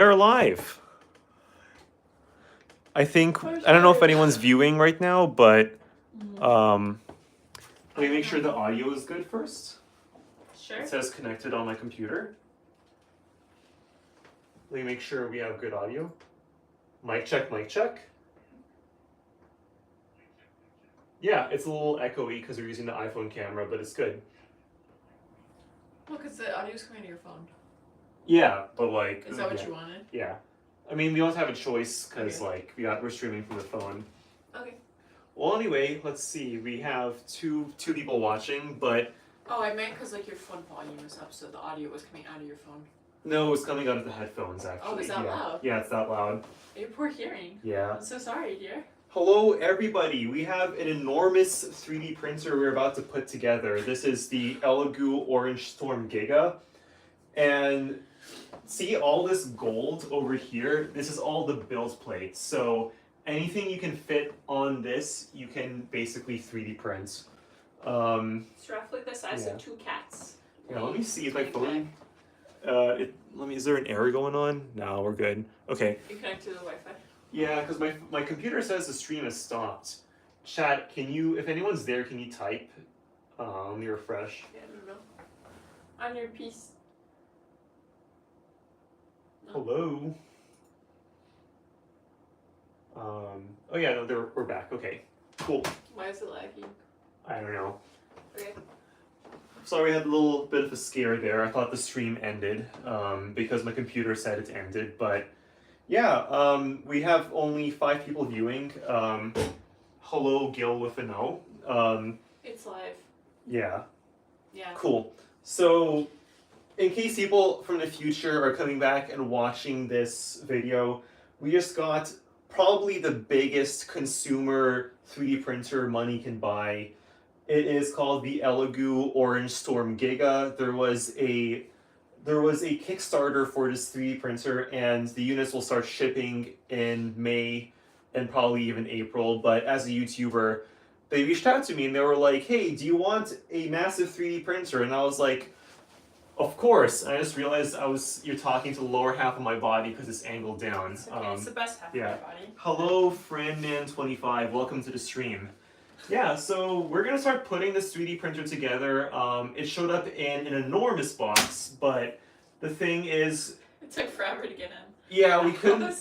We're live. I think I don't know if anyone's viewing right now, but let me make sure the audio is good first. Sure. It says connected on my computer. Let me make sure we have good audio. Mic check, mic check. Yeah, it's a little echoey because we're using the iPhone camera, but it's good. Well, because the audio's coming to your phone. Yeah, but like. Is that what you wanted? Yeah. I mean, we don't have a choice because like we're streaming from the phone. Okay. Well, anyway, let's see. We have two people watching, but. Oh, I meant because like your phone volume is up, so the audio was coming out of your phone. No, it was coming out of the headphones actually. Oh, is that loud? Yeah, it's that loud. Your poor hearing. Yeah. I'm so sorry, dear. Hello, everybody. We have an enormous 3D printer we're about to put together. This is the Elegoo Orange Storm Giga, and see all this gold over here? This is all the build plates. So anything you can fit on this, you can basically 3D print. It's roughly the size of 2 cats. Yeah, let me see if my phone. Is there an error going on? No, we're good. Okay. You connect to the Wi-Fi. Yeah, because my computer says the stream has stopped. Chat, can you, if anyone's there, can you type? Let me refresh. Yeah, I don't know. On your piece. No. Hello. Oh yeah, no, we're back. Okay, cool. Why is it lagging? I don't know. Okay. Sorry, I had a little bit of a scare there. I thought the stream ended because my computer said it ended, but yeah, we have only 5 people viewing. Hello, Gil with an O. It's live. Yeah. Yeah. Cool. So, in case people from the future are coming back and watching this video, we just got probably the biggest consumer 3D printer money can buy. It is called the Elegoo Orange Storm Giga. There was a Kickstarter for this 3D printer, and the units will start shipping in May and probably even April. But as a YouTuber, they reached out to me and they were like, "Hey, do you want a massive 3D printer?" And I was like, "Of course." And I just realized you're talking to the lower half of my body because it's angled down. It's okay. It's the best half of my body. Hello, Friendman25. Welcome to the stream. Yeah, so we're gonna start putting this 3D printer together. It showed up in an enormous box, but the thing is, it took forever to get in. Yeah, we couldn't.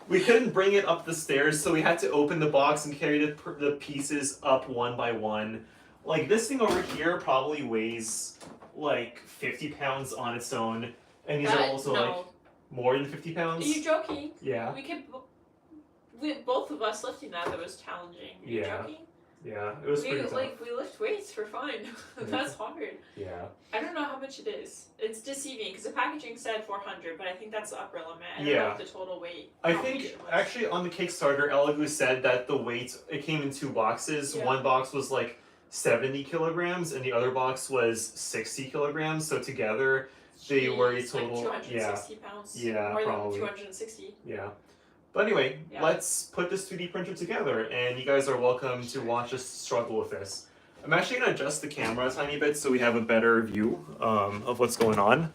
We couldn't bring it up the stairs, so we had to open the box and carry the pieces up one by one. Like this thing over here probably weighs like 50 pounds on its own, and these are also like more than 50 pounds. Are you joking? Yeah. Both of us lifting that was challenging. Are you joking? Yeah, it was pretty tough. We lift weights for fun. That's hard. Yeah. I don't know how much it is. It's deceiving because the packaging said 400, but I think that's the upper limit. I don't know if the total weight. I think actually on the Kickstarter, Elegoo said that the weight, it came in 2 boxes. Yeah. One box was like 70 kilograms and the other box was 60 kilograms. So together they were a total. Like 260 pounds. Yeah, more probably. Than 260. Yeah. But anyway, let's put this 3D printer together, and you guys are welcome to watch us struggle with this. I'm actually going to adjust the camera a tiny bit so we have a better view of what's going on.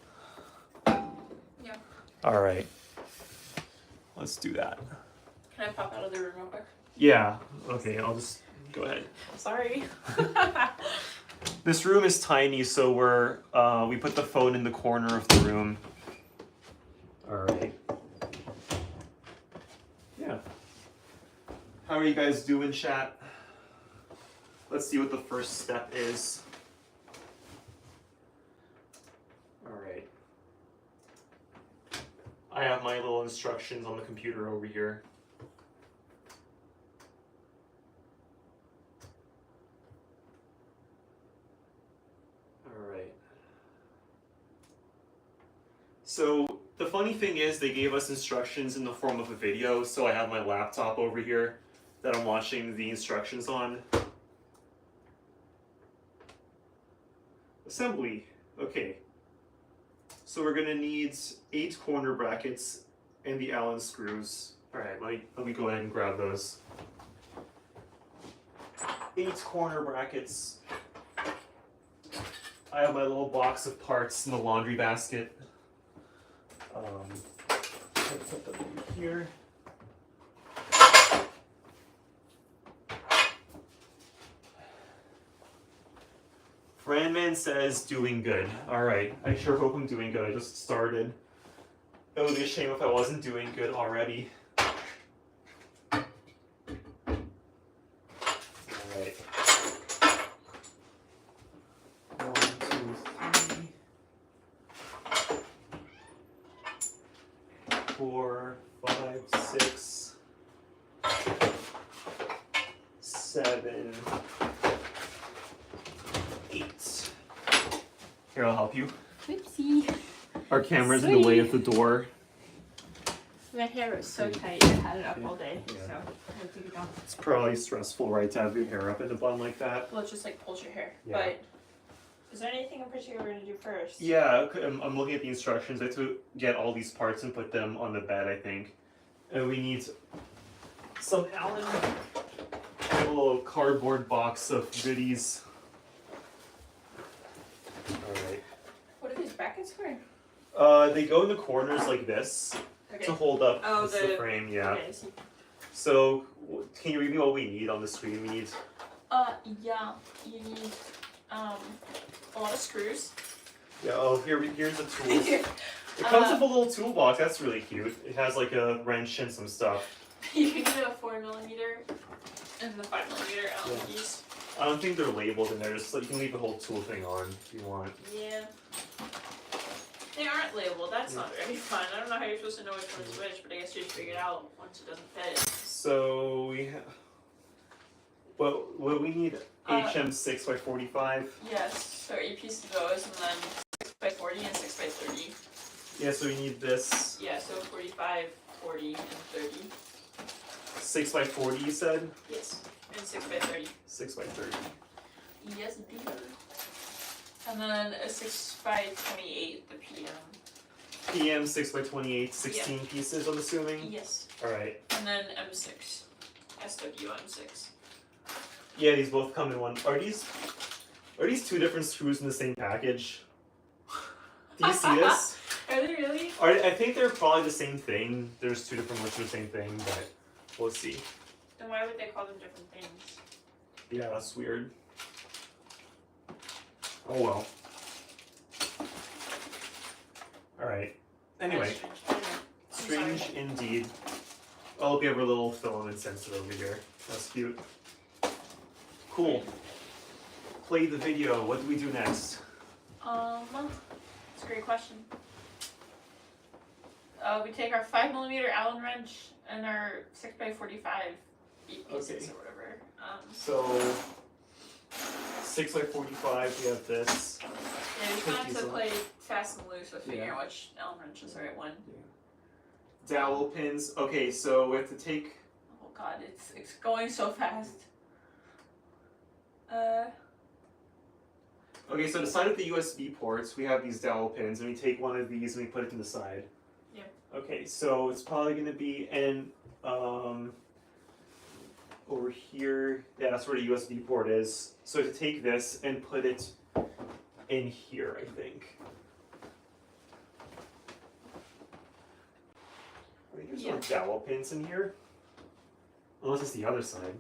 Yeah. All right. Let's do that. Can I pop out of the room real quick? Yeah. Okay, I'll just go ahead. Sorry. This room is tiny, so we put the phone in the corner of the room. All right. Yeah. How are you guys doing, chat? Let's see what the first step is. All right. I have my little instructions on the computer over here. All right. So the funny thing is they gave us instructions in the form of a video, so I have my laptop over here that I'm watching the instructions on. Assembly. Okay. So we're gonna need 8 corner brackets and the Allen screws. Alright, let me go ahead and grab those. 8 corner brackets. I have my little box of parts in the laundry basket. put them over here. Brandman says doing good. Alright, I sure hope I'm doing good. I just started. It would be a shame if I wasn't doing good already. Alright. 1, 2, 3, 4, 5, 6, 7, 8. Here, I'll help you. Oopsie. Our camera's in the way of the door. My hair was so tight. I had it up all day, Yeah. so I had to take it down. It's probably stressful, right, to have your hair up in a bun like that. Well, it just like pulls your hair. Yeah. But is there anything in particular we're gonna do first? Yeah, I'm looking at the instructions. I have to get all these parts and put them on the bed, I think. And we need some Allen, a little cardboard box of goodies. Alright. What are these brackets for? They go in the corners like this Okay. to hold up Oh, the frame, yeah. Okay, I see. So, can you read me what we need on the screen? We need... Yeah, you need, a lot of screws. Yeah, oh, here's the tools. It comes with a little toolbox. That's really cute. It has like a wrench and some stuff. You can get a 4mm and the 5mm Allen keys. I don't think they're labeled in there. Just like you can leave the whole tool thing on if you want. Yeah. They aren't labeled. That's not very fun. I don't know how you're supposed to know which one's which, but I guess you just figure it out once it doesn't fit. So we have. Well, we need HM 6x45. Yes. So 8 pieces of those, and then 6x40 and 6x30. Yeah. So we need this Yeah. So 45, 40, and 30. 6x40. You said. Yes. And 6x30. 6x30. Yes, indeed. And then a 6x28, the PM. PM 6x28, 16 pieces. I'm assuming. Yes. All right. And then M6. SWM6. Yeah, these both come in one. Are these two different screws in the same package? Do you see this? Are they really? I think they're probably the same thing. There's two different ones for the same thing, but we'll see. Then why would they call them different things? Yeah, that's weird. Oh well. Alright. Anyway, That's strange. strange indeed. I hope you have a little filament sensor over here. That's cute. Cool. Play the video. What do we do next? That's a great question. We take our 5mm Allen wrench and our 6x45 8 pieces or whatever. So 6x45. We have this. Yeah, we kind of have to play fast and loose with figuring out which Allen wrench is the right one. Dowel pins. Okay, so we have to take. Oh god, it's going so fast. Okay, so to side up the USB ports, we have these dowel pins, and we take one of these and we put it to the side. Yeah. Okay, so it's probably going to be over here. Yeah, that's where the USB port is. So to take this and put it in here, I think. I think there's no dowel pins in here. Unless it's the other side.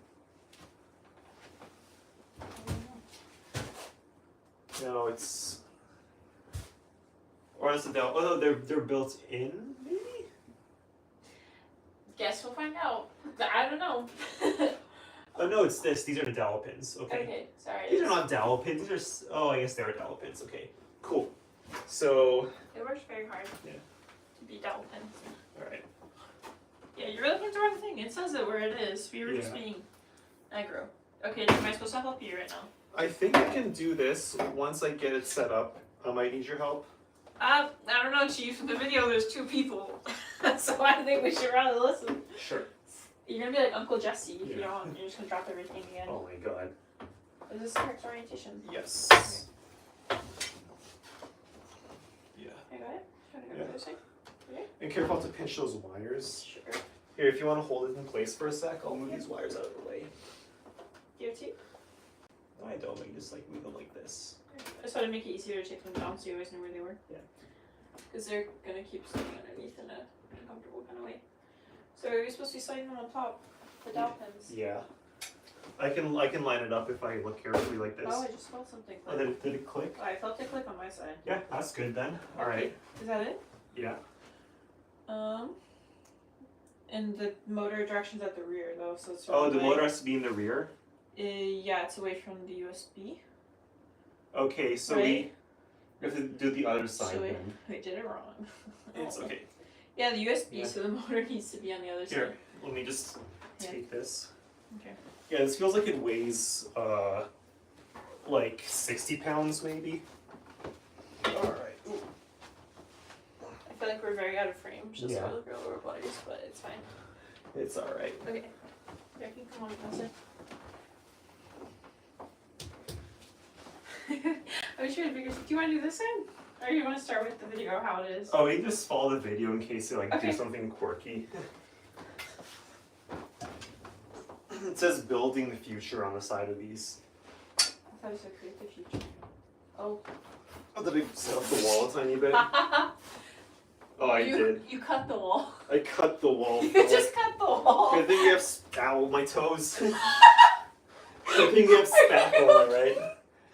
No, it's. Or is it dowel? Oh no, they're built in, maybe? Guess we'll find out. I don't know. Oh no, it's this. These are the dowel pins. Okay. Okay, sorry. These are not dowel pins. These are. Oh, I guess they are dowel pins. Okay. Cool. So. It works very hard. Yeah. To be dowel pins. All right. Yeah, you're looking at the wrong thing. It says it where it is. We were just being aggro. Okay, am I supposed to help you right now? I think I can do this once I get it set up. I might need your help. I don't know, Chief. In the video, there's 2 people, so I think we should rather listen. Sure. You're gonna be like Uncle Jesse if you don't. You're just gonna drop everything again. Oh my god. Is this correct orientation? Yes. Yeah. Okay, go ahead. Trying to go to the other side. Okay. And careful not to pinch those wires. Sure. Here, if you want to hold it in place for a sec, I'll move these wires out of the way. Do you have 2? No, I don't. I can just like move them like this. I just wanted to make it easier to take them down so you always know where they were. Yeah. Because they're gonna keep sitting underneath in a uncomfortable kind of way. So are we supposed to be sliding them on top? The dowel pins. Yeah. I can line it up if I look carefully like this. Oh, I just felt something Oh, click. did it click? Oh, I felt it click on my side. Yeah, that's good then. All Okay. right. Is that it? Yeah. And the motor direction's at the rear though, so it's Oh, the motor has to be in the rear? yeah, it's away from the USB. Okay, so Right. we have to do the other side So then. we did it wrong. It's okay. Yeah, the USB, Yeah. so the motor needs to be on the other Here, side. let me just take this. Okay. Yeah, this feels like it weighs like 60 pounds maybe. Alright. I feel like we're very out of frame, just Yeah. for the lower bodies, but it's fine. It's alright. Okay. Jackie, come on, that's it. I was trying to figure. Do you want to do this one, or do you want to start with the video how it is? Oh, we can just follow the video in case they like Okay. do something quirky. It says building the future on the side of these. I thought you said create the future. Oh. Oh, did I set up the wall a tiny bit? Oh, I did. You cut the wall. I cut the wall. You just cut the wall. I think you have ow, my toes. I think you have spackle, right?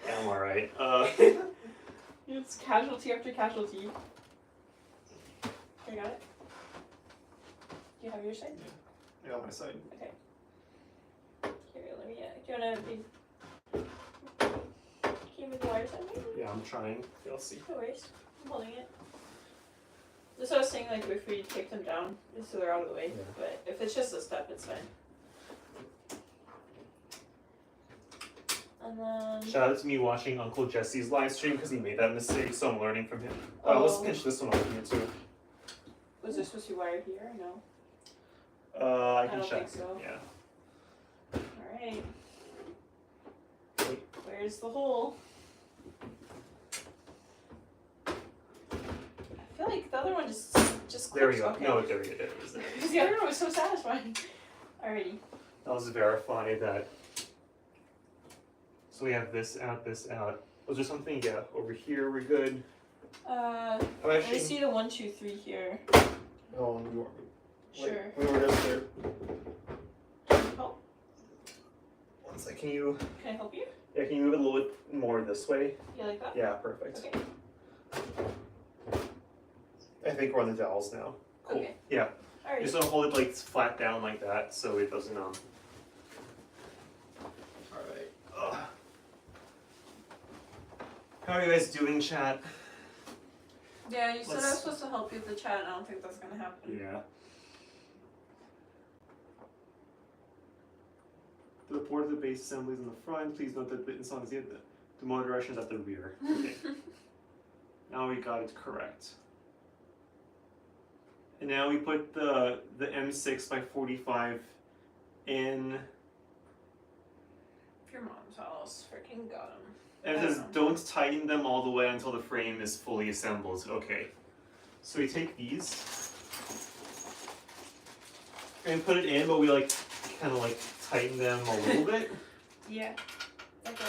Yeah, I'm alright. It's casualty after casualty. I got it. Do you have your side? Yeah, on my side. Okay. Here, let me. Do you wanna be? Can you move the wires on me? Yeah, I'm trying. You'll see. No worries. I'm holding it. That's what I was saying, like, if we take them down, just so they're out of the way. Yeah. But if it's just a step, it's fine. And then... Shout out to me watching Uncle Jesse's live stream because he made that mistake, so I'm learning from him. Let's pinch this one off here too. Was this supposed to be wired here or no? I can don't check. think so. Yeah. Alright. Where's the hole? I feel like the other one just clips. There we go. Okay. No, there it is. Because the other one was so satisfying. Alrighty. I'll just verify that. So we have this out, this out. Was there something? Yeah, over here we're good. I'm I'm gonna see the 1, 2, 3 here. Oh, you are. Sure. We were just there. Oh, One sec. Can you? can I help you? Yeah, can you move it a little bit more this way? You like that? Yeah, perfect. Okay. I think we're on the dowels now. Cool. Okay. Yeah. Alright. Just want to hold it like flat down like that so it doesn't Alright. How are you guys doing, chat? Yeah, you said I was Let's- supposed to help you with the chat. I don't think that's gonna happen. Yeah. The board of the base assembly is in the front. Please note that it's not the motor direction is at the rear. Okay. Now we got it correct. And now we put the M6 by 45 in. Your mom's house. Freaking got him. And it says don't tighten them all the way until the frame is fully assembled. Okay. So we take these and put it in, but we like kind of like tighten them a little bit. Yeah. Like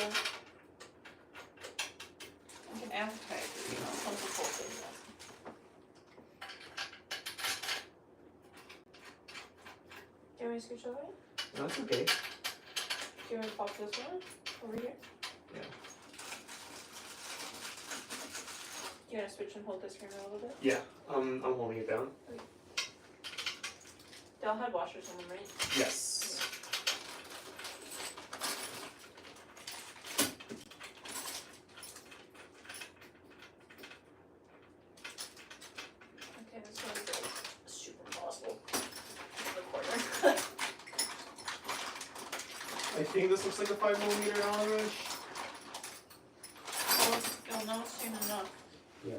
an appetizer, you know, something cold. Do you want me to scooch over? No, that's okay. Do you want me to pop this one over here? Yeah. Do you want to switch and hold this for me a little bit? Yeah. I'm holding it down. They'll have washers on them, right? Yes. Okay, this one's like super impossible. In the corner. I think this looks like a 5mm Allen wrench. You'll know soon enough. Yeah.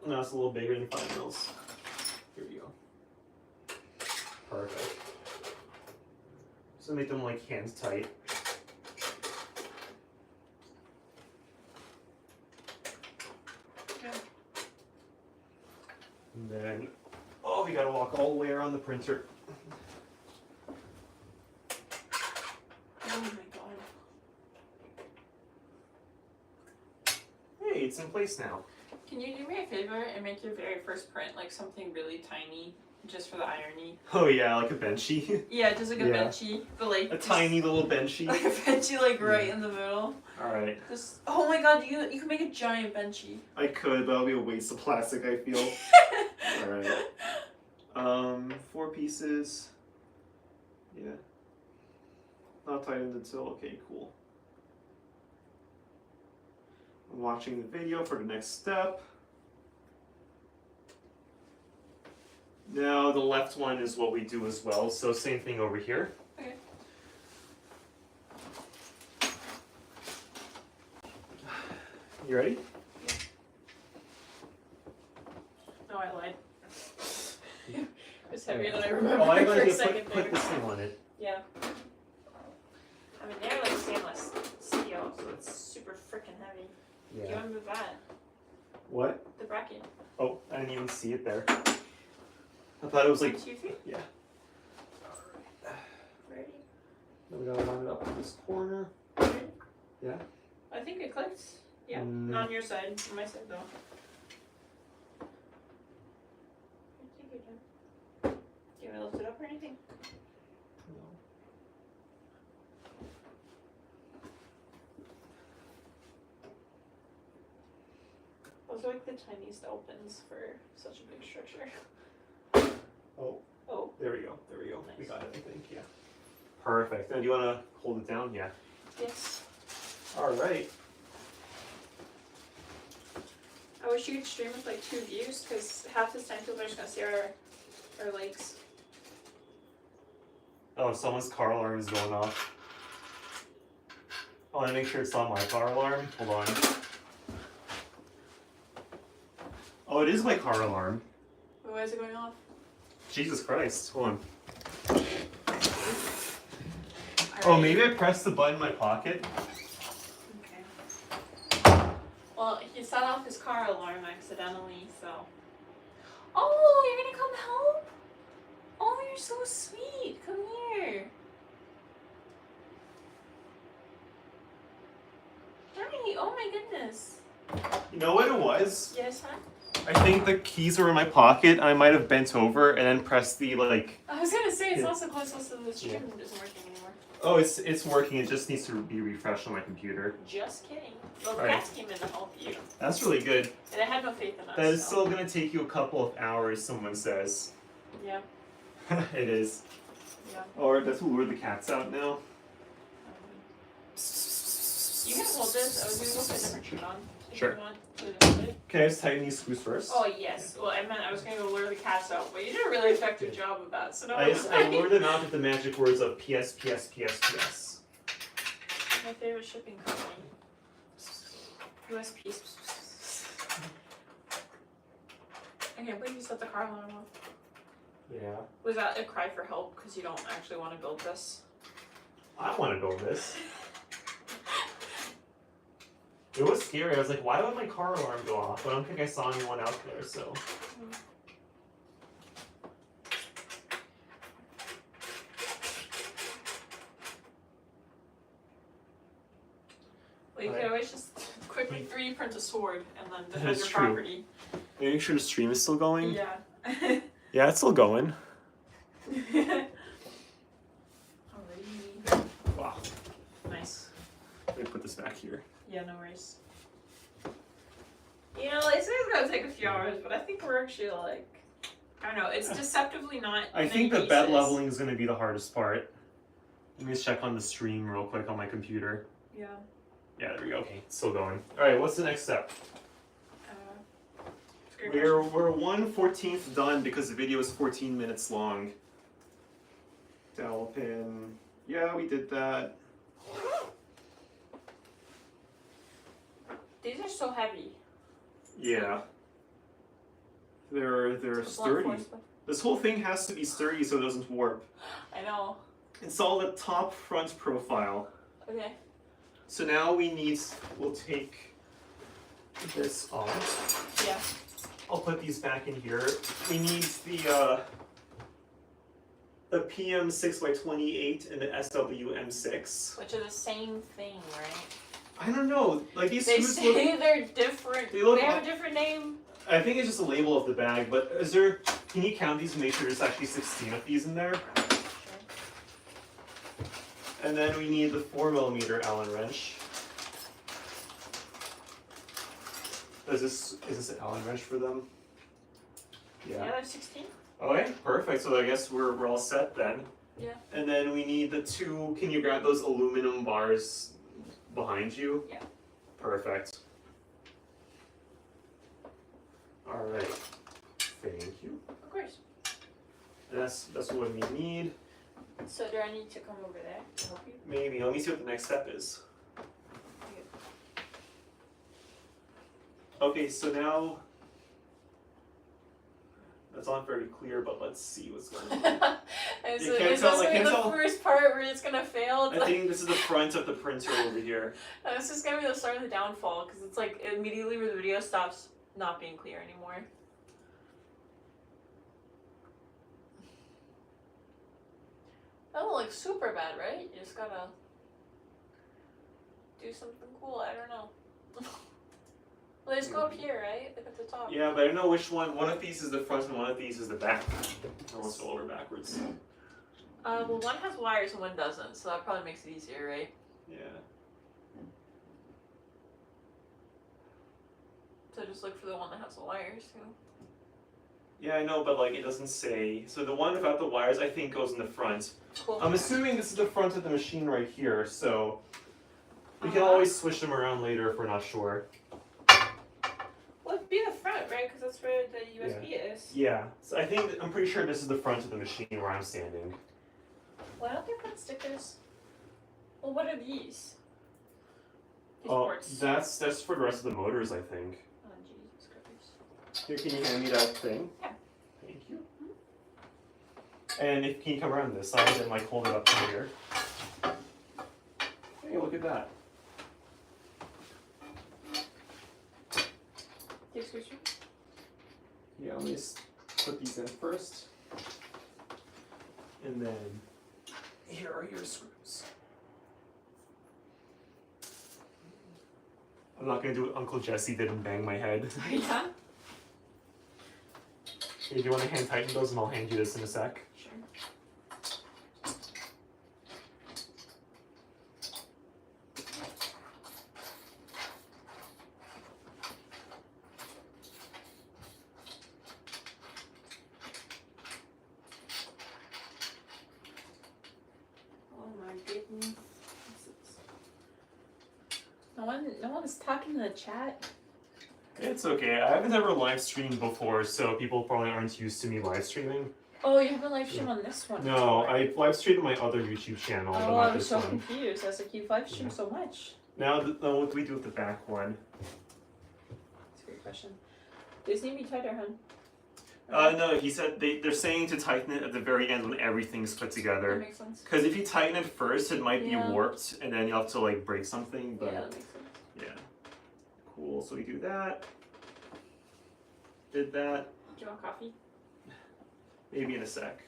No, it's a little bigger than 5 mils. Here we go. Perfect. So make them like hand tight. Yeah. And then, oh, we gotta walk all the way around the printer. Oh my god. Hey, it's in place now. Can you do me a favor and make your very first print like something really tiny, just for the irony? Oh yeah, like a benchy. Yeah, just like a Yeah. benchy, but like A tiny little benchy. like a benchy, like right in the middle. Alright. Just oh my god, you can make a giant benchy. I could, but that'll be a waste of plastic, I feel. Alright. 4 pieces. Yeah. Not tightened until, okay, cool. I'm watching the video for the next step. Now the left one is what we do as well, so same thing over here. Okay. You ready? No, I lied. It's heavier than I remember Oh, I'm for going a to second put there. this thing on it. Yeah. I mean, they're like stainless steel, so it's super freaking heavy. Do you want to move that? What? The bracket. Oh, I didn't even see it there. I thought it was like... 1, 2, 3. Yeah. Ready? Then we gotta line it up in this corner. Ready? Yeah. I think it clicked. Yeah. Mm. Not on your side. On my side, though. I think you're done. Do you want to lift it up or anything? Those are like the tiniest opens for such a big structure. Oh. Oh. There we go. There we go. Nice. We got it, I think. Yeah. Perfect. Now, do you want to hold it down? Yeah. Yes. All right. I wish you could stream with like 2 views, because half this time people are just gonna see our legs. Oh, someone's car alarm is going off. I want to make sure it's not my car alarm. Hold on. Oh, it is my car alarm. Wait, why is it going off? Jesus Christ. Hold on. Oh, maybe I pressed the button in my pocket. Okay. Well, he set off his car alarm accidentally, so. Oh, you're gonna come help? Oh, you're so sweet. Come here. Hi. Oh my goodness. You know what it was? Yes, huh? I think the keys were in my pocket. I might have bent over and then pressed the like. I was gonna say it's Yeah. also close to the stream isn't working anymore. Oh, it's working. It just needs to be refreshed on my computer. Just kidding. Well, the Right. cats came in to help you, That's really good. and I had no faith in us. That is so. still gonna take you a couple of hours. Someone says. Yeah. It is. Yeah. Or that's lure the cats out now. You can hold this. I was gonna go put a different shirt on. If Sure. You want to hold it. Okay, let's tighten these screws first. Oh yes. Well, I meant I was gonna go lure the cats out, but you did a really effective job of that. So no. I lured them out with the magic words of PS, PS, PS, PS. My favorite shipping company. USP. I can't believe you set the car alarm off. Yeah. Was that a cry for help because you don't actually want to build this? I want to build this. It was scary. I was like, why would my car alarm go off? But I don't think I saw anyone out there, so. Well, you could always just quickly 3D print a sword and then That defend is your true. property. Make sure the stream is still going. Yeah. Yeah, it's still going. Alrighty. Wow. Nice. Let me put this back here. Yeah, no worries. You know, they say it's gonna take a few hours, but I think we're actually like, I don't know, it's deceptively not. I many think the bed pieces. leveling is going to be the hardest part. Let me just check on the stream real quick on my computer. Yeah. Yeah, there we go. Okay, it's still going. Alright, what's the next step? Great We're 1/14 done because the video is 14 minutes long. Dowel pin. Yeah, we did that. These are so heavy. Yeah. They're It's a blunt sturdy. force, but- This whole thing has to be sturdy so it doesn't warp. I know. Install the top front profile. Okay. So now we'll take this off. Yeah. I'll put these back in here. We need the PM 6x28 and the SW M6. Which are the same thing, right? I don't know. Like these They screws say look. they're different. They look They have like- a different name. I think it's just a label of the bag. But is there? Can you count these and make sure there's actually 16 of these in there? Sure. And then we need the 4mm Allen wrench. Is this an Allen wrench for them? Yeah, there's 16. Okay, perfect. So I guess we're all set then. Yeah. And then we need the 2. Can you grab those aluminum bars behind you? Yeah. Perfect. All right. Thank you. Of course. And that's what we need. So do I need to come over there to help you? Maybe. Let me see what the next step is. Okay, so now that's not very clear, but let's see what's going on. And You so can't is tell- this I gonna be can't the tell. first part where it's gonna fail? It's I like, think this is the front of the printer over here. this is gonna be the start of the downfall because it's like immediately where the video stops not being clear anymore. That will look super bad, right? You just gotta do something cool. I don't know. Well, they just go up here, right? Like at the top. Yeah, but I don't know which one. One of these is the front and one of these is the back. Almost go over backwards. Well, one has wires and one doesn't, so that probably makes it easier, right? Yeah. So just look for the one that has the wires. Too. Yeah, I know, but like it doesn't say. So the one without the wires, I think, goes in the front. Cool. I'm assuming this is the front of the machine right here, so we can Uh-huh. always switch them around later if we're not sure. Well, it'd be the front, right? Because that's where the USB is. Yeah, so I'm pretty sure this is the front of the machine where I'm standing. Why don't they put stickers? Well, what are these? These Oh, ports. that's for the rest of the motors, I think. Oh, Jesus Christ. Here, can you hand me that thing? Yeah. Thank you. And can you come around this side and like hold it up from here? Hey, look at that. Take screws through. Yeah, let me just put these in first. And then here are your screws. I'm not gonna do what Uncle Jesse did and bang my head. Yeah. Hey, do you want to hand tighten those and I'll hand you this in a sec? Sure. Oh my goodness. No one is talking in the chat. It's okay. I haven't ever live streamed before, so people probably aren't used to me live streaming. Oh, you haven't live streamed on this one. No, before. I live streamed on my other YouTube channel, but Oh, not I was this so one. confused. I was like, you live stream Yeah. so much. Now, what do we do with the back one? That's a great question. These need to be tighter, hun. No, he said they're saying to tighten it at the very end when everything's put That together. makes sense. Because if you tighten it first, it might Yeah. be warped, and then you have to like break something. But Yeah, that makes sense. yeah. Cool. So we do that. Did that. Do you want coffee? Maybe in a sec.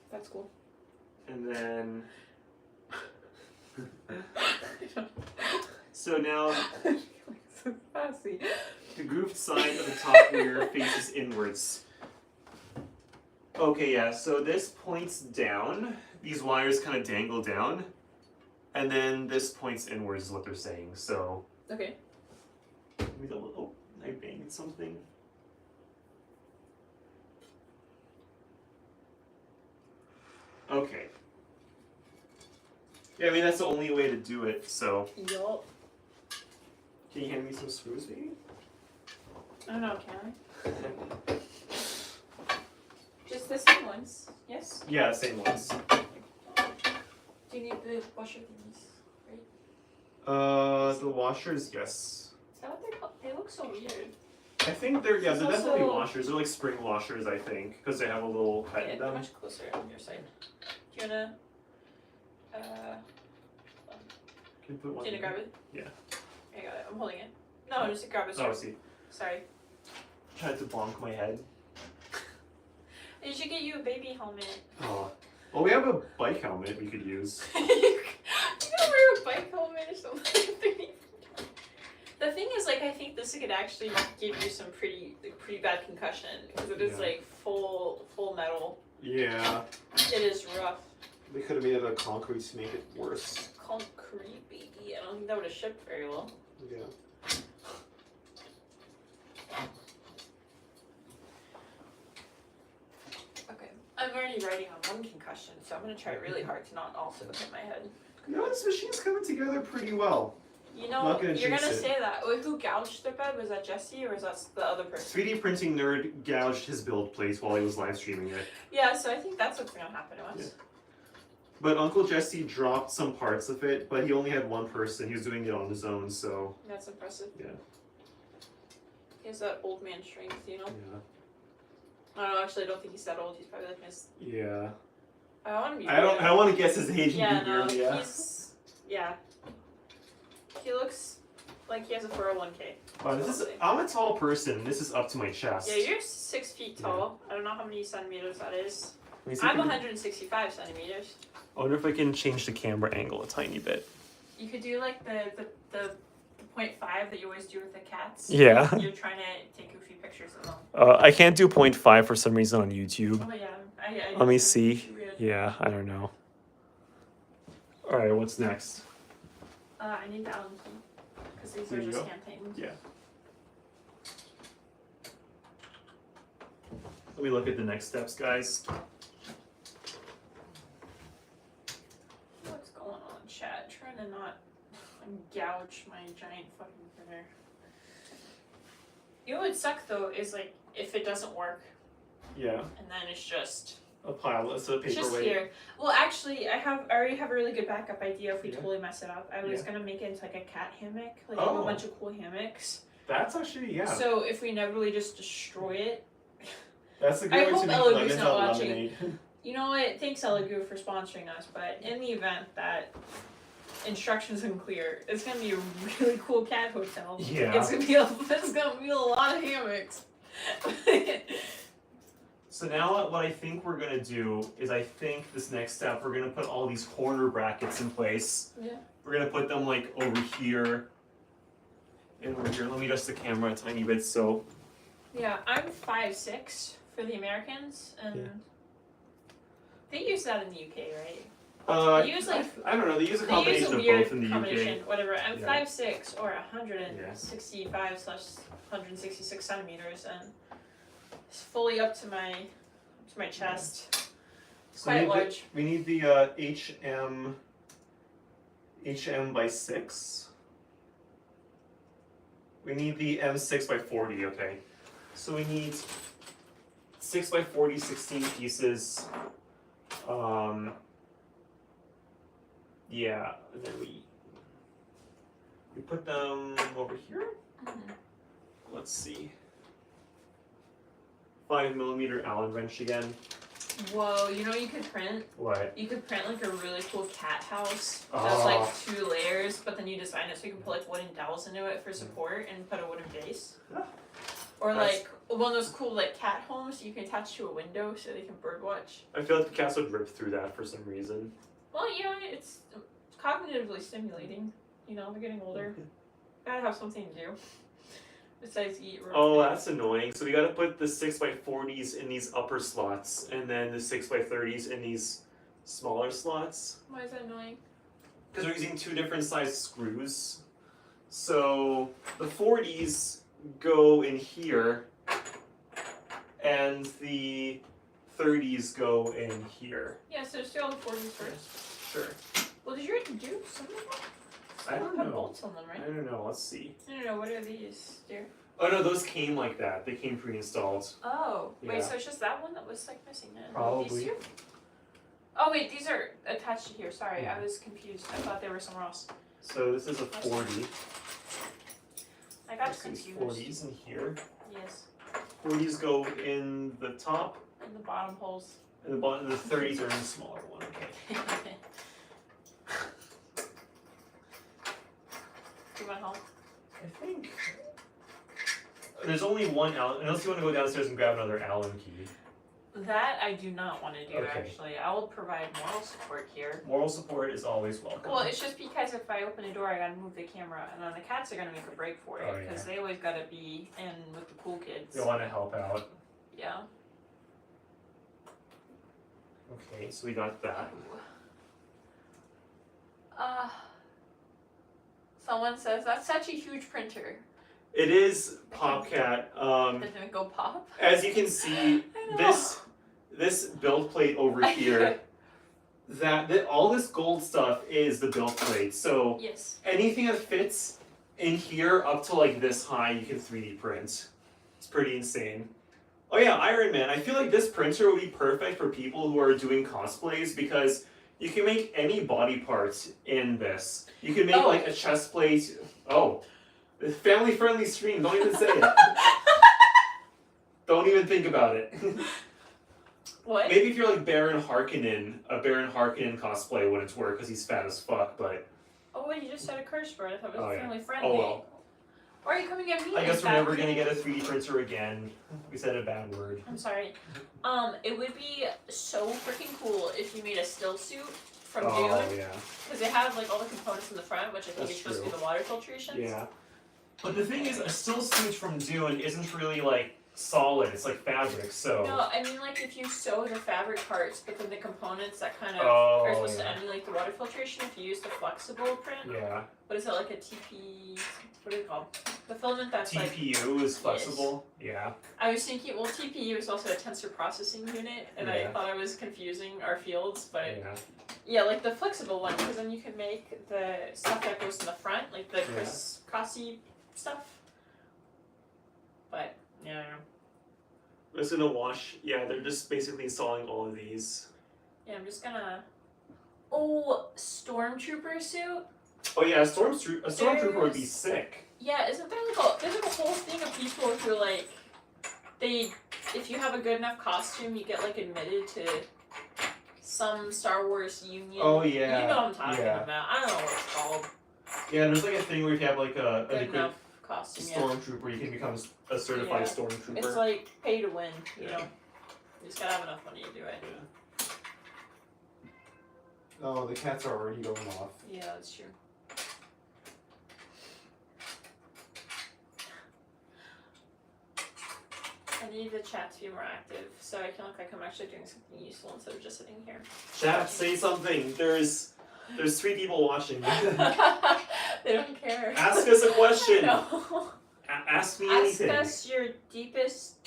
That's cool. And then. So now so sassy. the grooved side of the top rear faces inwards. Okay, yeah, so this points down. These wires kind of dangle down. And then this points inwards is what they're saying. So, Okay. let me go, oh, I banged something. Okay. Yeah, I mean, that's the only way to do it, so. Yup. Can you hand me some screws, maybe? I don't know, can I? Just the same ones, yes? Yeah, same ones. Do you need the washer thingies, right? The washers, yes. Is that what they're called? They look so weird. I think they're There's definitely also- washers. They're like spring washers, I think, because they have a little cut Yeah, in they're them. much closer on your side. Do you wanna, Can you put one do you in wanna grab there? it? Yeah. I got it, I'm holding it. No, just grab it, Oh, I sir. see. Sorry. Tried to bonk my head. They should get you a baby helmet. Oh. Well, we have a bike helmet we could use. You gotta wear a bike helmet or something. The thing is, like, I think this could actually give you some pretty bad concussion because it is like full metal. Yeah. It is rough. They could have made it out of concrete to make it worse. Concrete, baby. I don't think that would have shipped very well. Yeah. Okay. I'm already writing on one concussion, so I'm gonna try really hard to not also hit my head. You know, this machine's coming together pretty well. You know, Not gonna you're jinx gonna it. say that. Wait, who gouged their bed? Was that Jesse or was that the other person? 3D printing nerd gouged his build plates while he was live streaming it. Yeah, so I think that's what's gonna happen to us. Yeah. But Uncle Jesse dropped some parts of it, but he only had one person. He was doing it on his own, so. That's impressive. Yeah. He has that old man strength, you know? Yeah. I don't know, actually, I don't think he's that old. He's probably like his. Yeah. I want to be. I don't want to guess his age. Yeah, no, yeah. he's. Yeah. He looks like he has a 401k. Wow, I'm a tall person. This is up to my chest. Yeah, you're 6 feet tall. I don't know how many centimeters that is. Let me see if I'm I can- 165 centimeters. I wonder if I can change the camera angle a tiny bit. You could do like the 0.5 that you always do with the cats. Yeah. You're trying to take a few pictures of them. I can't do 0.5 for some reason on YouTube. Oh yeah. I Let me it's see. weird. Yeah, I don't know. Alright, what's next? I need the Allen key. Because these There are you just go. hand tightened. Yeah. Let me look at the next steps, guys. What's going on, chat? Trying to not gouge my giant fucking printer. You know what would suck though is like if it doesn't work Yeah. and then it's just A pile. It's a it's just paperweight. here. Well, actually, I already have a really good backup idea if we Yeah. totally mess it up. I was Yeah. gonna make it into like a cat hammock. Like I have a Oh. bunch of cool hammocks. That's actually, yeah. So if we never really just destroy it, That's a I good way hope to make Elegoo's lemons not out watching. lemonade. you know what? Thanks Elegoo for sponsoring us. But in the event that instructions unclear, it's gonna be a really cool cat hotel. Yeah. It's gonna be a lot of hammocks. So now what I think we're gonna do is I think this next step we're gonna put all these corner brackets in place. Yeah. We're gonna put them like over here and over here. Let me adjust the camera a tiny bit so Yeah, I'm 5'6" for the Americans, and Yeah. they use that in the UK, right? They use like I don't know, they use a they use combination a of weird both in the combination, UK. whatever. I'm Yeah. 5'6" or 165/166 centimeters, and it's fully up to my chest. So Quite we need large. we need the HM by 6. We need the M6 by 40, okay. So we need 6 by 40, 16 pieces. Yeah, and then we put them over here. Let's see. 5mm Allen wrench again. Whoa, you know what you could print? What? You could print like a really cool cat house. Oh. That's like 2 layers, but then you design it so you can put like wooden dowels into it for support and put a wooden base. Ah. Or That's- like one of those cool like cat homes you can attach to a window so they can bird watch. I feel like the cats would rip through that for some reason. Well, you know, it's cognitively stimulating. You know, they're getting older. Gotta have something to do. Besides eat. Oh, that's annoying. So we gotta put the 6 by 40s in these upper slots, and then the 6 by 30s in these smaller slots. Why is that annoying? Because we're using 2 different size screws. So the 40s go in here, and the 30s go in here. Yeah, so just do all the 40s first. Sure. Well, did you already do some of them? I don't have know. bolts on them, I right? don't know. Let's see. No, what are these, dear? Oh no, those came like that. They came pre-installed. Oh, wait, Yeah. so it's just that one that was like missing then? Probably. These two? Oh wait, these are attached to here. Sorry, I was confused. I thought they were somewhere else. So this is a 40. I got There's these confused. 40s in here. Yes. 40s go in the top, And the bottom holes. and the bottom. The 30s are in the smaller one. Okay. Do you want help? I think there's only one Allen. Unless you want to go downstairs and grab another Allen key. That I do not want to do, Okay. actually. I will provide moral support here. Moral support is always welcome. Well, it's just because if I open a door, I gotta move the camera, and then the cats are gonna make a break for it, Oh, because yeah. they always gotta be in with the cool kids. You want to help out. Yeah. Okay, so we got that. Someone says, that's such a huge printer. It is PopCat. Doesn't it go pop? As you can see, I know. this build plate over here, that all this gold stuff is the build plate. So Yes. anything that fits in here up to like this high, you can 3D print. It's pretty insane. Oh yeah, Iron Man. I feel like this printer would be perfect for people who are doing cosplays because you can make any body parts in this. You can make like a chest plate. Oh, family-friendly stream. Don't even say it. Don't even think about it. What? Maybe if you're like Baron Harkonnen, a Baron Harkonnen cosplay wouldn't work because he's fat as fuck, but... Oh wait, you just said a curse word. I thought it was Oh, yeah. family friendly. Oh well. Why are you coming at me? I guess we're Bad never gonna thing? get a 3D printer again. We said a bad word. I'm sorry. It would be so freaking cool if you made a still suit from Oh, Dune. yeah. Because they have like all the components in the front, which I think That's is supposed to be true. the water filtrations. Yeah. But the thing is, a still suit from Dune isn't really like solid, it's like fabric, so... No, I mean like if you sew the fabric parts, but then the components that kind of Oh, are supposed yeah. to emulate the water filtration, if you use the flexible print. Yeah. What is it, like a TP... What is it called? The filament that's like... TPU is flexible? Yeah. I was thinking, well, TPU is also a tensor processing unit, and I Yeah. thought I was confusing our fields, but Yeah. yeah, like the flexible one, because then you can make the stuff that goes in the front, like the crisscrossy stuff. But yeah, I don't know. I'm just gonna wash. Yeah, they're just basically installing all of these. Yeah, I'm just gonna. Oh, stormtrooper suit. Oh yeah, a stormtrooper would be There's- sick. Yeah, isn't there like there's like a whole thing of people who like if you have a good enough costume, you get like admitted to some Star Wars union. Oh yeah. You know what I'm talking yeah. about. I don't know what it's called. Yeah, there's like a thing where if you have like a Good good enough costume. Yeah. stormtrooper, you can become a certified Yeah. stormtrooper. It's like pay to win. You Yeah. know, you just gotta have enough money to do it. Yeah. Oh, the cats are already going off. Yeah, that's true. I need the chat to be more active, so I can look like I'm actually doing something useful instead of just sitting here. Chat, say something. There's 3 people watching. They don't care. Ask us a question. No. Ask me Ask anything. us your deepest.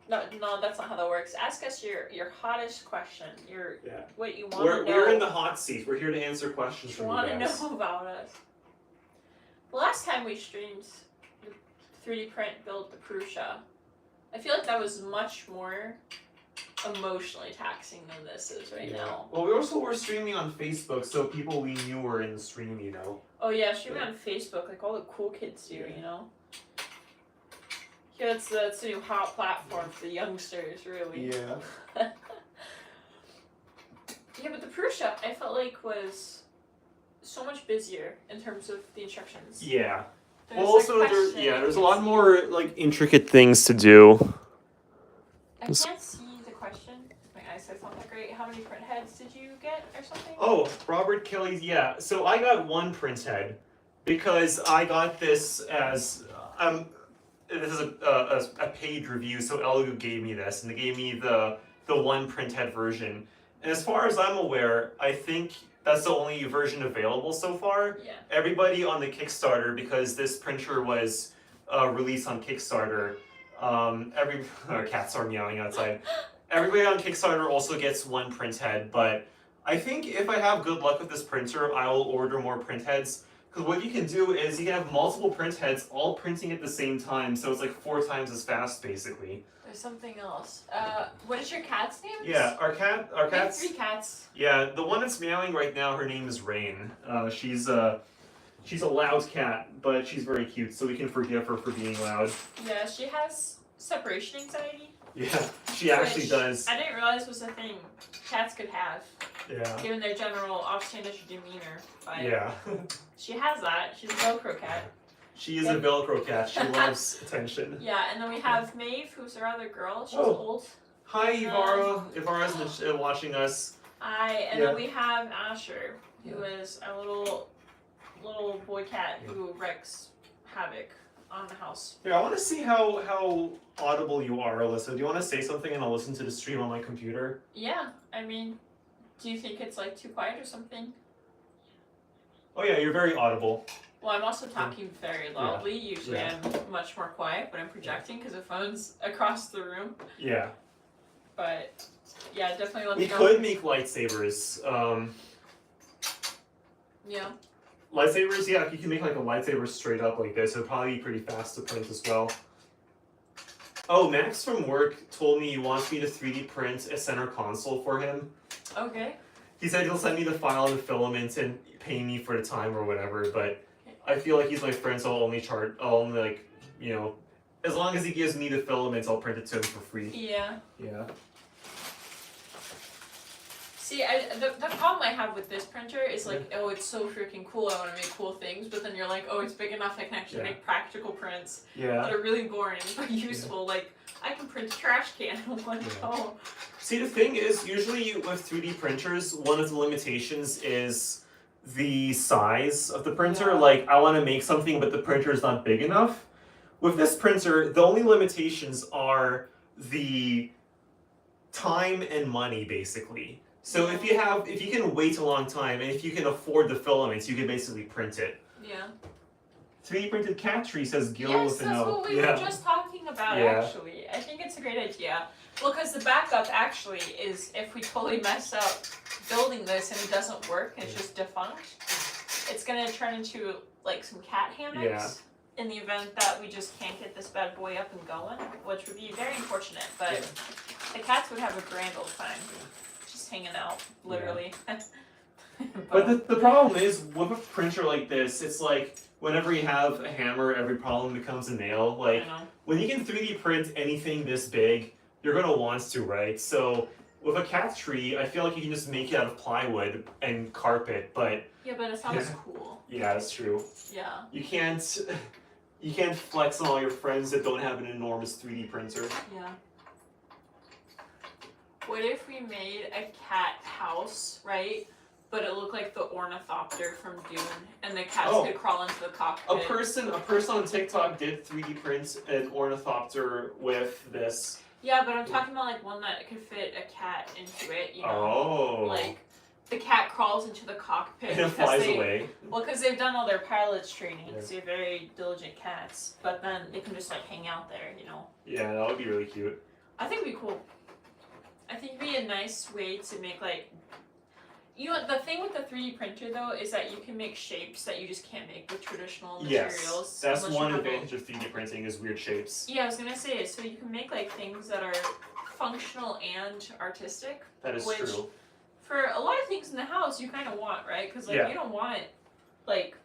No, that's not how that works. Ask us your hottest question. Yeah. What you want to know. We're in the hot seat. We're here to answer questions You from want you to guys. know about us. The last time we streamed the 3D print build the Prusa, I feel like that was much more emotionally taxing than this is right now. Well, we also were streaming on Facebook, so people we knew were in the stream, you know. Oh yeah, streaming on Facebook, like all the cool kids do, you know? Yeah, it's the new hot platform for the youngsters, really. Yeah. Yeah, but the Prusa, I felt like was so much busier in terms of the instructions. Yeah. There's, Well, also, like, there's a questions. lot more like intricate things to do. I can't see the question. My eyesight's not that great. How many print heads did you get or something? Oh, Robert Kelly's, yeah. So I got one print head because I got this as this is a paid review. So Elegoo gave me this, and they gave me the one print head version. And as far as I'm aware, I think that's the only version available so far. Yeah. Everybody on the Kickstarter, because this printer was released on Kickstarter. Cats are meowing outside. Everybody on Kickstarter also gets one print head, but I think if I have good luck with this printer, I will order more print heads. Because what you can do is you can have multiple print heads all printing at the same time, so it's like 4 times as fast, basically. There's something else. What is your cat's name? Yeah, our We have cat's... 3 cats. Yeah, the one that's meowing right now, her name is Rain. She's a loud cat, but she's very cute, so we can forgive her for being loud. Yeah, she has separation anxiety. Yeah, she actually which does. I didn't realize was a thing cats could have, Yeah. given their general offstandish demeanor. But Yeah. she has that. She's a Velcro cat. She is a Velcro cat. She loves attention. Yeah, and then we have Maeve, who's our other girl. She's Oh. old. Hi, Ivara. Ivara's watching us. And then we have Asher, who is a little boy cat who wreaks havoc on the house. Here, I want to see how audible you are, Alyssa. Do you want to say something and I'll listen to the stream on my computer? Yeah, I mean, do you think it's like too quiet or something? Oh yeah, you're very audible. Well, I'm also talking very loudly. Usually I'm much more quiet, but I'm projecting because the phone's across the room. Yeah. But yeah, definitely let me We know. could make lightsabers. Yeah. Lightsabers, yeah, you can make like a lightsaber straight up like this. It'll probably be pretty fast to print as well. Oh, Max from work told me he wants me to 3D print a center console for him. Okay. He said he'll send me the file and the filament and pay me for the time or whatever, but I feel like he's my friend, so I'll only like, you know, as long as he gives me the filaments, I'll print it to him for free. Yeah. Yeah. See, the problem I have with this printer is like, oh, it's so freaking cool, I want to make cool things, but then you're like, oh, it's big enough I can actually make practical prints that are really boring but useful. Like, I can print a trash can in one go. See, the thing is, usually with 3D printers, one of the limitations is the size of the printer. Like, I want to make something, but the printer is not big enough. With this printer, the only limitations are the time and money, basically. So if you can wait a long time, and if you can afford the filaments, you can basically print it. Yeah. 3D printed cat tree, says Gil Yes, with an that's O. what we were just talking about, actually. I think it's a great idea. Well, because the backup actually is if we totally mess up building this and it doesn't work and it's just defunct, it's going to turn into like some cat hammocks in the event that we just can't get this bad boy up and going, which would be very unfortunate, but the cats would have a grand old time just hanging out, literally. But the problem is, with a printer like this, it's like, whenever you have a hammer, every problem becomes a nail. Like, when you can 3D print anything this big, you're going to want to, right? So, with a cat tree, I feel like you can just make it out of plywood and carpet, but... Yeah, but it sounds cool. Yeah, that's true. Yeah. You can't flex on all your friends that don't have an enormous 3D printer. Yeah. What if we made a cat house, right? But it looked like the ornithopter from Dune, and the cats could crawl into the cockpit. A person on TikTok did 3D print an ornithopter with this. Yeah, but I'm talking about like one that could fit a cat into it, you know? Oh. Like, the cat crawls into the cockpit. And it flies away. Well, because they've done all their pilots training, so they're very diligent cats, but then they can just like hang out there, you know? Yeah, that would be really cute. I think it'd be cool. I think it'd be a nice way to make like... You know, the thing with the 3D printer, though, is that you can make shapes that you just can't make with traditional materials. Yes, that's one advantage of 3D printing is weird shapes. Yeah, I was going to say, so you can make, like, things that are functional and artistic. That is true. For a lot of things in the house, you kind of want, right? Because, like, you don't want, like,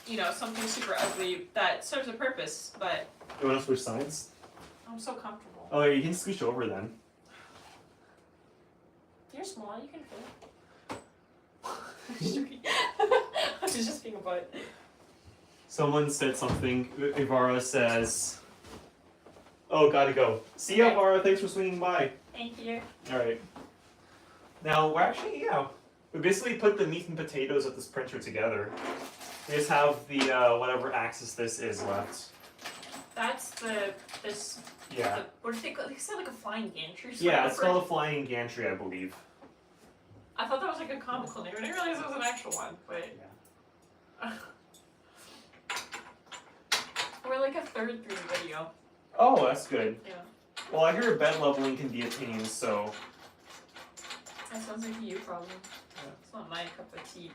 you know, something super ugly that serves a purpose, but... You want to switch sides? I'm so comfortable. Oh, you can scooch over then. You're small, you can fit. I was just being a butt. Someone said something. Ivara says, oh, gotta go. See ya, Ivara. Thanks for swinging by. Thank you. Alright. Now, we're actually, we basically put the meat and potatoes of this printer together. We just have the, whatever axis this is left. That's this... Yeah. What do they call it? They said like a flying gantry. Yeah, it's called a flying gantry, I believe. I thought that was like a comical name. I didn't realize it was an actual one, but... Yeah. We're like a third 3D video. Oh, that's good. Yeah. Well, I hear bed leveling can be a pain, so... That sounds like a you problem. Yeah. It's not my cup of tea.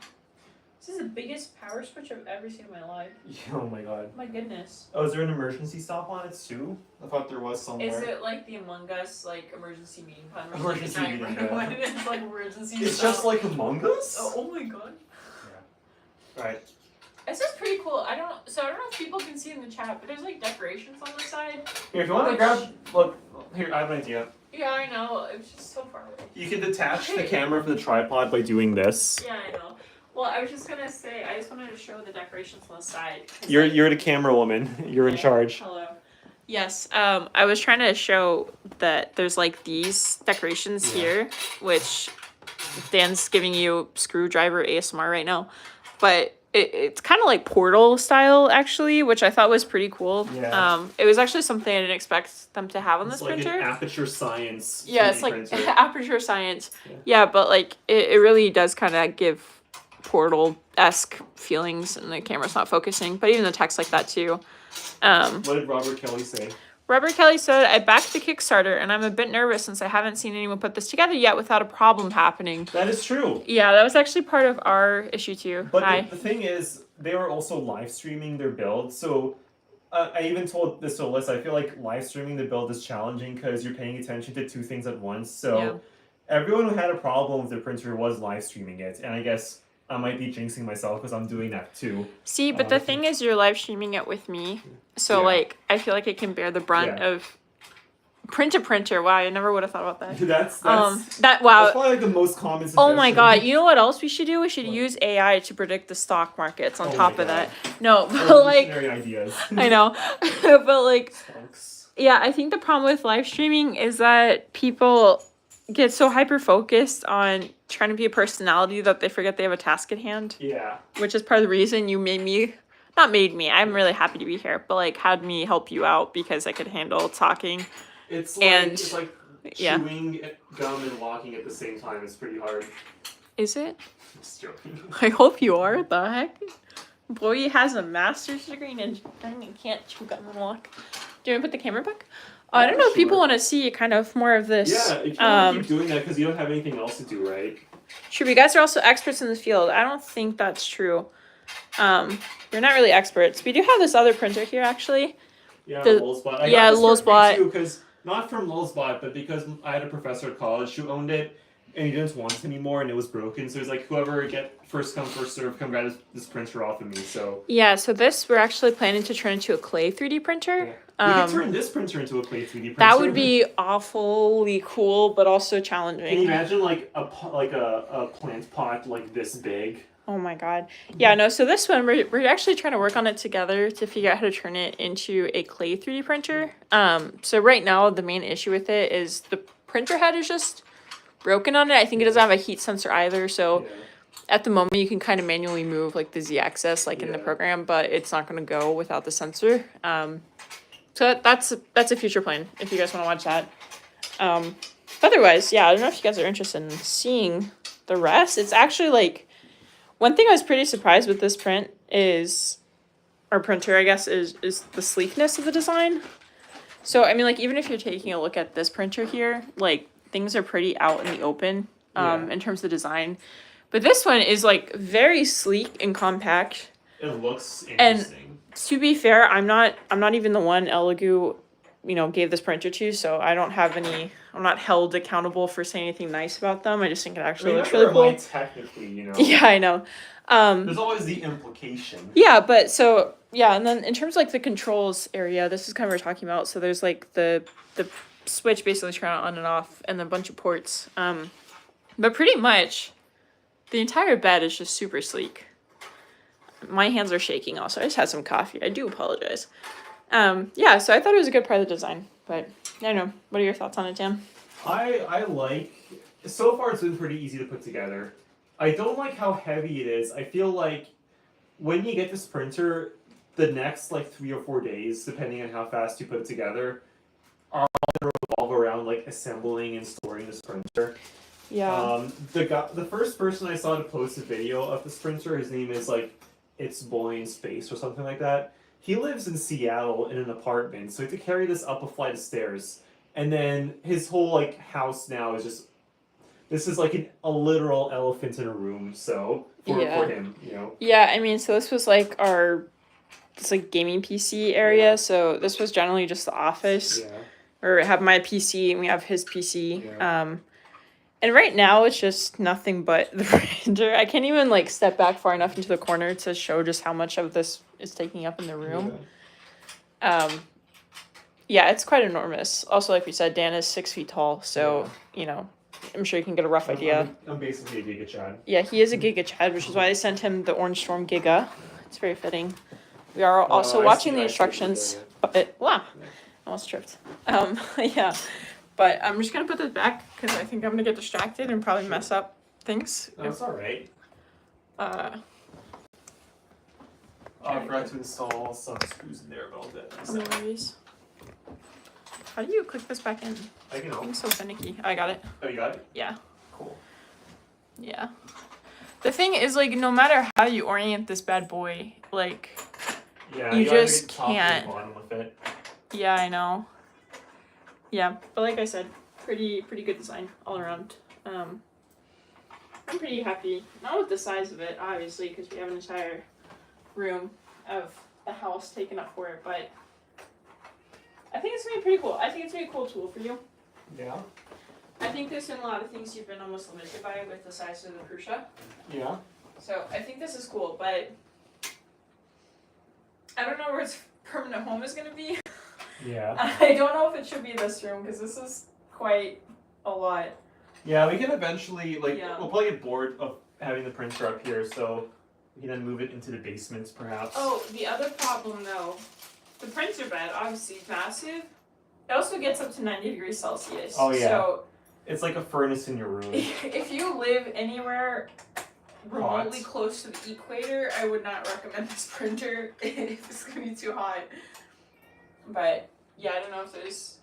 This is the biggest power switch I've ever seen in my life. Yeah, oh my god. My goodness. Oh, is there an emergency stop on it too? I thought there was somewhere. Is it like the Among Us, like, emergency meeting plan? Emergency meeting, yeah. It's like emergency It's stop. just like Among Us? Oh my god. Yeah. Right. This is pretty cool. I don't know if people can see in the chat, but there's like decorations on the side. Here, if you want to grab... Look, here, I have an idea. Yeah, I know. It's just so far away. You can detach the camera from the tripod by doing this. Yeah, I know. Well, I was just gonna say, I just wanted to show the decorations on the side. You're the camera woman. You're in charge. Hello. Yes. I was trying to show that there's like these decorations here, which Dan's giving you screwdriver ASMR right now, but it's kind of like Portal style actually, which I thought was pretty cool. Yeah. It was actually something I didn't expect them to have on this It's like printer. an Aperture Science. Yeah, 3D it's like printer. Aperture Science. Yeah, but like it really does kind of give Portal-esque feelings, and the camera's not focusing, but even the text like that too. What did Robert Kelly say? Robert Kelly said, I backed the Kickstarter, and I'm a bit nervous since I haven't seen anyone put this together yet without a problem happening. That is true. Yeah, that was actually part of our issue too. But the thing is, they were also live streaming their build, so I even told this to Alyssa, I feel like live streaming the build is challenging because you're paying attention to two things at once, so everyone who had a problem with their printer was live streaming it, and I guess I might be jinxing myself because I'm doing that too. See, but the thing is, you're live streaming it with me, so like I feel like it can bear the brunt of printer. Wow, I never would have thought about that. That's wow. That's probably like the most common suggestion. Oh my god! You know what else we should do? We should use AI to predict the stock markets. On top of that, no, but like ideas. I know, but like Stonks. yeah, I think the problem with live streaming is that people get so hyper focused on trying to be a personality that they forget they have a task at hand. Yeah. Which is part of the reason you not made me, I'm really happy to be here, but like had me help you out because I could handle talking. It's like chewing gum and walking at the same time is pretty hard. Is it? Just joking. I hope you are. What the heck? Boy has a master's degree and can't chew gum and walk. Do you want to put the camera back? I don't know if people want to see kind of more of this. Yeah, if you want to keep doing that because you don't have anything else to do, right? True, you guys are also experts in the field. I don't think that's true. You're not really experts. We do have this other printer here, actually. Yeah, Lulzbot. I got this for free too, because not from Lulzbot, but because I had a professor at college who owned it, and he didn't want it anymore, and it was broken. So he's like, whoever first come, first serve, come grab this printer off of me. So yeah, so this we're actually planning to turn into a clay 3D printer. We could turn this printer into a clay 3D printer. That would be awfully cool, but also challenging. Can you imagine like a plant pot like this big? Oh my god. Yeah, no, so this one, we're actually trying to work on it together to figure out how to turn it into a clay 3D printer. So right now, the main issue with it is the printer head is just broken on it. I think it doesn't have a heat sensor either, so at the moment you can kind of manually move like the z-axis like in the program, but it's not going to go without the sensor. So that's a future plan if you guys want to watch that. Otherwise, yeah, I don't know if you guys are interested in seeing the rest. It's actually like, one thing I was pretty surprised with this printer, I guess, is the sleekness of the design. So, I mean, like, even if you're taking a look at this printer here, like, things are pretty out in the open in terms of design. But this one is, like, very sleek and compact. It looks interesting. And to be fair, I'm not even the one Elegoo, gave this printer to, so I don't have any, I'm not held accountable for saying anything nice about them. I just think it actually looks really cool. Technically, Yeah, I know. There's always the implication. Yeah, but so, yeah, and then in terms of, like, the controls area, this is kind of what we're talking about. So there's, like, the switch basically turn on and off, and then a bunch of ports. But pretty much, the entire bed is just super sleek. My hands are shaking also. I just had some coffee. I do apologize. Yeah, so I thought it was a good part of the design, but I don't know. What are your thoughts on it, Dan? I like, so far it's been pretty easy to put together. I don't like how heavy it is. I feel like when you get this printer, the next like 3 or 4 days, depending on how fast you put it together, are all going to revolve around like assembling and storing this printer. Yeah. The first person I saw to post a video of this printer, his name is like It's Boy in Space or something like that. He lives in Seattle in an apartment, so he had to carry this up a flight of stairs. And then his whole like house now is just, this is like a literal elephant in a room, so for him, Yeah, I mean, so this was like this like gaming PC area, so this was generally just the office. Yeah. Or have my PC and we have his PC. Yeah. And right now it's just nothing but the printer. I can't even like step back far enough into the corner to show just how much of this is taking up in the room. Yeah, it's quite enormous. Also, like we said, Dan is 6 feet tall, so I'm sure you can get a rough idea. I'm basically a Giga Chad. Yeah, he is a Giga Chad, which is why I sent him the Orange Storm Giga. It's very fitting. We are also watching the instructions. Wow, almost tripped. Yeah. But I'm just gonna put this back because I think I'm gonna get distracted and probably mess up things. That's all right. Uh, I forgot to install some screws in there, but I'll do that in a no second. worries. How do you click this back in? I can help. I'm so finicky. I got it. Oh, you got it? Yeah. Cool. Yeah. The thing is, like, no matter how you orient this bad boy, like, Yeah, You gotta just get the top and can't. the bottom with it. yeah, I know. Yeah, but like I said, pretty good design all around. I'm pretty happy. Not with the size of it, obviously, because we have an entire room of the house taken up for it, but I think it's gonna be pretty cool. I think it's gonna be a cool tool for you. Yeah. I think there's been a lot of things you've been almost limited by with the size of the Prusa. Yeah. So I think this is cool, but I don't know where its permanent home is gonna be. Yeah. I don't know if it should be this room because this is quite a lot. Yeah, we can eventually, like, Yeah. we'll probably get bored of having the printer up here, so we can then move it into the basement, perhaps. Oh, the other problem though, the printer bed, obviously massive. It also gets up to 90 degrees Celsius. Oh, yeah. So It's like a furnace in your room. if you live anywhere remotely Hot. close to the equator, I would not recommend this printer if it's gonna be too hot. But yeah, I don't know if there's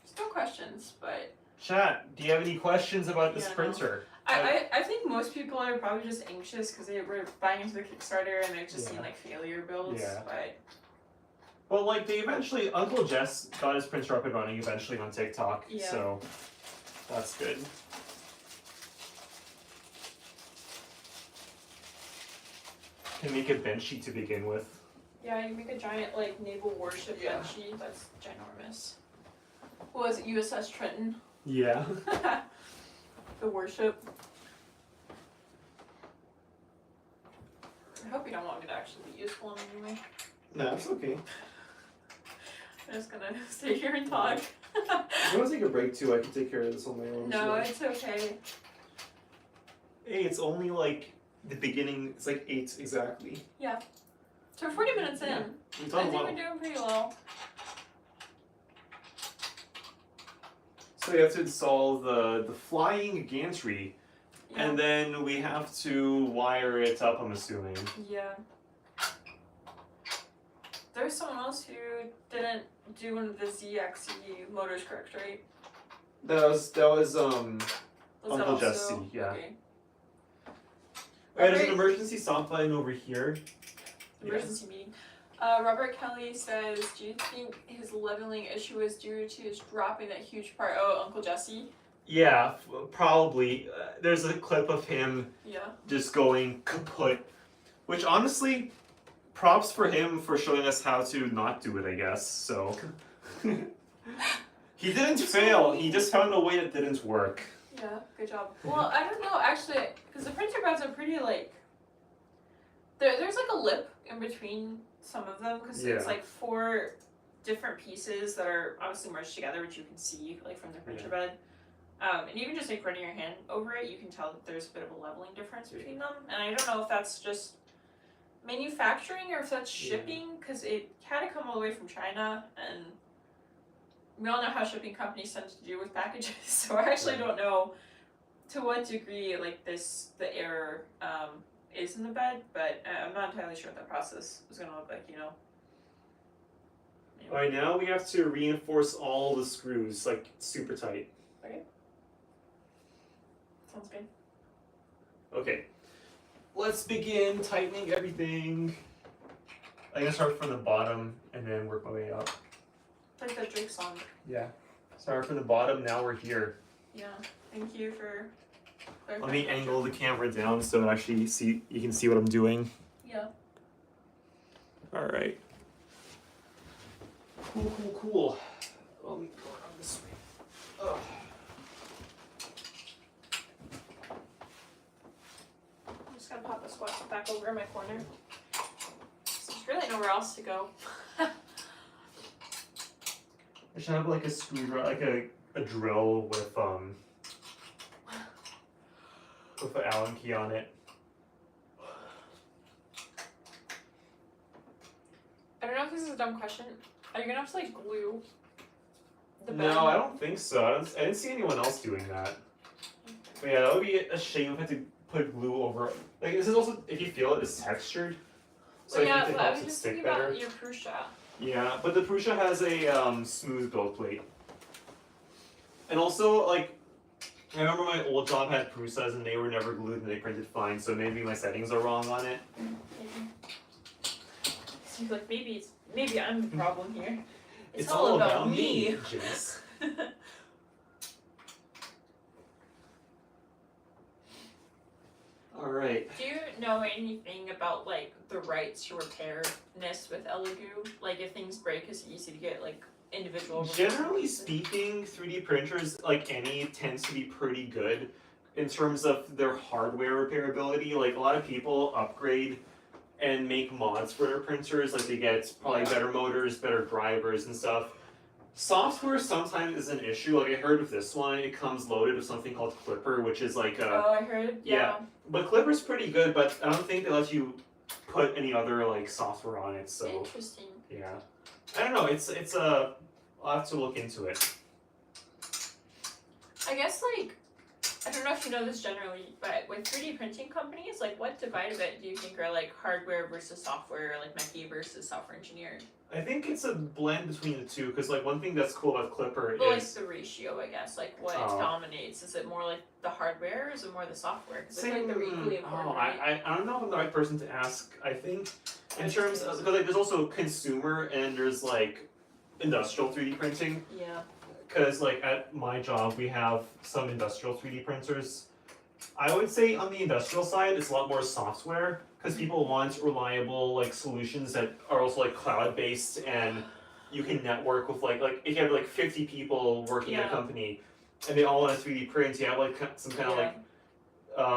still questions, but Chat, do you have any questions about this Yeah, no. printer? I think most people are probably just anxious because they were buying into the Kickstarter and they've just seen Yeah. like failure builds. Yeah. But Well, like, they eventually, Uncle Jess got his printer up and running eventually on TikTok, Yeah. so that's good. Can make a bench sheet to begin with. yeah, you make a giant like naval warship Yeah. bed sheet. That's ginormous. What was it, USS Trenton? Yeah. The warship. I hope you don't want me to actually be useful in any way. No, it's okay. I'm just gonna stay here and talk. If you want to take a break too, I can take care of this on my own. No, so. it's okay. Hey, it's only like the beginning, it's like 8 exactly. So we're 40 minutes in. Yeah. We've I done think well. we're doing pretty well. So we have to install the flying gantry, Yeah. and then we have to wire it up, I'm assuming. Yeah. There's someone else who didn't do one of the ZXE motors correct, right? That was Was Uncle that also... Jesse, yeah. Okay. Alright, there's an Robert- emergency stop button over here. Emergency meeting. Robert Kelly says, do you think his leveling issue is due to his dropping that huge part? Oh, Uncle Jesse? Yeah, probably. There's a clip of him Yeah. just going kaput, which honestly, props for him for showing us how to not do it, I guess. So he didn't fail. He just found a way that didn't work. Yeah, good job. Well, I don't know, actually, because the printer beds are pretty, like... There's like a lip in between some of them, because Yeah. it's like 4 different pieces that are obviously merged together, which you can see, like, from the printer bed. And even just, like, running your hand over it, you can tell that there's a bit of a leveling difference between them. And I don't know if that's just manufacturing or if that's shipping, because it had to come all the way from China, and we all know how shipping companies tend to do with packages, so I actually don't know to what degree, like, the error is in the bed, but I'm not entirely sure what that process is going to look like, you know. Anyway. Alright, now we have to reinforce all the screws, like, super tight. Sounds good. Okay. Let's begin tightening everything. I'm gonna start from the bottom and then work my way up. Like that Drake song. Yeah. Start from the bottom, now we're here. Yeah. Thank you for clarifying. Let me that. angle the camera down so it actually you can see what I'm doing. Yeah. Alright. Cool. Let me go around this way. Ugh. I'm just gonna pop a squat back over in my corner. There's really nowhere else to go. I should have like a screwdriver, like a drill with an Allen key on it. I don't know if this is a dumb question. Are you gonna have to like glue the bed? No, I don't think so. I didn't see anyone else doing that. But yeah, that would be a shame if I had to put glue over. Like this is also, if you feel it, it's textured. So Well, I yeah, think it but I helps was it just stick thinking better. about your Prusa. Yeah, but the Prusa has a smooth build plate. And also, like, I remember my old job had Prusas and they were never glued and they printed fine, so maybe my settings are wrong on it. So you're like, maybe I'm the problem here. It's all about me, Jace. Alright. Do you know anything about like the rights to repairness with Elegoo? Like if things break, is it easy to get like individual? Generally speaking, 3D printers, like any, tends to be pretty good in terms of their hardware repairability. Like a lot of people upgrade and make mods for their printers, like they get probably better motors, better drivers and stuff. Software sometimes is an issue. Like I heard with this one, it comes loaded with something called Clipper, which is like a... Oh, I heard. Yeah. But Clipper's pretty good, but I don't think they let you put any other like software on it, so... Interesting. Yeah. I don't know, it's a... I'll have to look into it. I guess like, I don't know if you know this generally, but with 3D printing companies, like what divide of it do you think are like hardware versus software, or like mechie versus software engineered? I think it's a blend between the two, because like one thing that's cool about Clipper Well, like is... the ratio, I guess, like what dominates. Is it more like the hardware, or is it more the software? Because I feel like they're equally important. I don't know if I'm the right person to ask. I think in terms of, because like there's also consumer and there's like industrial 3D printing. Yeah. Because like at my job we have some industrial 3D printers. I would say on the industrial side it's a lot more software, because people want reliable like solutions that are also like cloud based and you can network with like if you have like 50 people working at a company and they all want a 3D print, you have like some kind of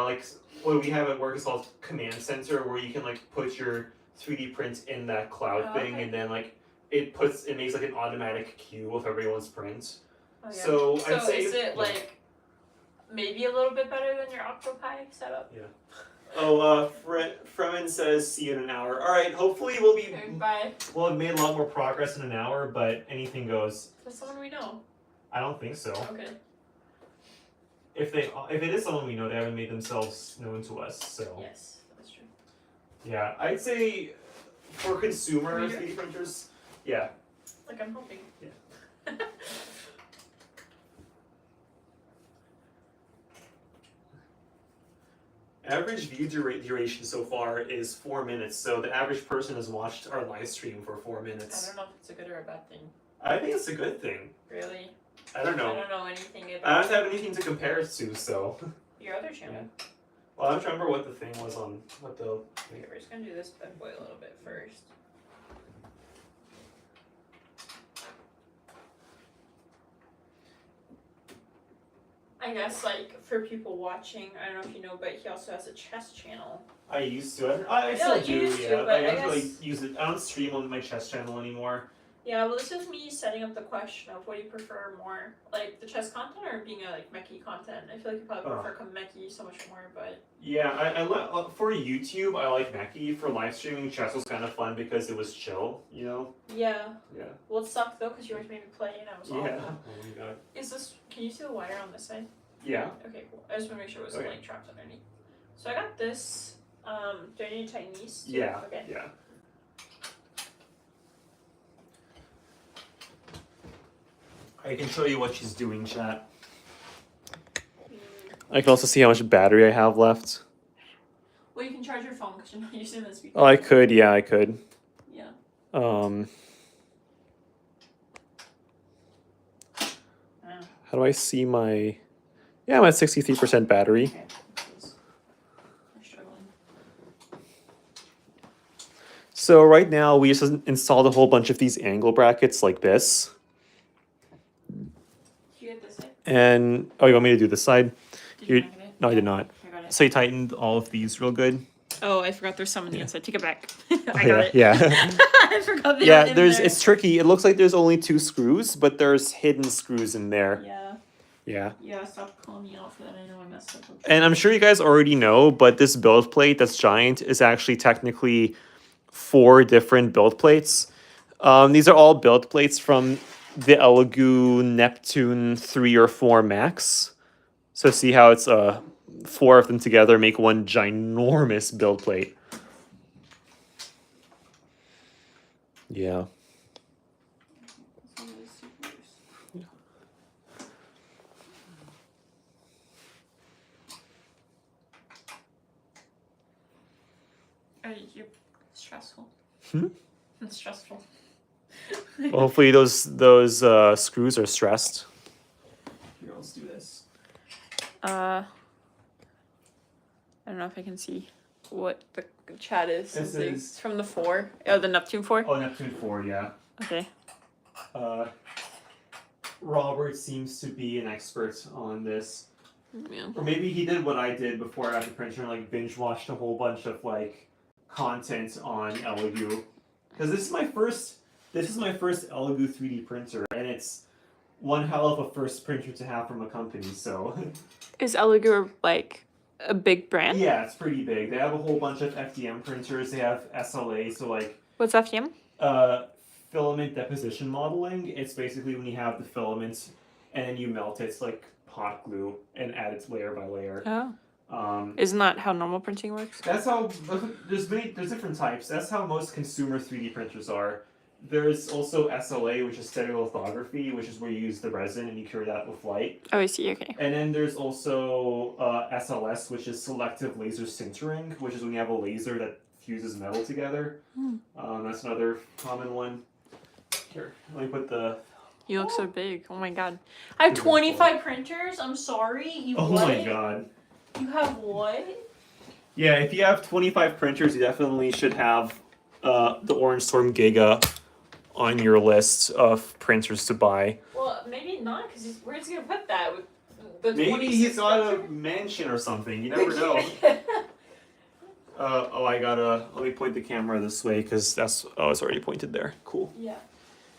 like what we have at work is called command center, where you can like put your 3D print in that cloud thing, and then like it makes like an automatic queue of everyone's print. Oh, yeah. So I'd say is it like maybe a little bit better than your Octopi setup? Yeah. Oh, Fremen says see you in an hour. All right, hopefully we'll have made a lot more progress in an hour, but anything goes. That's someone we know. I don't think so. Okay. If it is someone we know, they haven't made themselves known to us. So. Yes, that's true. Yeah, I'd say for consumer 3D printers, yeah. Like I'm hoping. Yeah. Average view duration so far is 4 minutes, so the average person has watched our live stream for 4 minutes. I don't know if it's a good or a bad thing. I think it's a good thing. Really? I don't know. I don't know anything about I don't have anything to compare it to, so. your other channel. Yeah. Well, I don't remember what the thing was on, what the... Okay, we're just gonna do this bad boy a little bit first. I guess, like, for people watching, I don't know if you know, but he also has a chess channel. I used to. I still do, yeah. But I don't really use it. I don't stream on my chess channel anymore. Yeah, well, this is me setting up the question of what do you prefer more, like the chess content or being a like mechie content. I feel like you probably prefer mechie so much more, but yeah, I for YouTube I like mechie. For live streaming, chess was kind of fun because it was chill, you know. Yeah. Yeah. Well, it sucked though because you always made me play and I was awful. Yeah. Oh my god. Is this? Can you see the wire on this side? Yeah. Okay, cool. I just want to make sure it wasn't like trapped underneath. So I got this. Do I need to tighten these? Yeah. Okay. Yeah. I can show you what she's doing, chat. I can also see how much battery I have left. Well, you can charge your phone because you're not using the speaker. Oh, I could. Yeah, I could. Yeah. How do I see my... Yeah, I'm at 63% battery. Okay. I'm struggling. So right now we just installed a whole bunch of these angle brackets like this. Did you get this side? And, oh, you want me to do this side? Did you not get it? No, I did not. I got it. So you tightened all of these real good? Oh, I forgot there's some on the inside. Take it back. I got it. Yeah. I forgot they were in there. It's tricky. It looks like there's only 2 screws, but there's hidden screws in there. Yeah. Yeah. Yeah, stop calling me out for that. I know I messed up. And I'm sure you guys already know, but this build plate that's giant is actually technically 4 different build plates. These are all build plates from the Elegoo Neptune 3 or 4 Max. So see how it's 4 of them together make one ginormous build plate. Yeah. Are you stressful? It's stressful. Well, hopefully those screws are stressed. Here, let's do this. I don't know if I can see what the chat is. This It's is from the 4. Oh, the Neptune 4? Oh, Neptune 4, yeah. Okay. Robert seems to be an expert on this. Yeah. Or maybe he did what I did before I got the printer, like binge watched a whole bunch of like content on Elegoo. Because this is my first Elegoo 3D printer, and it's one hell of a first printer to have from a company, so Is Elegoo like a big brand? yeah, it's pretty big. They have a whole bunch of FDM printers, they have SLA, so like What's FDM? filament deposition modeling. It's basically when you have the filament and then you melt it, it's like hot glue and add it layer by layer. Oh. Isn't that how normal printing works? That's how there's different types. That's how most consumer 3D printers are. There's also SLA, which is stereolithography, which is where you use the resin and you cure that with light. Oh, I see. Okay. And then there's also SLS, which is selective laser sintering, which is when you have a laser that fuses metal together. That's another common one. Here, let me put the... You look so big. Oh my god. I have 25 printers. I'm sorry. You Oh what? my god. You have what? Yeah, if you have 25 printers, you definitely should have the Orange Storm Giga on your list of printers to buy. Well, maybe not, because where's he gonna put that? With the Maybe he's got a printer? mansion or something. You never know. Let me point the camera this way because it's already pointed there. Cool. Yeah.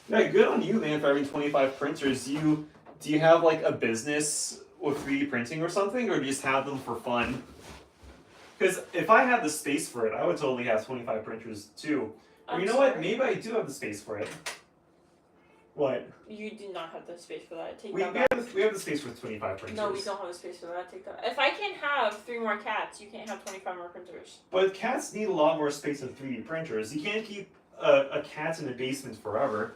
Yeah, good on you, man, for having 25 printers. Do you have like a business with 3D printing or something, or do you just have them for fun? Because if I had the space for it, I would totally have 25 printers too. Or you know what? Maybe I do have the space for it. What? You do not have the space for that. Take We that back. have the space for 25 printers. No, we don't have the space for that. Take that. If I can't have 3 more cats, you can't have 25 more printers. But cats need a lot more space than 3D printers. You can't keep a cat in the basement forever.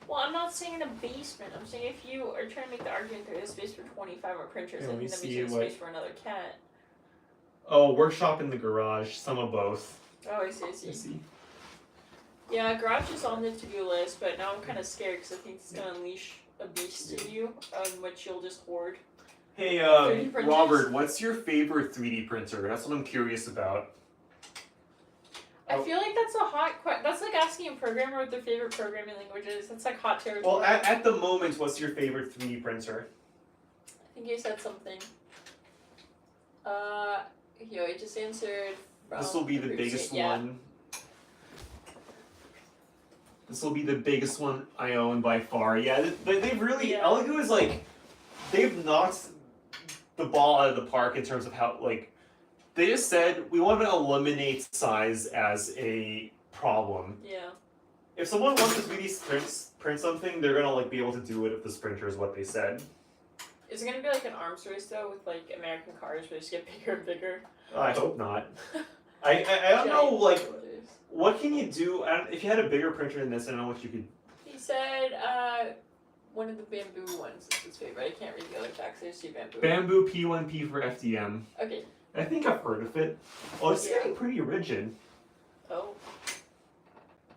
Well, I'm not saying in a basement. I'm saying if you are trying to make the argument there is space for 25 more printers, Yeah, then let that me means see there's what- space for another cat. Oh, workshop in the garage. Some of both. Oh, I see, I see. I see. Yeah, garage is on the to-do list, but now I'm kind of scared because I think it's going to unleash a beast in you, which you'll just hoard. Hey, 3D printers? Robert, what's your favorite 3D printer? That's what I'm curious about. I feel like that's a hot question. That's like asking a programmer what their favorite programming language is. That's like hot territory. Well, at the moment, what's your favorite 3D printer? I think you said something. I just answered. This will be the biggest one. This will be the biggest one I own by far. Yeah, they've really... Yeah. Elegoo is like... They've knocked the ball out of the park in terms of how, like... They just said, we want to eliminate size as a problem. Yeah. If someone wants to 3D print something, they're gonna like be able to do it if the printer is what they said. Is it gonna be like an arms race though, with like American cars, where they just get bigger and bigger? I hope not. I don't know, like, what can you do? If you had a bigger printer than this, I don't know what you could... He said, one of the bamboo ones is his favorite. I can't read the other text, I just see bamboo. Bamboo P1P for FDM. Okay. I think I've heard of it. Oh, it's Yeah. getting pretty rigid. Oh.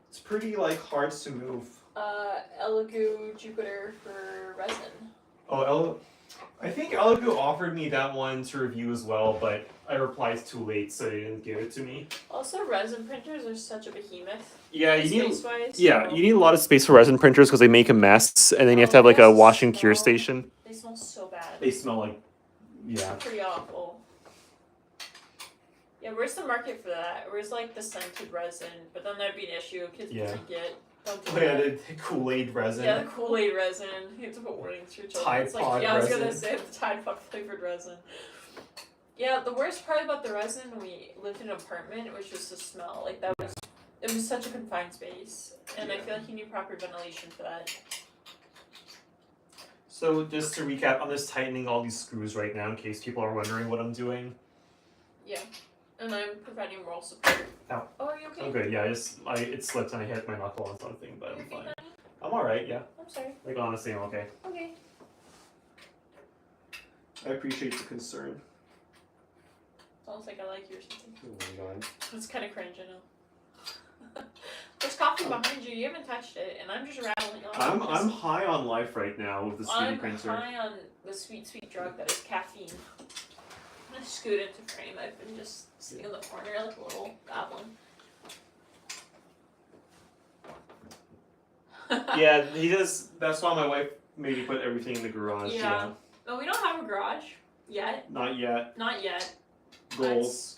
It's pretty, like, hard to move. Elegoo Jupiter for resin. I think Elegoo offered me that one to review as well, but I replied too late, so they didn't give it to me. Also, resin printers are such a behemoth. Yeah, you need... Space-wise. Yeah, so you need a lot of space for resin printers because they make a mess, and then you have to have like a wash and cure station. They smell so bad. They smell like, yeah. Pretty awful. Yeah, where's the market for that? Where's like the scented resin? But then that'd be an issue because Yeah. don't do Oh yeah, that. the Kool-Aid resin. Yeah, the Kool-Aid resin. You have to put warnings for children. Tide It's like, Pod yeah, I was gonna resin. say the Tide Pod flavored resin. Yeah, the worst part about the resin when we lived in an apartment, it was just the smell. Like that was, it was such a confined space, and I feel like you need proper ventilation for that. So just to recap, I'm just tightening all these screws right now in case people are wondering what I'm doing. Yeah. And I'm providing moral support. Ow. Oh, are you okay? I'm good. Yeah, it slipped and I hit my knuckle on something, but I'm Okay, fine. honey? I'm all right. Yeah. I'm sorry. Like honestly, I'm okay. Okay. I appreciate the concern. Sounds like I like you or something. Oh my god. It's kind of cringe, I know. There's coffee behind you. You haven't touched it, and I'm just rattling on. I'm high on life right now with the 3D printer. I'm high on the sweet, sweet drug that is caffeine. I'm gonna scoot into frame. I've been just sitting in the corner like a little goblin. Yeah, he does. That's why my wife made me put everything in the garage. Yeah. No, we don't have a garage yet. Not yet. Not yet. Goals.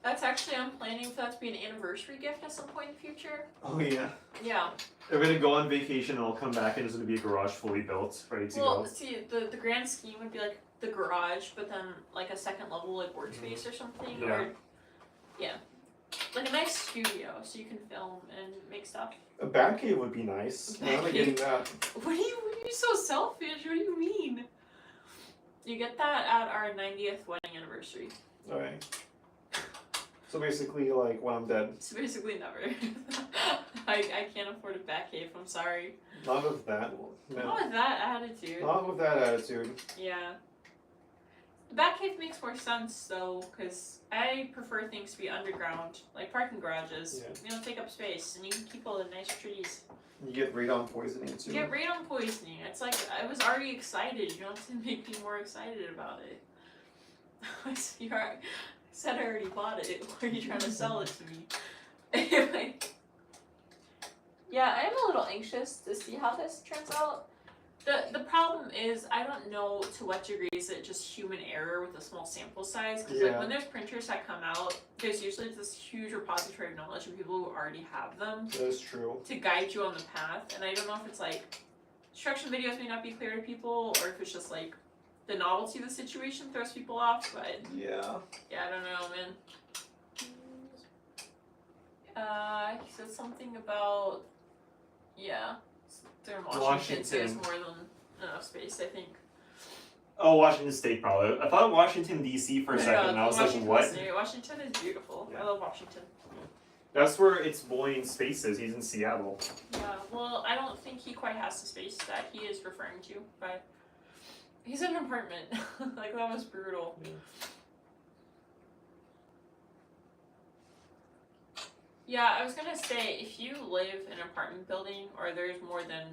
That's actually, I'm planning for that to be an anniversary gift at some point in the future. Oh yeah. Yeah. We're gonna go on vacation and I'll come back and there's gonna be a garage fully built, ready to Well, go. see, the grand scheme would be like the garage, but then like a second level like workspace or something. Yeah. Or, yeah. Like a nice studio so you can film and make stuff. A bat cave would be nice. Why am I getting that? What are you so selfish? What do you mean? You get that at our 90th wedding anniversary. Alright. So basically, like, when I'm dead. So basically never. I can't afford a bat cave, I'm sorry. Not with that. No. Not with that attitude. Not with that attitude. Yeah. The bat cave makes more sense though, because I prefer things to be underground, like parking garages. Yeah. You don't take up space, and you can keep all the nice trees. You get radon poisoning too. You get radon poisoning. It's like, I was already excited. You don't have to make me more excited about it. I said I already bought it. Why are you trying to sell it to me? Anyway. Yeah, I'm a little anxious to see how this turns out. The problem is, I don't know to what degree is it just human error with a small sample size. Because like, when there's printers that come out, there's usually this huge repository of knowledge of people who already have them. That is true. To guide you on the path. And I don't know if it's like, instruction videos may not be clear to people, or if it's just like, the novelty of the situation throws people off, but Yeah. yeah, I don't know, man. He said something about, yeah, they're in Washington, so there's more than enough space, I think. Oh, Washington State, probably. I thought Washington D.C. for a second, and I was like, what? State. Washington is beautiful. Yeah. I love Washington. That's where its bullying space is. He's in Seattle. Yeah, well, I don't think he quite has the space that he is referring to, but he's in an apartment. Like, that was brutal. Yeah. Yeah, I was gonna say, if you live in an apartment building, or there's more than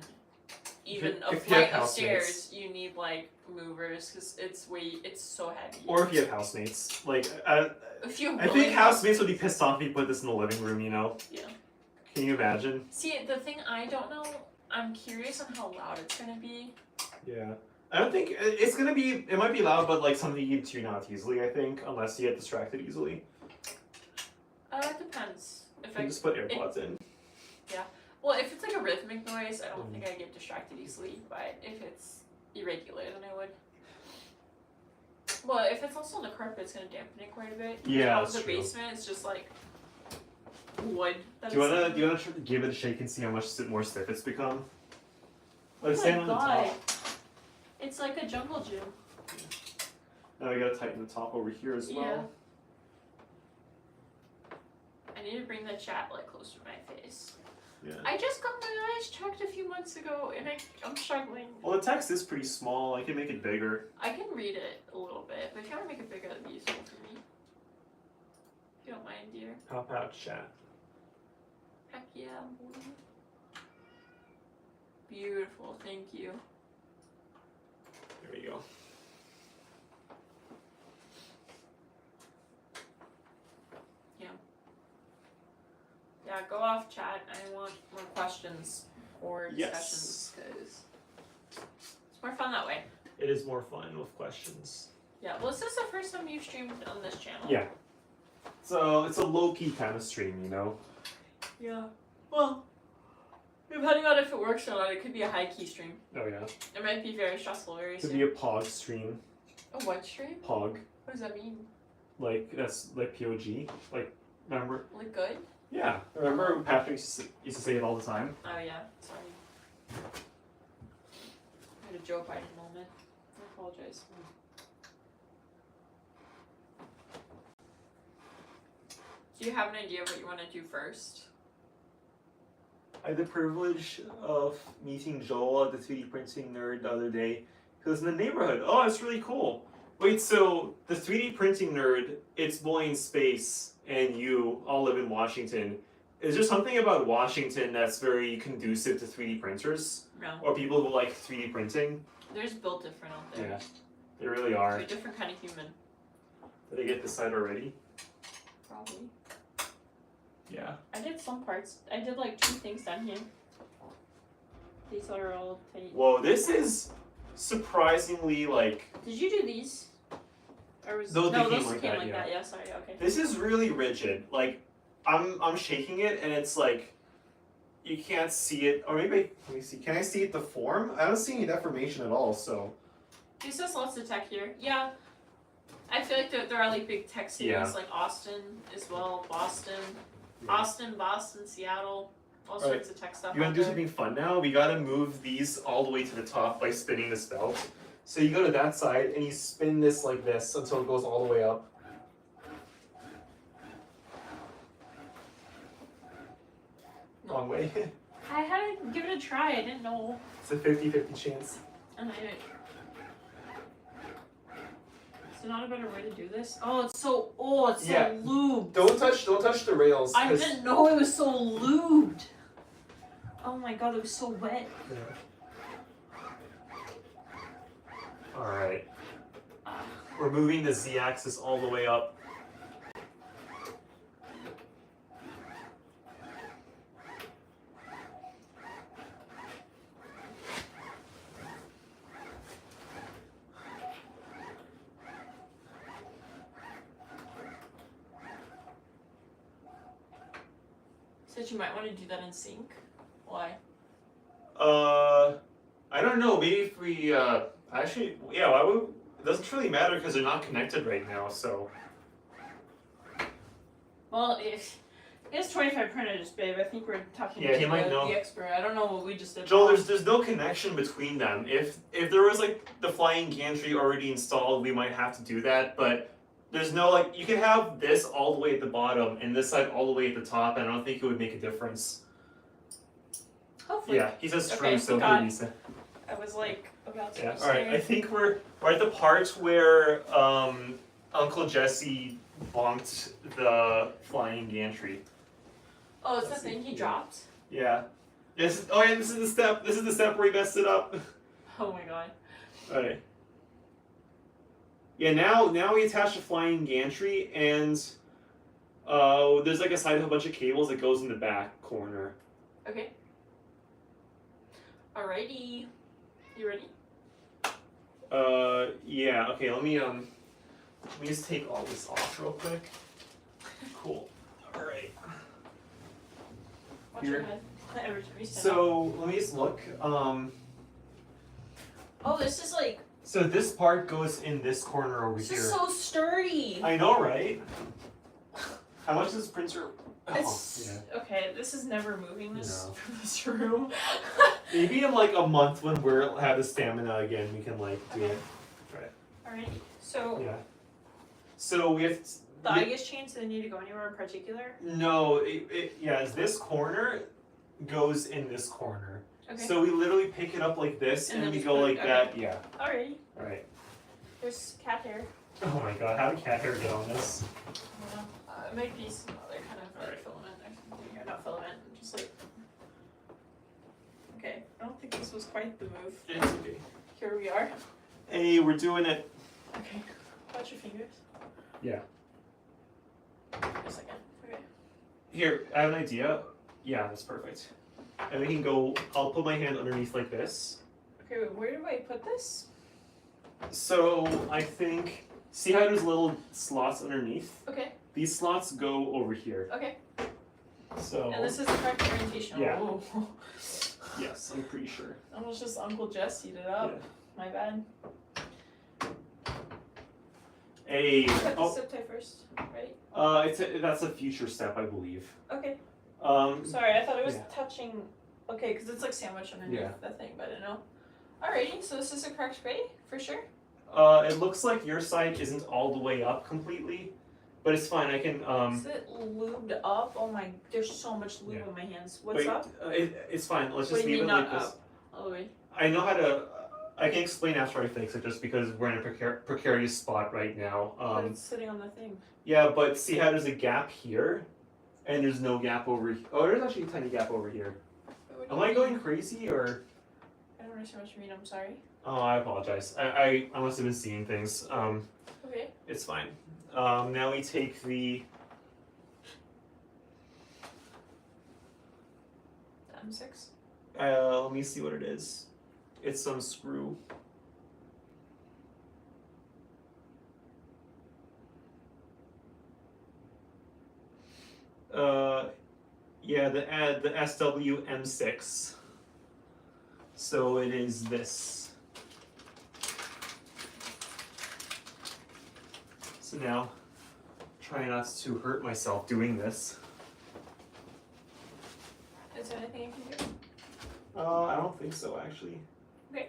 even a If you have flight of housemates. stairs, you need, like, movers, because it's so heavy. Or if you have housemates. Like, I If you think housemates would be pissed off if you put this in the living room, you know? Yeah. Can you imagine? See, the thing I don't know, I'm curious on how loud it's gonna be. Yeah. I don't think it's gonna be. It might be loud, but like something you can tune out easily. I think, unless you get distracted easily. It depends. If You can just put AirPods in. Well, if it's like a rhythmic noise, I don't think I get distracted easily. But if it's irregular, then I would. Well, if it's also on the carpet, it's gonna dampen it quite a bit. Yeah, If that's the true. basement, it's just like wood. Do you wanna give it a shake and see how much more stiff it's become? Like Oh stand my on the god! top. It's like a jungle gym. Now we gotta tighten the top over here as well. Yeah. I need to bring the chat like closer to my face. Yeah. I just got my eyes checked a few months ago, and I'm struggling. Well, the text is pretty small. I can make it bigger. I can read it a little bit, but if you want to make it bigger, that'd be useful for me. If you don't mind, dear. Pop out chat. Heck yeah, boy. Beautiful, thank you. There we go. Yeah, go off chat. I want more questions or Yes. discussions because it's more fun that way. It is more fun with questions. Yeah, well, is this the first time you've streamed on this channel? Yeah. So it's a low-key kind of stream, you know? Yeah. Well, depending on if it works or not, it could be a high-key stream. Oh yeah. It might be very stressful very Could soon. be a POG stream. A what stream? POG. What does that mean? Like, that's like POG. Like, remember? Like good? Yeah. Remember Patrick used to say it all the time? Oh yeah, sorry. I had to Joe Biden moment. I apologize. Do you have an idea of what you want to do first? I had the privilege of meeting Joel at the 3D printing nerd the other day. He was in the neighborhood. Oh, it's really cool. Wait, so the 3D printing nerd, it's boy in space, and you all live in Washington. Is there something about Washington that's very conducive to 3D printers? No. Or people who like 3D printing? They're just built different out there. Yeah, they really are. They're a different kind of human. Did they get this side already? Probably. Yeah. I did some parts. I did like 2 things down here. These are all tight. Whoa, this is surprisingly like. Did you do these? Or was Those no, came those like came that, like yeah. that. Yeah, sorry. Okay. This is really rigid. Like, I'm shaking it and it's like, you can't see it. Or maybe let me see. Can I see it? The form? I don't see any deformation at all. So. This has lots of tech here. Yeah. I feel like there are like big tech cities Yeah. like Austin as well, Boston, Yeah. Austin, Boston, Seattle, all Alright. sorts of tech stuff. You want out to do there. something fun now? We gotta move these all the way to the top by spinning this belt. So you go to that side and you spin this like this until it goes all the way up. No. Wrong way. I had to give it a try. I didn't know. It's a 50-50 chance. And Is there not a better way to do this? Oh, it's so Yeah. lubed. Don't touch the rails. I 'cause- didn't know it was so lubed. Oh my god, it was so wet. Alright. We're moving the z-axis all the way up. Said you might want to do that in sync. Why? I don't know. Maybe if we, actually, yeah, why would, it doesn't really matter because they're not connected right now, so. Well, if it's 25 printers, babe, I think we're talking Yeah, to he might know. the expert. I don't know what we just did. Joel, there's no connection between them. If there was like the flying gantry already installed, we might have to do that, but there's no like, you can have this all the way at the bottom and this side all the way at the top, and I don't think it would make a difference. Hopefully. Yeah, he says true, Okay, so God. please. I was like about to Yeah, say. alright, I think we're at the part where Uncle Jesse bonked the flying gantry. Oh, it's the thing he dropped? Yeah. This is the step. This is the step where he messed it up. Oh my god. Alright. Yeah, now we attach the flying gantry and there's like a side of a bunch of cables that goes in the back corner. Okay. Alrighty. You ready? Yeah, okay, let me just take all this off real quick. Cool. Alright. Watch Here. your head. Every time you stand up. So let me just look. Oh, this is like. So this part goes in this corner over This here. is so sturdy. I know, right? How much does this printer? It's yeah. okay. This is never moving this No. from this room. Maybe in like a month when we're have the stamina again, we can like do it. Alright. So Yeah. So we have. the eye gauge chains, do they need to go anywhere in particular? No, yeah. This corner goes in this corner. Okay. So we literally pick it up like this, And and then we just go put like it- that. Yeah. Alrighty. All right. There's cat hair. Oh my god, how did cat hair get on this? I don't know. It might be some other kind of like Alright. filament or something. Or not filament, just like. Okay. I don't think this was quite the move. It's okay. Here we are. Hey, we're doing it. Okay. Watch your fingers. Yeah. Wait a second. Okay. Here, I have an idea. Yeah, that's perfect. And we can go. I'll put my hand underneath like this. Okay, wait, where do I put this? So I think. See how there's little slots underneath? Okay. These slots go over here. Okay. So. And this is the correct orientation. Yeah. Oh. Yes, I'm pretty sure. I almost just Uncle Jesse it up. My bad. Hey. Cut the Oh. zip tie first, right? That's a future step, I believe. Okay. Um. Sorry, I thought it was Yeah. touching. Okay, because it's like sandwiched underneath Yeah. the thing, but I don't know. Alrighty, so this is the correct way for sure. It looks like your side isn't all the way up completely, but it's fine. I can Is it lubed up? Oh my, there's so much lube Yeah. on my hands. What's wait, up? it's fine. Let's What just do you leave mean it not like this. up? All the way. I know how to. I can explain after I fix it, just because we're in a precarious spot right now. But it's sitting on the thing. Yeah, but see how there's a gap here, and there's no gap over here. Oh, there's actually a tiny gap over here. What do Am you I mean? going crazy or? I don't understand what you mean. I'm sorry. Oh, I apologize. I must have been seeing things. Okay. It's fine. Now we take the. M6. Let me see what it is. It's some screw. Yeah, the SWM6. So it is this. So now, try not to hurt myself doing this. Is there anything you can do? I don't think so, actually. Okay.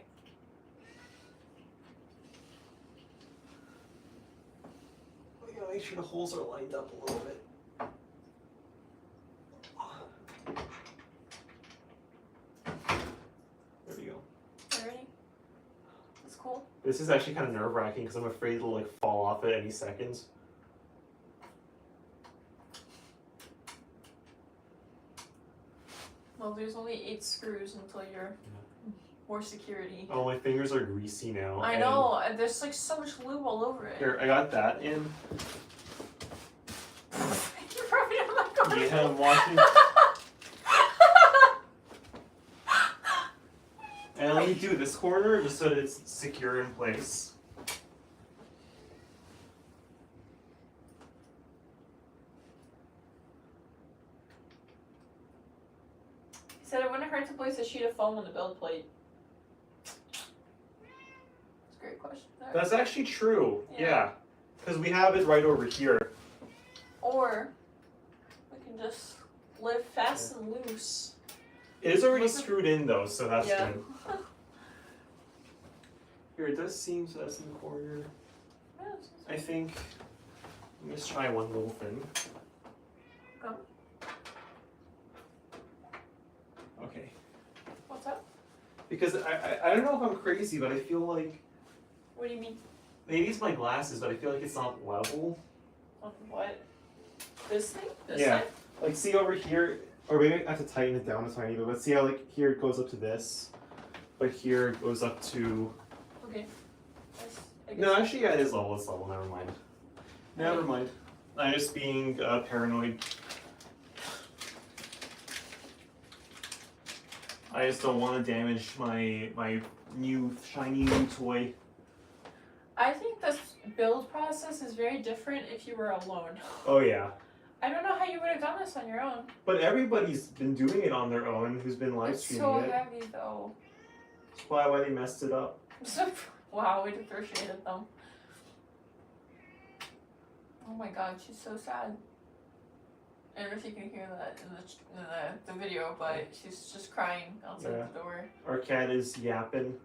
We gotta make sure the holes are lined up a little bit. There we go. Alrighty. That's cool. This is actually kind of nerve-wracking because I'm afraid it'll like fall off at any second. Well, there's only 8 screws until you're more security. Oh, my fingers are greasy now. I and- know. And there's like so much lube all over it. Here, I got that in. You're probably on my car. Yeah, I'm watching. And let me do this corner just so that it's secure in place. He said it wouldn't hurt to place a sheet of foam on the build plate. That's a great question. That's actually true. Yeah. Yeah. Because we have it right over here. Or we can just live fast and loose. It is already screwed in though, so that's Yeah. good. Here, it does seem so that's in the corner. I think. Let me just try one little thing. Come. Okay. What's up? Because I don't know if I'm crazy, but I feel like What do you mean? maybe it's my glasses, but I feel like it's not level. On what? This thing? This Yeah. side? Like, see over here, or maybe I have to tighten it down a tiny bit, but see how, like, here it goes up to this, but here it goes up to. Okay. I guess. No, actually, yeah, it is level, it's level, never mind. Never mind. I'm just being paranoid. I just don't want to damage my new, shiny new toy. I think this build process is very different if you were alone. Oh, yeah. I don't know how you would have done this on your own. But everybody's been doing it on their own who's been live It's streaming so it. heavy though. That's why they messed it up. Wow, we appreciated them. Oh my god, she's so sad. I don't know if you can hear that in the video, but she's just crying outside Yeah. the door. Our cat is yapping.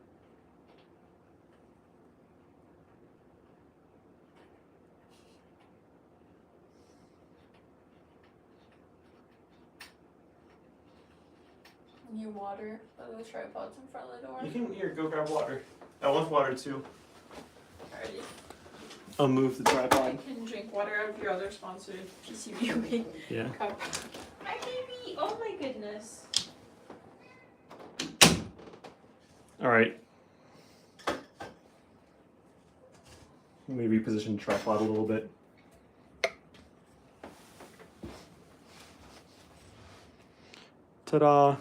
Need water. The tripod's in front of the door. You can, here, go grab water. I want water too. Alrighty. I'll move the I tripod. can drink water out of your other sponsored PCBOB Yeah. cup. Hi, baby. Oh my goodness. Alright. Let me reposition the tripod a little bit. Ta-da!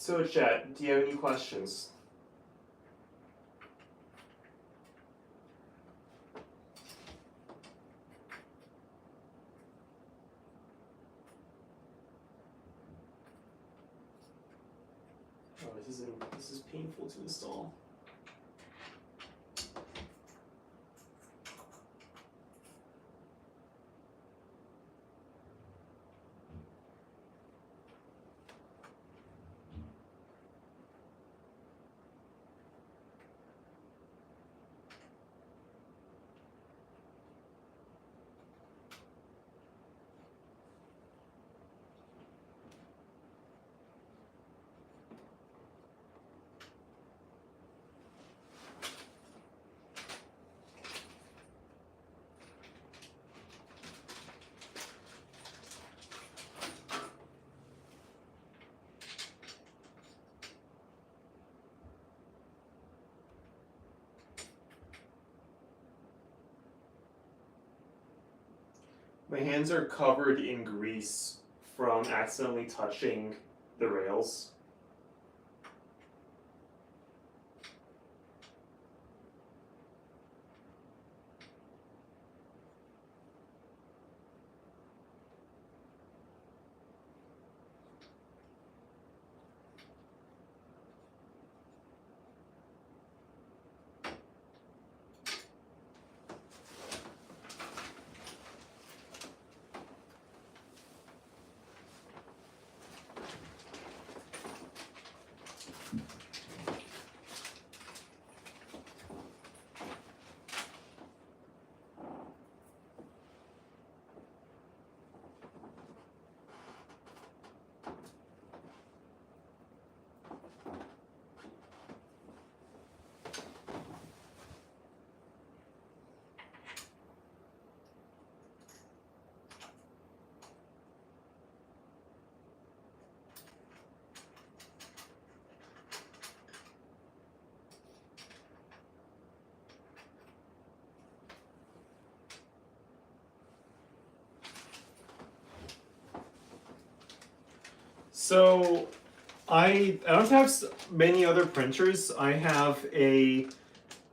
So chat, do you have any questions? Oh, this is painful to install. My hands are covered in grease from accidentally touching the rails. So I don't have many other printers. I have a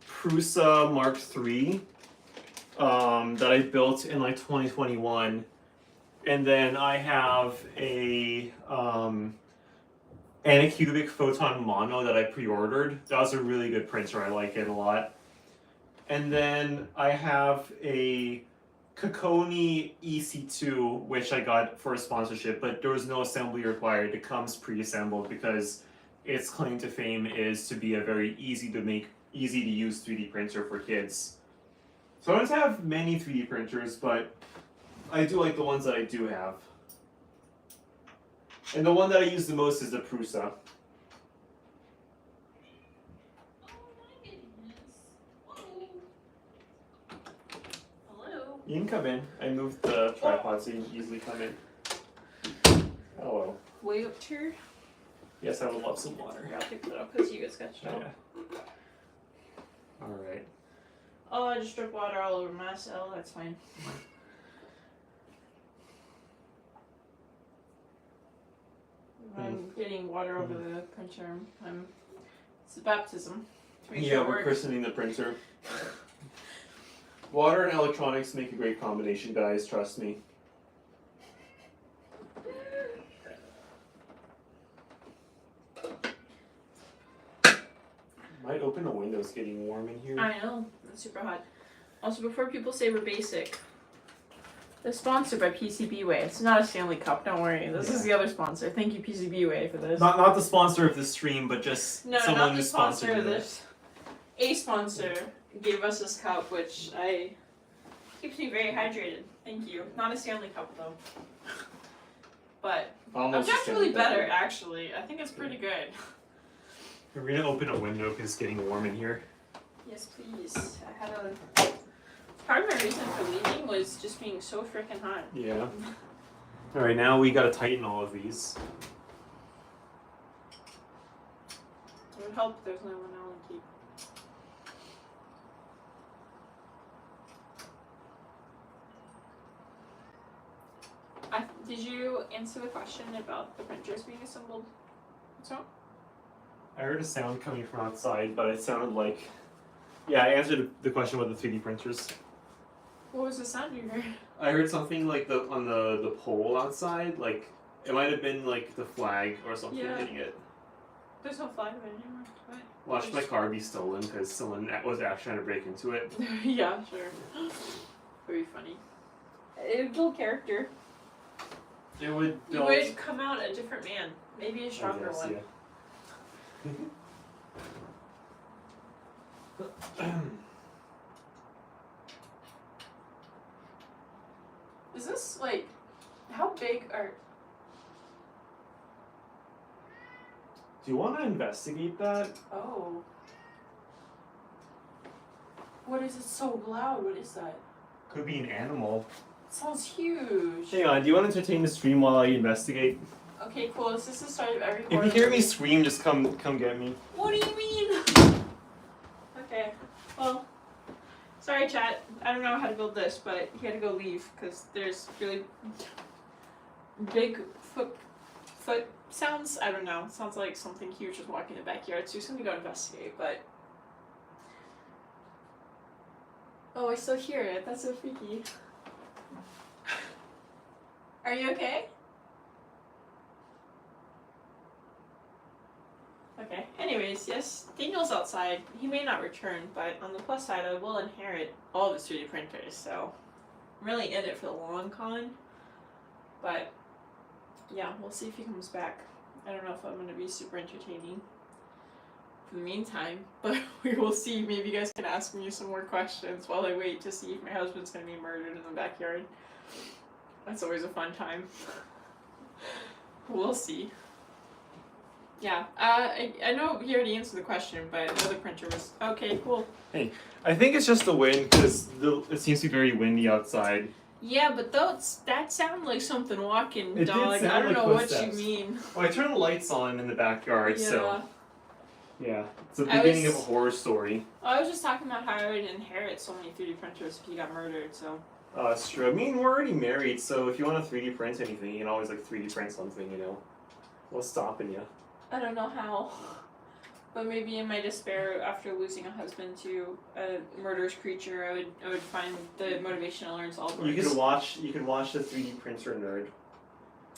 Prusa Mark III that I built in like 2021, and then I have a Anycubic Photon Mono that I pre-ordered. That was a really good printer. I like it a lot. And then I have a Kakoni EC2, which I got for a sponsorship, but there was no assembly required. It comes pre-assembled because its claim to fame is to be a very easy to use 3D printer for kids. So I don't have many 3D printers, but I do like the ones that I do have. And the one that I use the most is the Prusa. You can come in. I moved the tripod so you can easily come in. Hello. Way up here. Yes, I would love some water. I'll pick that up because you get sketched out. Yeah. Alright. Oh, I just dripped water all over my cell. That's fine. I'm getting water over the printer. It's a baptism. To make sure it We're works. christening the printer. Water and electronics make a great combination, guys. Trust me. Might open a window. It's getting warm in here. I know. It's super hot. Also, before people say we're basic, they're sponsored by PCBWay. It's not a Stanley Cup. Don't worry. This is the other sponsor. Thank you, PCBWay, for this. Not the sponsor of the stream, but just someone not who the sponsor sponsored of this. A sponsor gave us this cup, which keeps me very hydrated. Thank you. Not a Stanley Cup though. But Almost objectively better, actually. I think it's pretty good. We're gonna open a window because it's getting warm in here. Yes, please. Part of my reason for leaving was just being so freaking hot. Yeah. Alright, now we gotta tighten all of these. It would help if there's no one Allen key. Did you answer the question about the printers being assembled? What's wrong? I heard a sound coming from outside, but it sounded like. Yeah, I answered the question about the 3D printers. What was the sound you heard? I heard something like on the pole outside, like it might have been like the flag or something Yeah. hitting it. There's no flag of it anymore. What? Watch my car be stolen because someone was actually trying to break into it. Yeah, sure. Very funny. It would build character. It would. You would come out a different man. Maybe a I stronger guess, one. Yeah. Is this like how big are Do you want to investigate that? oh. What is it so loud? What is that? Could be an animal. It sounds huge. Hang on, do you want to entertain the stream while I investigate? Okay, cool. Is this the start of every If you horror hear me movie? scream, just come get me. What do you mean? Okay. Well, sorry, chat. I don't know how to build this, but he had to go leave because there's really big foot sounds. I don't know. It sounds like something huge was walking in the backyard, so he's gonna go investigate. But oh, I still hear it. That's so freaky. Are you okay? Okay. Anyways, yes, Daniel's outside. He may not return, but on the plus side, I will inherit all of his 3D printers, so I'm really in it for the long con. But yeah, we'll see if he comes back. I don't know if I'm going to be super entertaining for the meantime, but we will see. Maybe you guys can ask me some more questions while I wait to see if my husband's going to be murdered in the backyard. That's always a fun time. We'll see. Yeah, I know he already answered the question, but the other printer was okay. Cool. I think it's just the wind because it seems to be very windy outside. Yeah, but that sounded like something walking, It did dog. sound I don't like know footsteps. what you mean. Well, I turned the lights on in the backyard, Yeah. so yeah, it's the I beginning was- of a horror story. I was just talking about how I would inherit so many 3D printers if he got murdered. So That's true. I mean, we're already married, so if you want to 3D print anything, you can always like 3D print something. You know, what's stopping you? I don't know how, but maybe in my despair after losing a husband to a murderous creature, I would find the motivation to learn SolidWorks. You could watch the 3D printer nerd.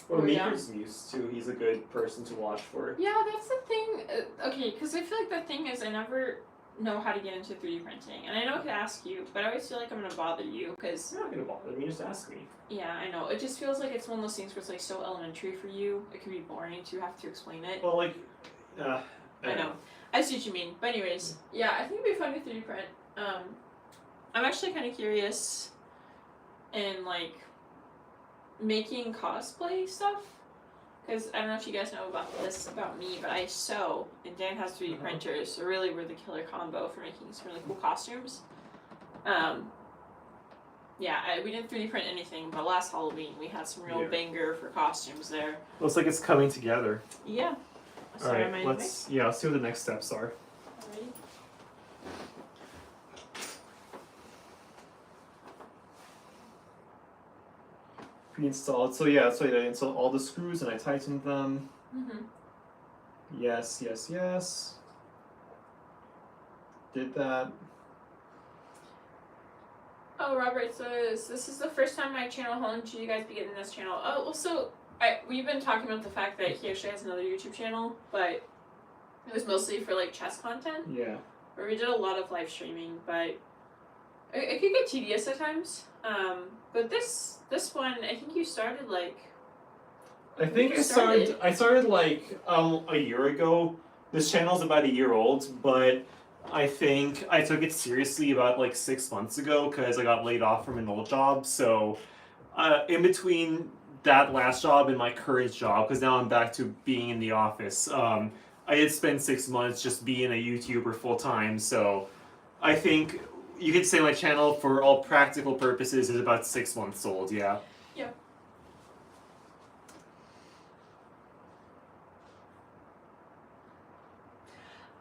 Or Oh, yeah? Maker's Muse too. He's a good person to watch for. Yeah, that's the thing. Okay, because I feel like the thing is I never know how to get into 3D printing, and I know I could ask you, but I always feel like I'm gonna bother you because You're not gonna bother me. Just ask me. yeah, I know it just feels like it's one of those things where it's like so elementary for you. It can be boring to have to explain it. Well, like, I know. I see what you mean. But anyways, yeah, I think it'd be fun to 3D print. I'm actually kind of curious in like making cosplay stuff. Because I don't know if you guys know about me, but I sew, and Dan has 3D printers, so really we're the killer combo for making some really cool costumes. Yeah, we didn't 3D print anything, but last Halloween we had some real banger for costumes there. Looks like it's coming together. Yeah. All right, let's see what the next steps are. Alrighty. Pre-installed. So yeah, so I installed all the screws and I tightened them. Mm-hmm. Yes. Did that. Oh, Robert says, this is the first time my channel, how long should you guys be getting this channel? Oh, well, so, we've been talking about the fact that he actually has another YouTube channel, but it was mostly for, like, chess content, Yeah. where we did a lot of live streaming, but it could get tedious at times. But this one, I think you started, like... I think I started like a year ago. This channel's about a year old, but I think I took it seriously about like 6 months ago because I got laid off from an old job. So in between that last job and my current job, because now I'm back to being in the office, I did spend 6 months just being a YouTuber full time. So I think you could say my channel, for all practical purposes, is about 6 months old. Yeah. Yeah.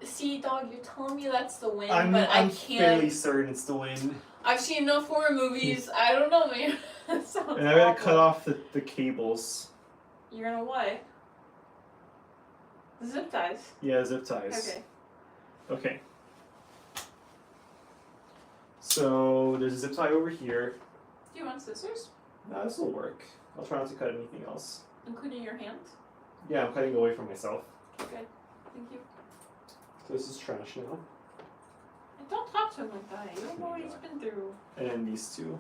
See, dog, you're telling me that's the wind, but I I'm can't. fairly certain it's the wind. I've seen enough horror movies. I don't know, man. That sounds And I gotta awful. cut off the cables. You're gonna what? Zip ties. Yeah, zip ties. Okay. Okay. So there's a zip tie over here. Do you want scissors? No, this will work. I'll try not to cut anything else. Including your hands? Yeah, I'm cutting away from myself. Okay. Thank you. So this is trash now. And don't talk to him like that. You don't know what he's been through. And then these two.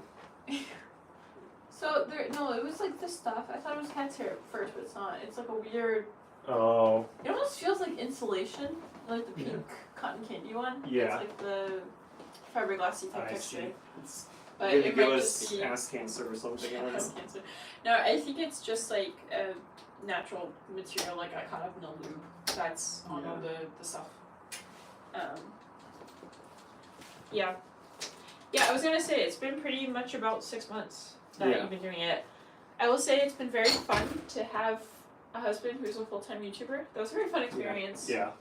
So there, no, it was like this stuff. I thought it was cat hair at first, but it's not. It's like a weird. Oh. It almost feels like insulation, like the pink cotton candy one. Yeah. It's like the fiberglassy type I texture. see. It's But gonna it give might us just be ass cancer or something. I don't know. ass cancer. No, I think it's just like a natural material, like I caught up in a lube. That's on all the stuff. Yeah. Yeah, I was gonna say it's been pretty much about 6 months that Yeah. you've been doing it. I will say it's been very fun to have a husband who's a full-time YouTuber. That was a very fun experience. Yeah.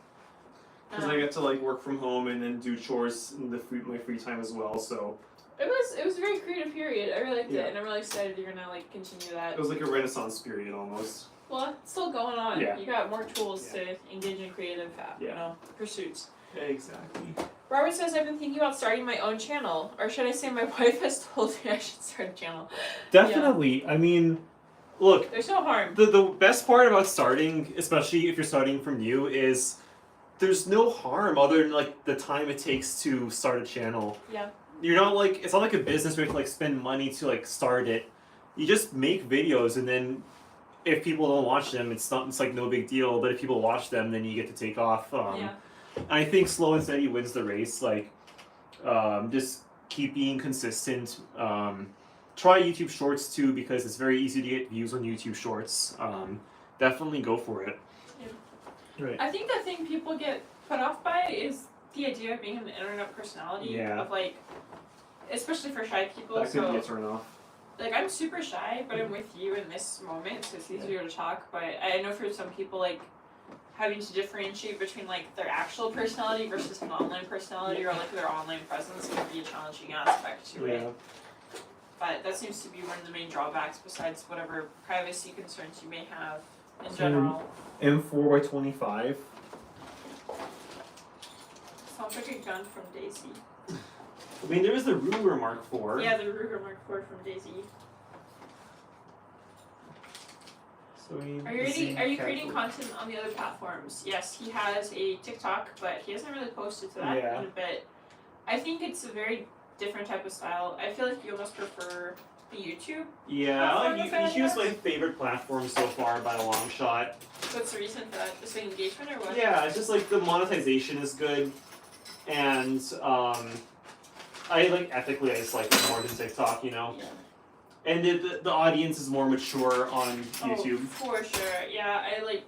Because I get to like work from home and then do chores in my free time as well. So It was a very creative period. I really liked Yeah. it, and I'm really excited you're gonna like continue that. it was like a Renaissance period almost. Well, it's still going on. Yeah. You got more tools to engage in creative, pursuits. Exactly. Robert says I've been thinking about starting my own channel, or should I say my wife has told me I should start a channel. Definitely. I mean, look, There's no harm. the best part about starting, especially if you're starting from new, is there's no harm other than like the time it takes to start a channel. Yeah. You're not like, it's not like a business where you have to like spend money to like start it. You just make videos and then if people don't watch them, it's like no big deal. But if people watch them, then you get to take off. Yeah. I think slow and steady wins the race. Like, just keep being consistent. Try YouTube Shorts too because it's very easy to get views on YouTube Shorts. Definitely go for it. Yeah. Right. I think the thing people get put off by is the idea of being an internet personality. Yeah. Of like, especially for shy people. That could so be a turn off. like I'm super shy, but I'm with you in this moment, so it's easier to talk. But I know for some people, like having to differentiate between like their actual personality versus an online personality or like their online presence can be a challenging aspect to it. But that seems to be one of the main drawbacks, besides whatever privacy concerns you may have in general. M4x25. Sounds like a gun from Daisy. I mean, there is the Ruger Mark IV. Yeah, the Ruger Mark IV from Daisy. So I mean, Are you creating content on the other platforms? Yes, he has a TikTok, but he hasn't really posted to that in a bit. I think it's a very different type of style. I feel like you almost prefer the YouTube. Yeah, platform like of it, I YouTube's my guess. favorite platform so far by a long shot. What's the reason for that? Just the engagement or what? Yeah, it's just like the monetization is good, and I like ethically I just like it more than TikTok, you know. Yeah. And the audience is more mature on YouTube. Oh, for sure. Yeah, I like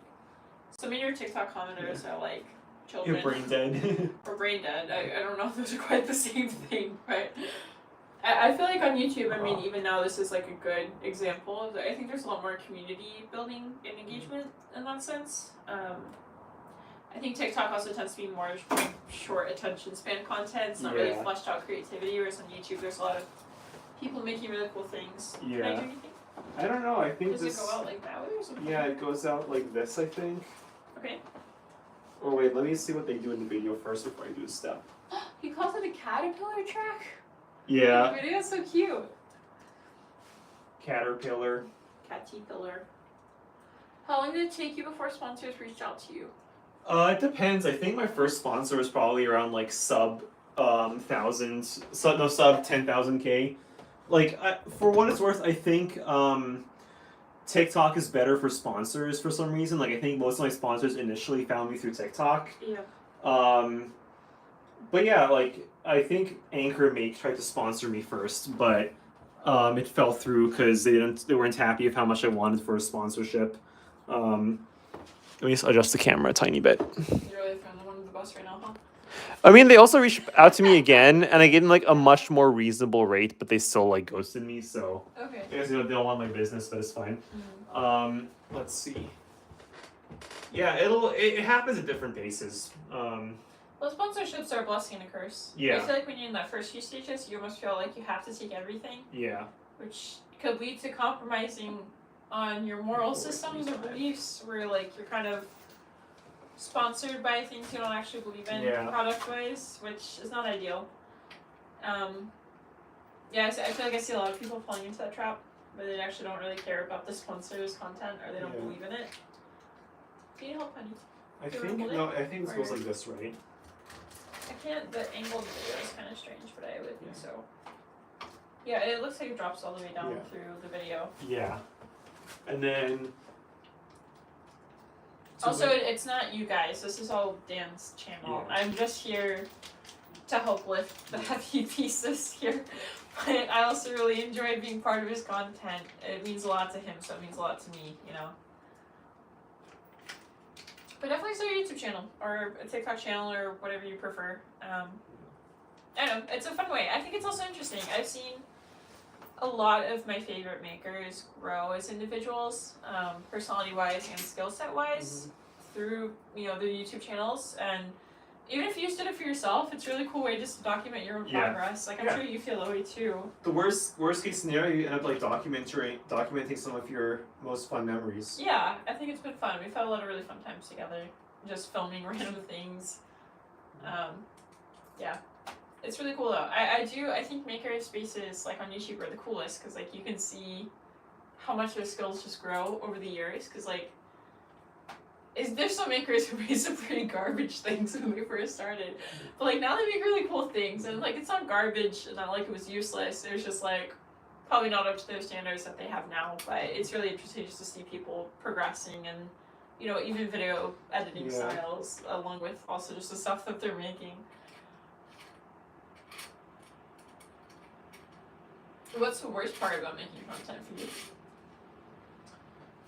some of your TikTok commenters are like children. You're brain dead. Or brain dead. I don't know if those are quite the same thing, but I feel like on YouTube, I mean, even now this is like a good example. I think there's a lot more community building and engagement in that sense. I think TikTok also tends to be more short attention span content. It's not really Yeah. fleshed out creativity, whereas on YouTube there's a lot of people making really cool things. Can I Yeah. do anything? I don't know. I think Does this. it go out like that way or something? Yeah, it goes out like this. I think. Okay. Oh wait, let me see what they do in the video first before I do a step. He calls it a caterpillar track? Yeah. The video's so cute. Caterpillar. Caterpillar. How long did it take you before sponsors reached out to you? It depends. I think my first sponsor was probably around like sub 10,000K. Like for what it's worth, I think TikTok is better for sponsors for some reason. Like I think most of my sponsors initially found me through TikTok. Yeah. But yeah, like I think Anchor Make tried to sponsor me first, but it fell through because they weren't happy with how much I wanted for a sponsorship. Let me adjust the camera a tiny bit. You're really throwing them under the bus right now, huh? I mean, they also reached out to me again, and I gave them like a much more reasonable rate, but they still like ghosted me. So Okay. I guess they don't want my business, but it's fine. Mm. Let's see. Yeah, it happens at different paces. Well, sponsorships are a blessing and a curse. Yeah. I feel like when you're in that first few stages, you almost feel like you have to take everything, Yeah. which could lead to compromising on your moral systems or beliefs, where like you're kind of sponsored by things you don't actually believe in Yeah. product-wise, which is not ideal. Yeah, I feel like I see a lot of people falling into that trap, where they actually don't really care about the sponsor's content or they don't Yeah. believe in it. Do you need help, honey? I Do you think wanna hold it? no. I think it goes Or- like this, right? I can't, the angle of the video is kind of strange, but I would think so. Yeah, it looks like it drops all the way down Yeah. through the video. Yeah. And then. Also, it's not you guys. This is all Dan's channel. Yeah. I'm just here to help lift the heavy pieces here. But I also really enjoy being part of his content. It means a lot to him, so it means a lot to me, you know. But definitely start a YouTube channel or a TikTok channel or whatever you prefer. I don't know. It's a fun way. I think it's also interesting. I've seen a lot of my favorite makers grow as individuals, personality-wise and skill set-wise, through their YouTube channels. And even if you just did it for yourself, it's a really cool way just to document your own Yeah. progress. Like I'm Yeah. sure you feel that way too. The worst case scenario, you end up like documenting some of your most fun memories. Yeah, I think it's been fun. We've had a lot of really fun times together, just filming random things. Yeah, it's really cool though. I think maker spaces like on YouTube are the coolest because like you can see how much their skills just grow over the years. Because like, there's some makers who made some pretty garbage things when we first started, but like now they make really cool things and like it's not garbage and not like it was useless. It was just like probably not up to their standards that they have now, but it's really interesting just to see people progressing and even video editing Yeah. styles along with also just the stuff that they're making. What's the worst part about making content for you?